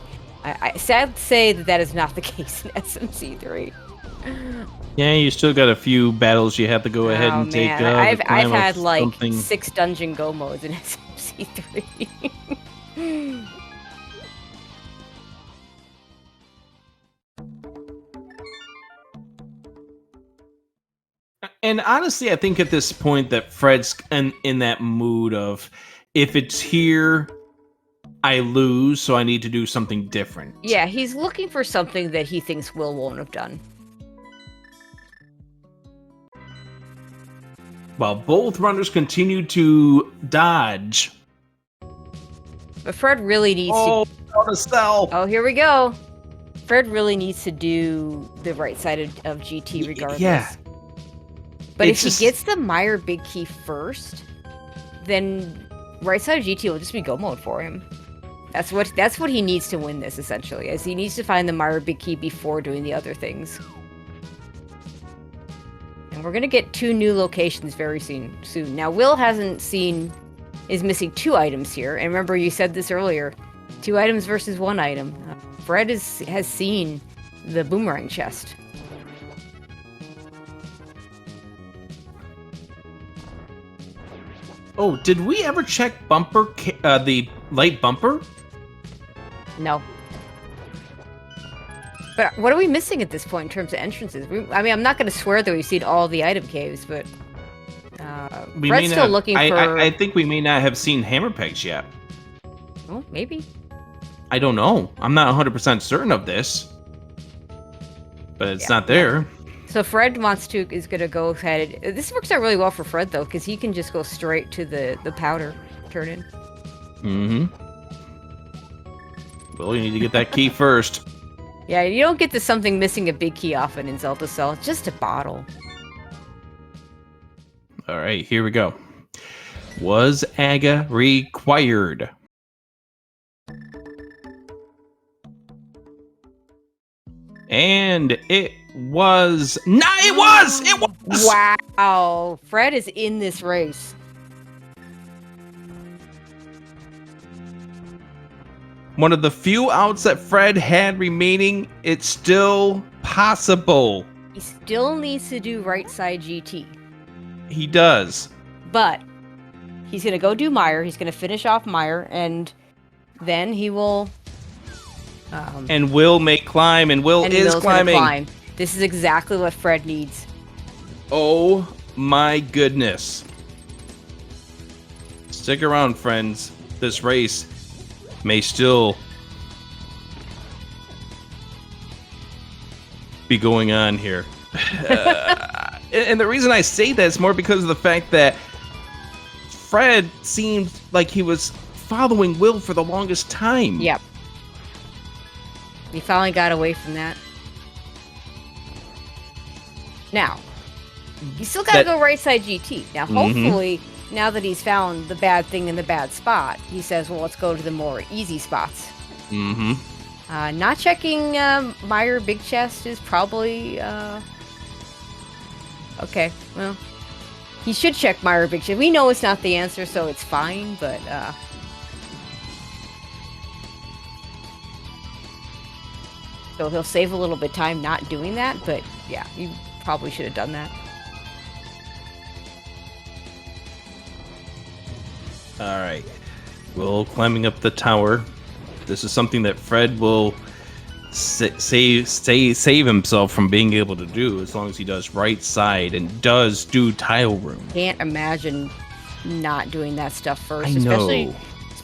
I sad to say that is not the case in SMZ3. Yeah, you still got a few battles you have to go ahead and take. I've had like 6 dungeon go modes in SMC3. And honestly, I think at this point that Fred's in that mood of, if it's here, I lose, so I need to do something different. Yeah, he's looking for something that he thinks Will won't have done. while both runners continue to dodge. But Fred really needs to... out of cell! Oh, here we go. Fred really needs to do the right side of GT regardless. Yeah. But if he gets the Meyer big key first, then right side of GT will just be go mode for him. That's what he needs to win this, essentially, as he needs to find the Meyer big key before doing the other things. And we're gonna get 2 new locations very soon. Now, Will is missing 2 items here, and remember you said this earlier, 2 items versus 1 item. Fred has seen the boomerang chest. Oh, did we ever check the light bumper? No. But what are we missing at this point in terms of entrances? I mean, I'm not going to swear that we've seen all the item caves, but Fred's still looking for... I think we may not have seen hammer pegs yet. Oh, maybe. I don't know. I'm not 100% certain of this. But it's not there. So Fred is going to go ahead. This works out really well for Fred, though, because he can just go straight to the powder turn-in. Mm-hmm. Well, you need to get that key first. Yeah, you don't get to something missing a big key often in Zelda Cell. It's just a bottle. All right, here we go. Was AGA required? And it was... It was! Wow. Fred is in this race. One of the few outs that Fred had remaining, it's still possible. He still needs to do right side GT. He does. But he's going to go do Meyer. He's going to finish off Meyer, and then he will... and Will may climb, and Will is climbing. Climb. This is exactly what Fred needs. Oh my goodness. Stick around, friends. This race may still be going on here. And the reason I say that is more because of the fact that Fred seemed like he was following Will for the longest time. Yep. He finally got away from that. Now, you still gotta go right side GT. Now, hopefully, now that he's found the bad thing in the bad spot, he says, well, let's go to the more easy spots. Not checking Meyer Big Chest is probably... Okay, well, he should check Meyer Big Chest. We know it's not the answer, so it's fine, but... So he'll save a little bit of time not doing that, but yeah, you probably should have done that. All right. Will climbing up the tower. This is something that Fred will save himself from being able to do as long as he does right side and does do tile room. Can't imagine not doing that stuff first, I know.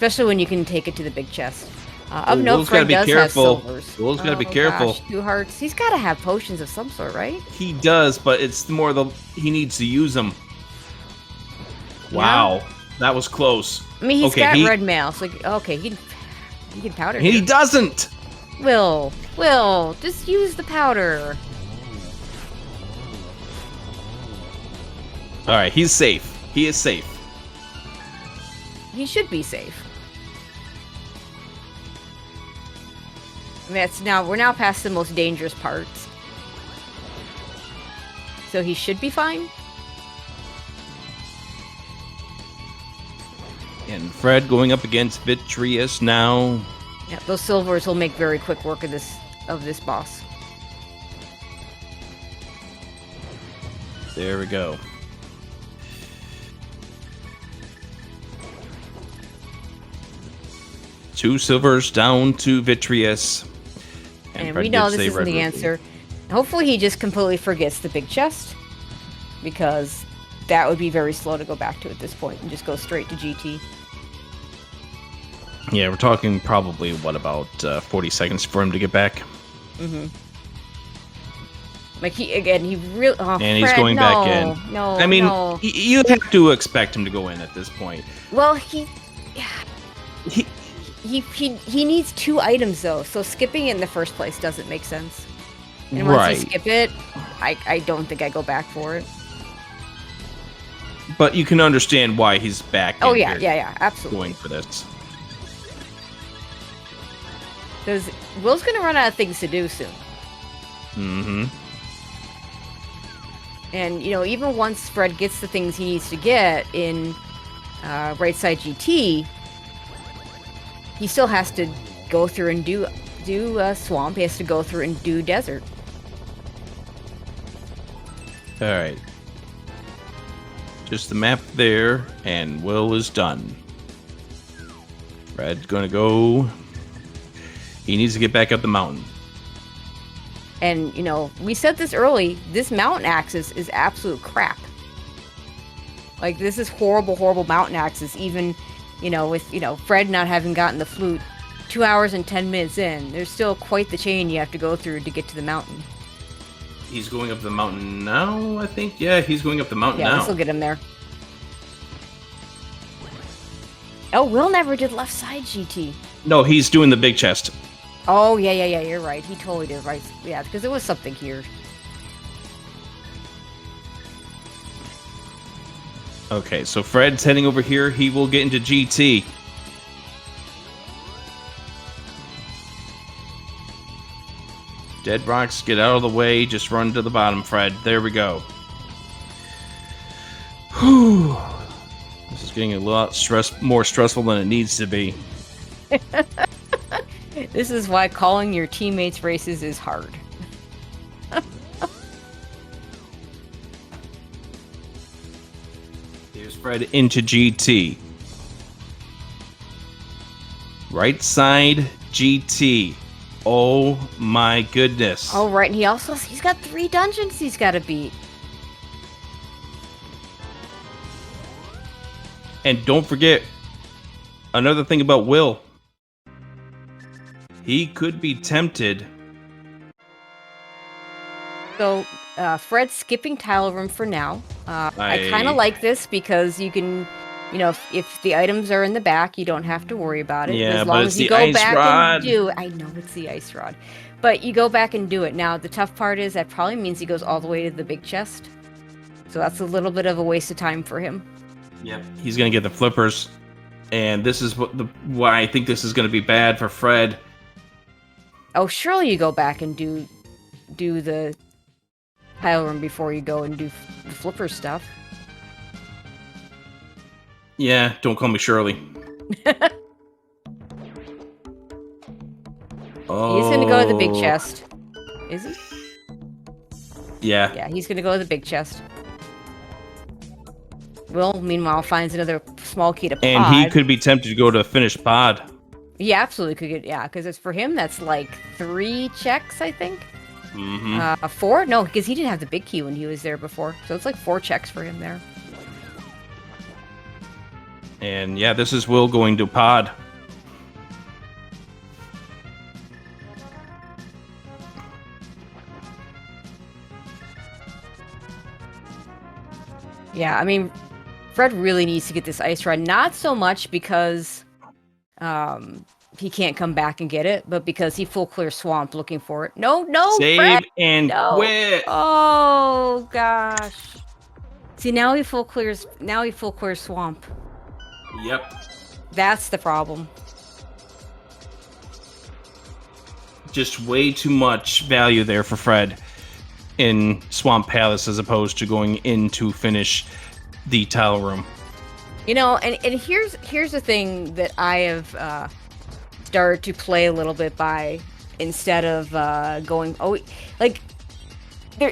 especially when you can take it to the big chest. Will's Fred does have silvers. Will's got to be careful. Gosh, 2 hearts. He's got to have potions of some sort, right? He does, but it's more he needs to use them. Wow, yeah. That was close. I mean, he's got red mail, so okay, he can powder. He doesn't. Will, just use the powder. All right, he's safe. He is safe. He should be safe. I mean, we're now past the most dangerous parts. So he should be fine. And Fred going up against Vitreous now. Yeah, those silvers will make very quick work of this boss. There we go. Two silvers down to Vitreous. And we know this isn't the answer. Hopefully he just completely forgets the big chest, because that would be very slow to go back to at this point and just go straight to GT. Yeah, we're talking probably, about 40 seconds for him to get back? Like he really. Oh, And he's Fred, going no, back in. No, I mean, no. you have to expect him to go in at this point. Well, He, he needs 2 items though, so skipping it in the first place doesn't make sense. And once right. you skip it, I don't think I go back for it. But you can understand why he's back. Oh in yeah, here yeah, absolutely. Going for this. Because Will's gonna run out of things to do soon. Mm-hmm. And even once Fred gets the things he needs to get in right side GT, he still has to go through and do swamp. He has to go through and do desert. All right. Just the map there, and Will is done. Fred's gonna go. He needs to get back up the mountain. And we said this early. This mountain axis is absolute crap. Like this is horrible, horrible mountain axis. Even with Fred not having gotten the flute 2 hours and 10 minutes in, there's still quite the chain you have to go through to get to the mountain. He's going up the mountain now, I think. Yeah, he's going up the mountain now. Yeah, this will get him there. Oh, Will never did left side GT. No, he's doing the big chest. Oh, yeah, you're right. He totally did, right? Yeah, because there was something here. Okay, so Fred's heading over here. He will get into GT. Dead rocks, get out of the way. Just run to the bottom, Fred. There we go. Whew. This is getting a lot more stressful than it needs to be. This is why calling your teammates races is hard. Here's Fred into GT. Right side GT. Oh my goodness. Oh, right, and he's got 3 dungeons he's got to beat. And don't forget, another thing about Will. He could be tempted. So, Fred's skipping tile room for now. I kind of like this because you can, if the items are in the back, you don't have to worry about it. Yeah, as long but as it's you the go ice back rod. and do it. I know it's the ice rod. But you go back and do it. Now, the tough part is that probably means he goes all the way to the big chest. So that's a little bit of a waste of time for him. Yep. He's going to get the flippers. And this is why I think this is going to be bad for Fred. Oh, surely you go back and do the tile room before you go and do the flipper stuff. Yeah, don't call me Shirley. Oh. He's gonna go to the big chest. Is he? Yeah. Yeah, he's gonna go to the big chest. Will, meanwhile, finds another small key to pod. And he could be tempted to go to finish pod. He absolutely could get, yeah, because it's for him, that's like 3 checks, I think. Mm-hmm. 4? No, because he didn't have the big key when he was there before. So it's like 4 checks for him there. And yeah, this is Will going to pod. Yeah, I mean, Fred really needs to get this ice rod. Not so much because he can't come back and get it, but because he full clear swamp looking for it. No, Save Fred! and quit. Oh gosh. See, now he full clears swamp. Yep. That's the problem. Just way too much value there for Fred in Swamp Palace as opposed to going in to finish the tile room. And here's the thing that I have started to play a little bit by, instead of going,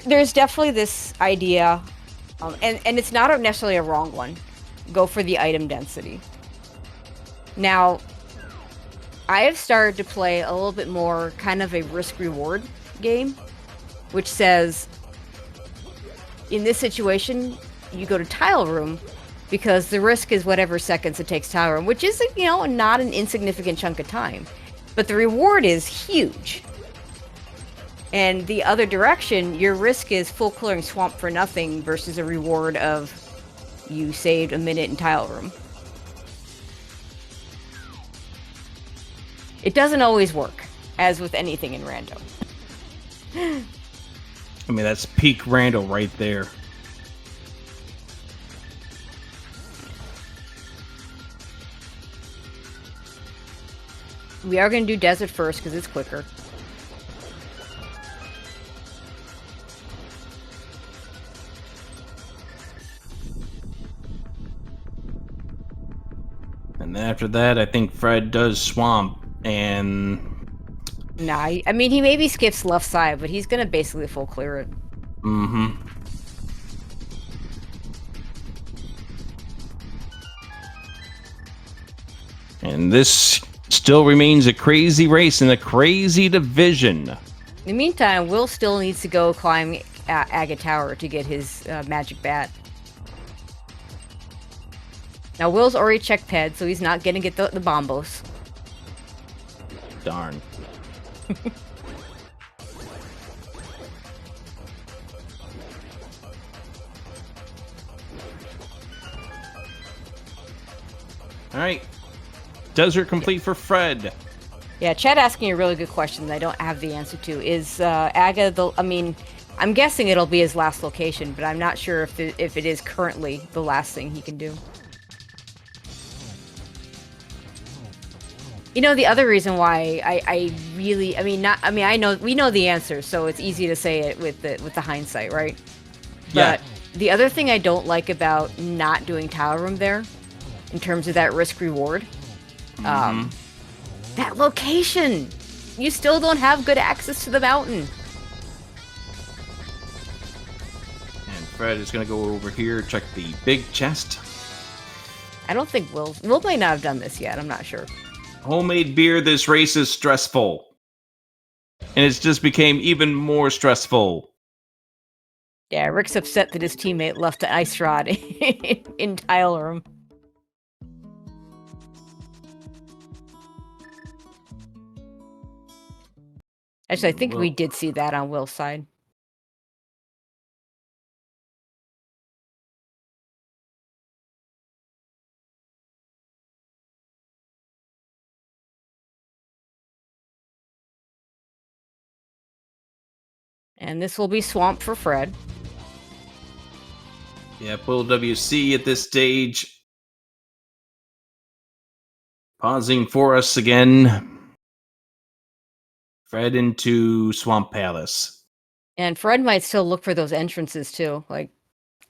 there's definitely this idea, and it's not necessarily a wrong one, go for the item density. Now, I have started to play a little bit more kind of a risk-reward game, which says, in this situation, you go to tile room because the risk is whatever seconds it takes tile room, which is, not an insignificant chunk of time. But the reward is huge. And the other direction, your risk is full clearing swamp for nothing versus a reward of you saved a minute in tile room. It doesn't always work, as with anything in rando. I mean, that's peak rando right there. We are going to do desert first because it's quicker. And then after that, I think Fred does swamp, and... Nah, I mean, he maybe skips left side, but he's going to basically full clear it. Mm-hmm. And this still remains a crazy race in a crazy division. In the meantime, Will still needs to go climb Agate Tower to get his magic bat. Now, Will's already checked Ped, so he's not going to get the bombos. Darn. All right. Desert complete for Fred. Yeah, Chad asking a really good question that I don't have the answer to. Is Aga the... I mean, I'm guessing it'll be his last location, but I'm not sure if it is currently the last thing he can do. You know, the other reason why I really... I mean, I know... We know the answer, so it's easy to say it with the hindsight, right? Yeah. But the other thing I don't like about not doing Tower Room there, in terms of that risk-reward... that location! You still don't have good access to the mountain. And Fred is going to go over here, check the big chest. I don't think Will might not have done this yet, I'm not sure. Homemade beer, this race is stressful. And it's just became even more stressful. Yeah, Rick's upset that his teammate left the ice rod in tile room. Actually, I think we did see that on Will's side. And this will be swamp for Fred. Yep, Will WC at this stage. Pausing for us again. Fred into Swamp Palace. And Fred might still look for those entrances too, like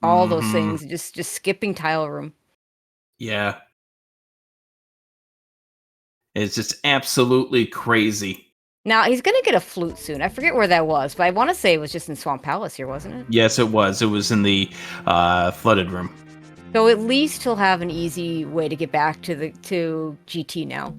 all those things, just skipping tile room. Yeah. It's just absolutely crazy. Now, he's going to get a flute soon. I forget where that was, but I want to say it was just in Swamp Palace here, wasn't it? Yes, it was. It was in the flooded room. So at least he'll have an easy way to get back to GT now.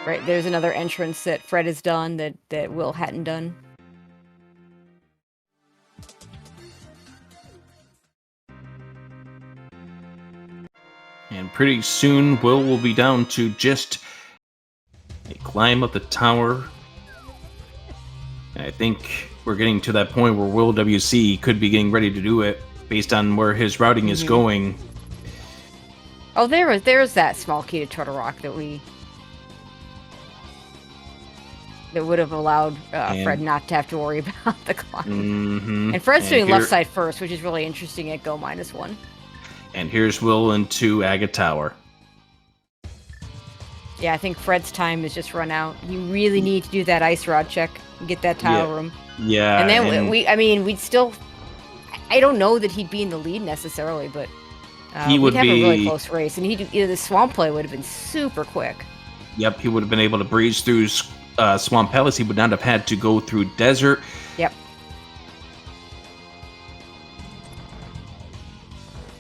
Right, there's another entrance that Fred has done that Will hadn't done. And pretty soon, will be down to just a climb up the tower. And I think we're getting to that point where Will WC could be getting ready to do it based on where his routing is going. Oh, there's that small key to Turtle Rock that would have allowed Fred not to have to worry about the climb. And Fred's doing left side first, which is really interesting at go -1. And here's Will into Agate Tower. Yeah, I think Fred's time has just run out. You really need to do that ice rod check and get that tile room. Yeah. And then we'd still... I don't know that he'd be in the lead necessarily, but we'd have a really close race. And the swamp play would have been super quick. Yep, he would have been able to breeze through Swamp Palace. He would not have had to go through desert. Yep.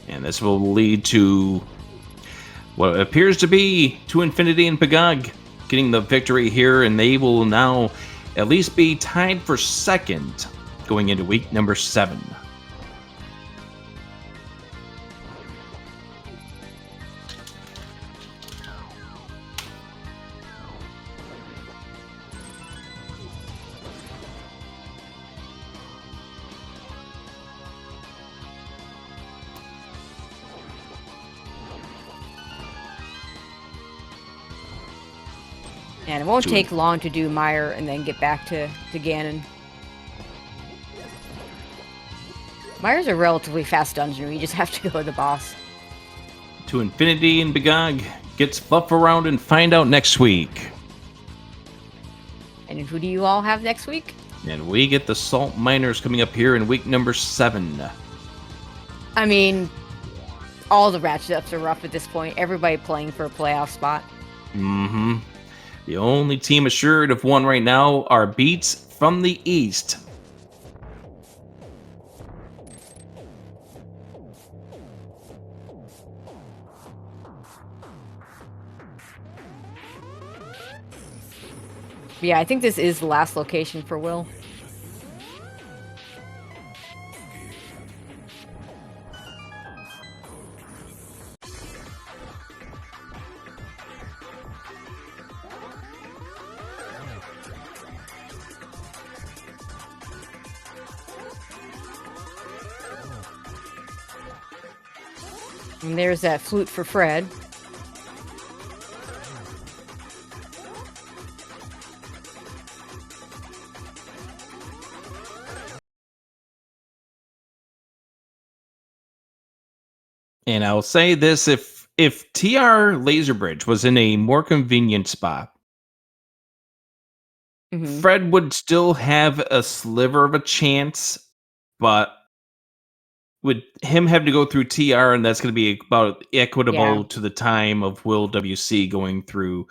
And this will lead to what appears to be to Infinity and Pgog. getting the victory here, and they will now at least be tied for second going into week number 7. And it won't take long to do Meyer and then get back to Ganon. Meyer's a relatively fast dungeon where you just have to go to the boss. To infinity and Pgog gets fluff around and find out next week. And who do you all have next week? And we get the Salt Miners coming up here in week number 7. I mean, all the ratchet-ups are rough at this point. Everybody playing for a playoff spot. Mm-hmm. The only team assured of one right now are Beats from the East. Yeah, I think this is the last location for Will. And there's that flute for Fred. And I'll say this, if TR Laser Bridge was in a more convenient spot, Fred would still have a sliver of a chance, but with him having to go through TR, and that's going to be about equitable to the time of Will WC going through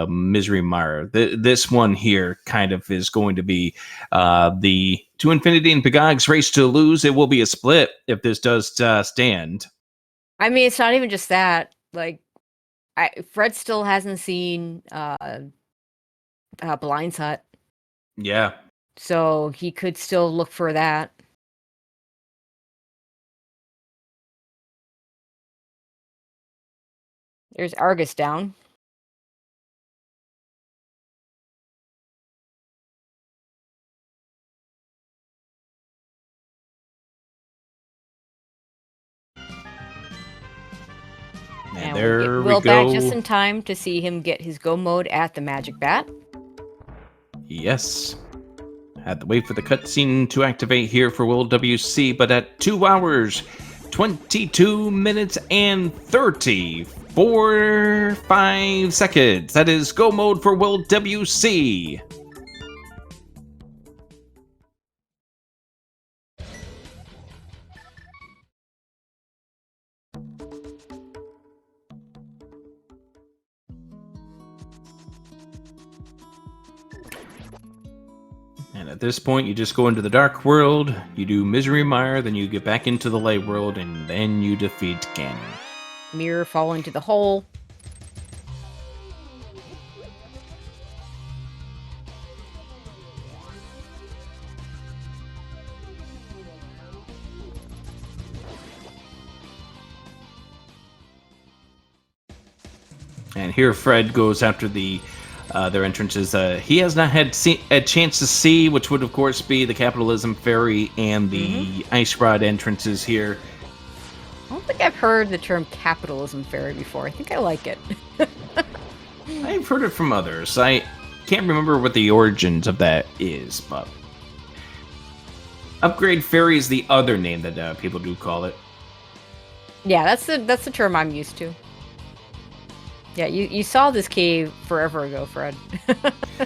Misery Mire. This one here kind of is going to be the To Infinity and Pgog's race to lose. It will be a split if this does stand. I mean, it's not even just that. Like, Fred still hasn't seen Blind's Hut. Yeah. So he could still look for that. There's Argus down. And there we Will go. back just in time to see him get his go mode at the Magic Bat. Yes. Had to wait for the cutscene to activate here for Will WC, but at 2 hours, 22 minutes, and 35 seconds. That is go mode for Will WC. And at this point, you just go into the Dark World, you do Misery Mire, then you get back into the Light World, and then you defeat Ganon. Mirror fall into the hole. And here Fred goes after their entrances. He has not had a chance to see, which would of course be the Capitalism Ferry and the Ice Rod entrances here. I don't think I've heard the term Capitalism Ferry before. I think I like it. I've heard it from others. I can't remember what the origins of that is, but Upgrade Ferry is the other name that people do call it. Yeah, that's the term I'm used to. Yeah, you saw this cave forever ago, Fred.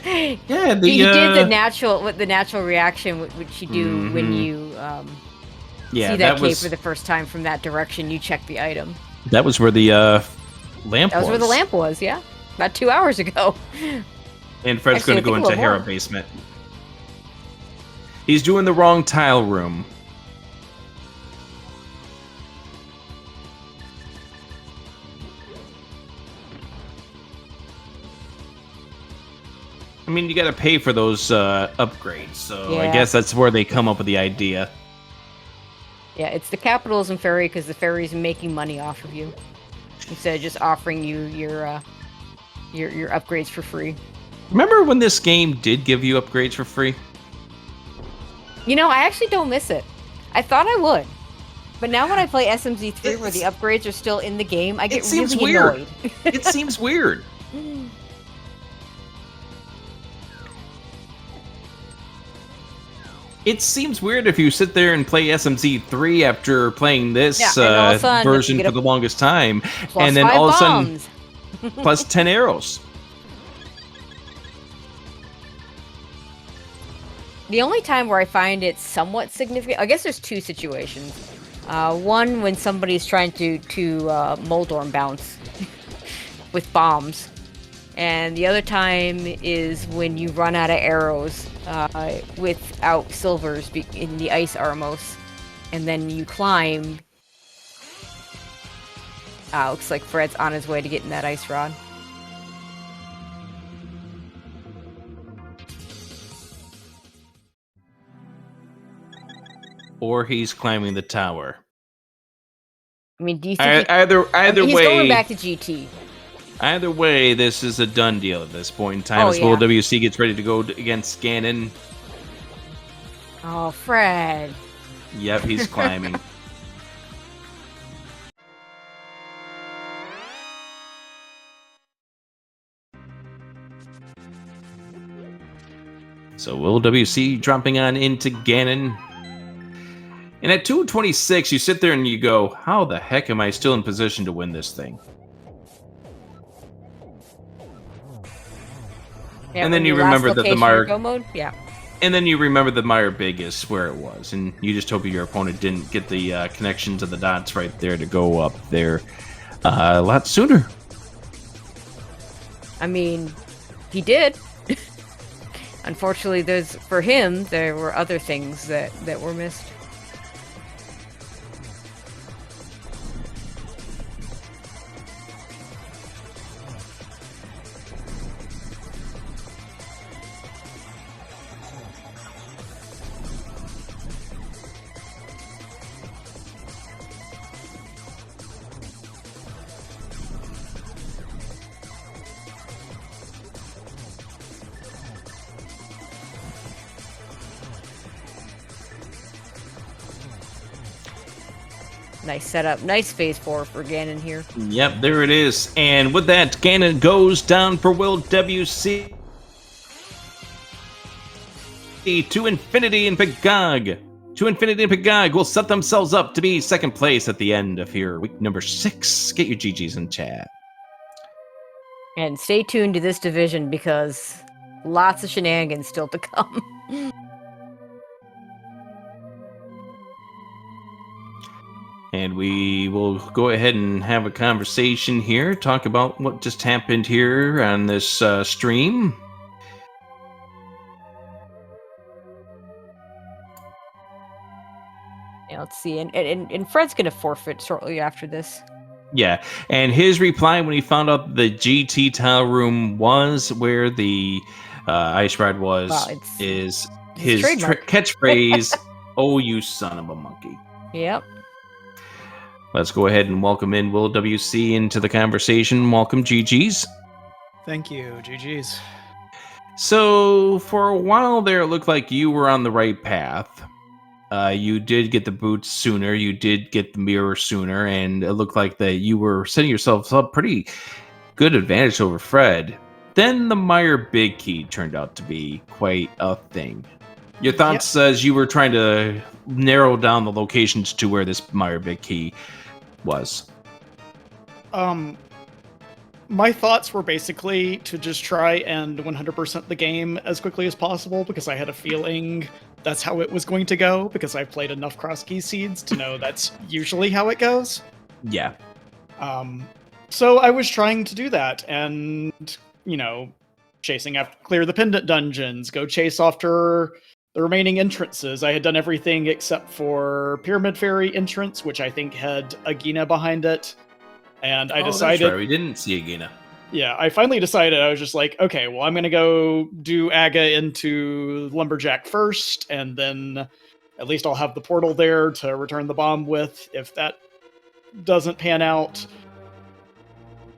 Yeah, you did the natural reaction which you do when you see that cave for the first time from that direction. You check the item. That was where the lamp was. That was where the lamp was, yeah. About 2 hours ago. And Fred's going to go into Hera Basement. He's doing the wrong tile room. I mean, you got to pay for those upgrades, so I Yeah. guess that's where they come up with the idea. Yeah, it's the capitalism fairy because the fairy's making money off of you instead of just offering you your upgrades for free. Remember when this game did give you upgrades for free? You know, I actually don't miss it. I thought I would. But now when I play SMZ3 where the upgrades are still in the game, I get really annoyed. It seems weird. It seems weird if you sit there and play SMZ3 after playing this version for the longest time, and then all of a sudden, plus 10 arrows. The only time where I find it somewhat significant, I guess there's two situations. One, when somebody's trying to Moldorm bounce with bombs. And the other time is when you run out of arrows without silvers in the ice Armos. And then you climb. Looks like Fred's on his way to getting that ice rod. Or he's climbing the tower. I mean, do you think either he's way, going back to GT. Either way, this is a done deal at this point in time. As Will WC gets ready to go against Ganon. Oh, Fred. Yep, he's climbing. So Will WC dropping on into Ganon. And at 226, you sit there and you go, how the heck am I still in position to win this thing? Yeah, and then you remember that the Mire go mode? Yeah. And then you remember the Mire Big is where it was, and you just hope your opponent didn't get the connection to the dots right there to go up there a lot sooner. I mean, he did. Unfortunately, for him, there were other things that were missed. Nice setup. Nice phase 4 for Ganon here. Yep, there it is. And with that, Ganon goes down for Will WC. To Infinity and Pgog. To Infinity and Pgog will set themselves up to be second place at the end of here. Week number 6. Get your GGs in chat. And stay tuned to this division because lots of shenanigans still to come. And we will go ahead and have a conversation here, talk about what just happened here on this stream. Yeah, let's see. And Fred's going to forfeit shortly after this. Yeah, and his reply when he found out the GT tile room was where the ice rod was is his catchphrase, "Oh, you son of a monkey." Yep. Let's go ahead and welcome in Will WC into the conversation. Welcome, GGs. Thank you, GGs. So, for a while there, it looked like you were on the right path. You did get the boots sooner, you did get the mirror sooner, and it looked like that you were setting yourselves up pretty good advantage over Fred. Then the Mire Big Key turned out to be quite a thing. Your thoughts as you were trying to narrow down the locations to where this Mire Big Key was? My thoughts were basically to just try and 100% the game as quickly as possible because I had a feeling that's how it was going to go because I've played enough Cross Key Seeds to know that's usually how it goes. Yeah. So I was trying to do that and, chasing after, clear the pendant dungeons, go chase after the remaining entrances. I had done everything except for Pyramid Fairy entrance, which I think had Agina behind it. And I decided... That's right. We didn't see Agina. Yeah, I finally decided. I was just like, okay, well, I'm gonna go do Aga into Lumberjack first, and then at least I'll have the portal there to return the bomb with. If that doesn't pan out,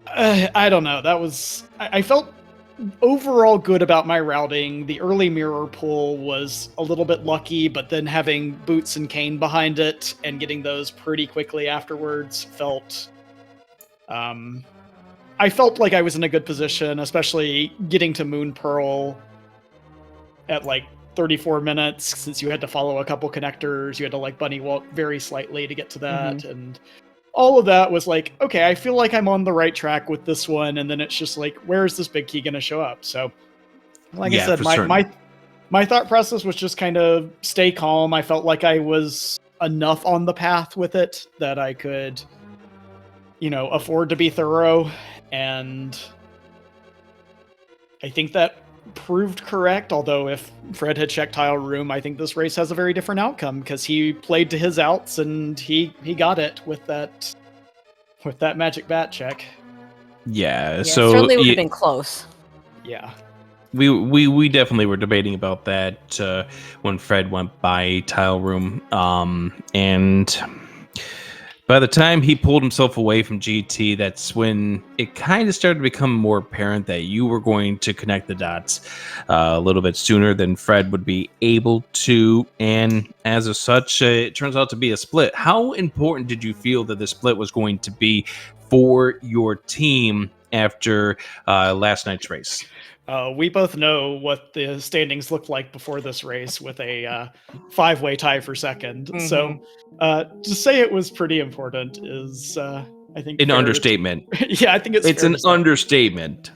I don't know. I felt overall good about my routing. The early mirror pull was a little bit lucky, but then having Boots and Kane behind it and getting those pretty quickly afterwards felt. I felt like I was in a good position, especially getting to Moon Pearl at like 34 minutes, since you had to follow a couple connectors. You had to like bunny walk very slightly to get to that. And all of that was like, okay, I feel like I'm on the right track with this one. And then it's just like, where is this big key going to show up? So, like I said, my thought process was just kind of stay calm. I felt like I was enough on the path with it that I could, afford to be thorough. And I think that proved correct. Although if Fred had checked Tile Room, I think this race has a very different outcome, because he played to his outs and he got it with that magic bat check. Yeah, so certainly would have been close. Yeah. We definitely were debating about that when Fred went by Tile Room, and by the time he pulled himself away from GT, that's when it kind of started to become more apparent that you were going to connect the dots a little bit sooner than Fred would be able to. And as of such, it turns out to be a split. How important did you feel that the split was going to be for your team after last night's race? We both know what the standings looked like before this race, with a 5-way tie for second. So to say it was pretty important is, I think, an understatement. Yeah, I think it's an understatement.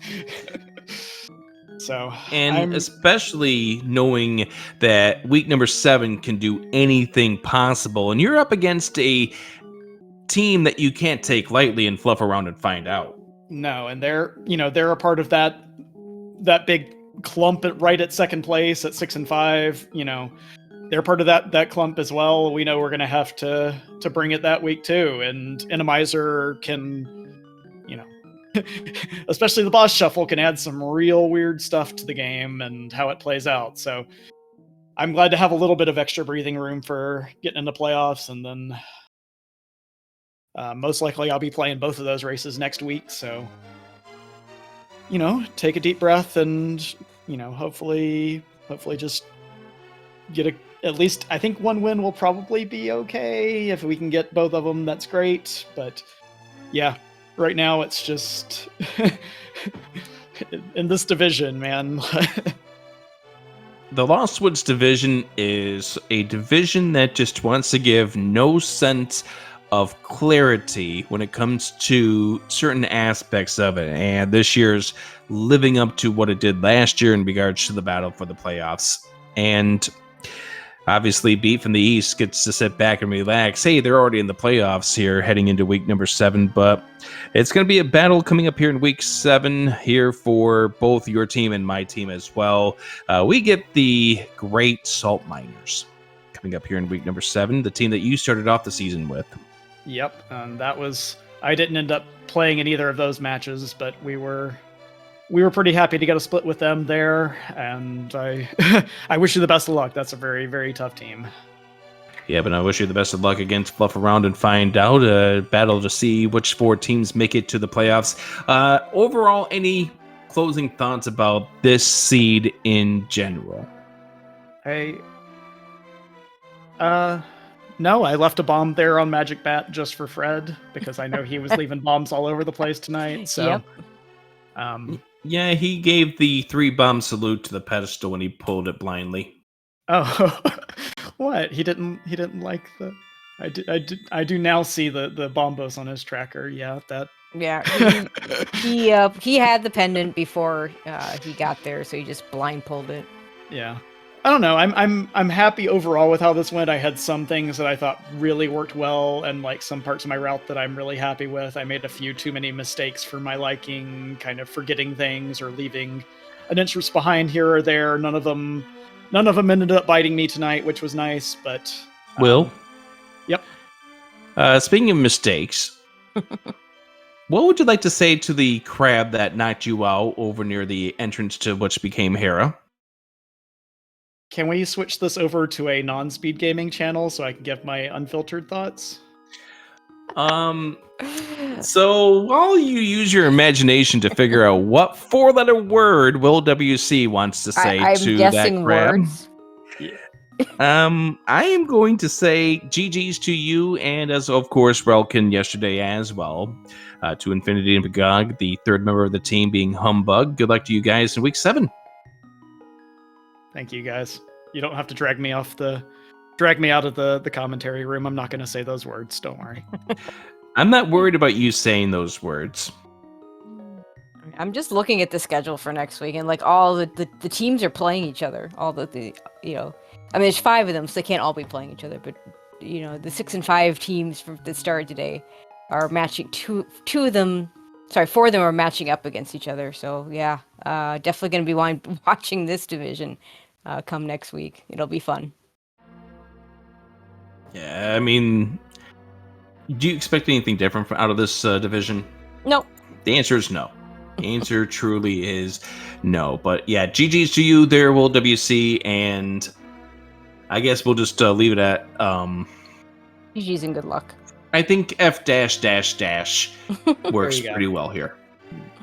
So, especially knowing that week number 7 can do anything possible, and you're up against a team that you can't take lightly and fluff around and find out. No, and they're a part of that big clump right at second place at 6 and 5. They're part of that clump as well. We know we're going to have to bring it that week too. And Randomizer can, especially the boss shuffle, can add some real weird stuff to the game and how it plays out. So I'm glad to have a little bit of extra breathing room for getting into playoffs. And then most likely I'll be playing both of those races next week. So, take a deep breath and, hopefully just get at least, I think one win will probably be okay. If we can get both of them, that's great. But yeah, right now it's just in this division, man. The Lost Woods division is a division that just wants to give no sense of clarity when it comes to certain aspects of it, and this year's living up to what it did last year in regards to the battle for the playoffs. And obviously Beat from the East gets to sit back and relax. Hey, they're already in the playoffs here heading into week number 7, but it's going to be a battle coming up here in week 7 here for both your team and my team as well. We get the Great Salt Miners coming up here in week number 7, the team that you started off the season with. Yep, I didn't end up playing in either of those matches, but we were pretty happy to get a split with them there, and I I wish you the best of luck. That's a very, very tough team. Yeah, but I wish you the best of luck against Fluff Around and Find Out, a battle to see which 4 teams make it to the playoffs. Overall, any closing thoughts about this seed in general? No, I left a bomb there on Magic Bat just for Fred, because I know he was leaving bombs all over the place tonight. So, yep. Yeah, he gave the 3-bomb salute to the pedestal when he pulled it blindly. Oh, what? He didn't like the. I do now see the bombos on his tracker. Yeah, that. Yeah, he had the pendant before he got there, so he just blind pulled it. Yeah. I don't know. I'm happy overall with how this went. I had some things that I thought really worked well, and like some parts of my route that I'm really happy with. I made a few too many mistakes for my liking, kind of forgetting things or leaving an interest behind here or there. None of them ended up biting me tonight, which was nice. But Will? Yep. Speaking of mistakes, What would you like to say to the crab that knocked you out over near the entrance to which became Hera? Can we switch this over to a non-speed gaming channel so I can give my unfiltered thoughts? So while you use your imagination to figure out what four-letter word Will WC wants to say I'm to guessing that crab, words. I am going to say GG's to you, and as of course Relkin yesterday as well, to Infinity and Pgog, the third member of the team being Humbug. Good luck to you guys in week 7. Thank you, guys. You don't have to drag me out of the commentary room. I'm not going to say those words. Don't worry. I'm not worried about you saying those words. I'm just looking at the schedule for next week, and like all the teams are playing each other. All the I mean, there's 5 of them, so they can't all be playing each other. But the 6 and 5 teams that started today are matching. 4 of them are matching up against each other. So yeah, definitely going to be watching this division come next week. It'll be fun. Yeah, I mean, do you expect anything different out of this division? Nope. The answer is no. The answer truly is no. But yeah, GG's to you there, Will WC, and I guess we'll just leave it at GG's and good luck. I think F dash works go. pretty well here.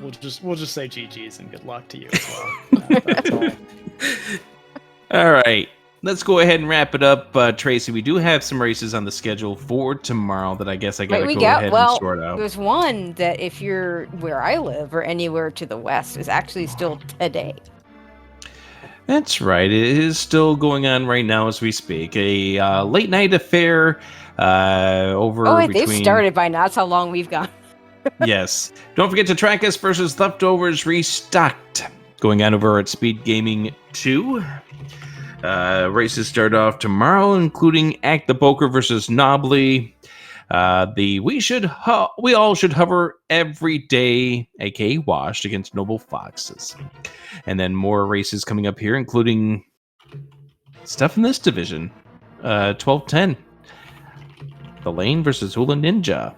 We'll just say GG's and good luck to you as well. That's all. All right. Let's go ahead and wrap it up. Tracy, we do have some races on the schedule for tomorrow that I guess I gotta go ahead and sort out. There's one that if you're where I live or anywhere to the west is actually still today. That's right. It is still going on right now as we speak. A late night affair over Oh, wait, between... they've started by now. That's how long we've gone. Yes. Don't forget to track us versus Leftovers Restocked. Going on over at SpeedGaming 2. Races start off tomorrow, including Act the Boker versus Knobley. We all should hover every day, aka washed, against Noble Foxes. And then more races coming up here, including stuff in this division. 12-10. The Lane versus Hula Ninja.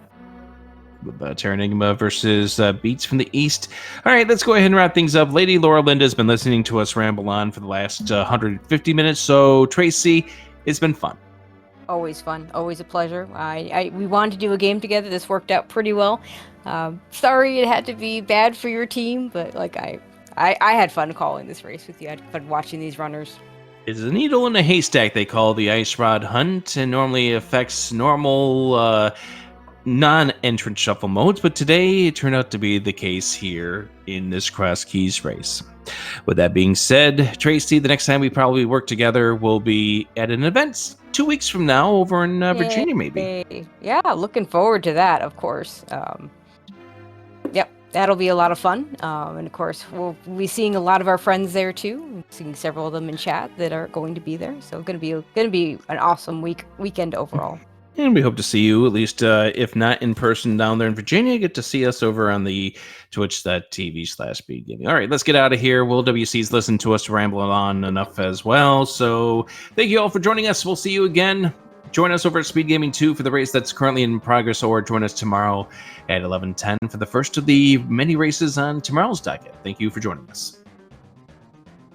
Terranigma versus Beats from the East. All right, let's go ahead and wrap things up. Lady Laura Linda has been listening to us ramble on for the last 150 minutes. So, Tracy, it's been fun. Always fun. Always a pleasure. We wanted to do a game together. This worked out pretty well. Sorry it had to be bad for your team, but like I had fun calling this race with you. I had fun watching these runners. It's a needle in a haystack, they call the Ice Rod Hunt, and normally affects normal non-entrant shuffle modes, but today it turned out to be the case here in this Cross Keys race. With that being said, Tracy, the next time we probably work together will be at an event 2 weeks from now over in Virginia, maybe. Yeah, looking forward to that, of course. Yep, that'll be a lot of fun. And of course, we'll be seeing a lot of our friends there too. Seeing several of them in chat that are going to be there. So gonna be an awesome weekend overall. And we hope to see you, at least if not in person down there in Virginia, get to see us over on the twitch.tv/speedgaming. All right, let's get out of here. Will WC's listened to us rambling on enough as well. So thank you all for joining us. We'll see you again. Join us over at SpeedGaming 2 for the race that's currently in progress, or join us tomorrow at 11:10 for the first of the many races on tomorrow's docket. Thank you for joining us.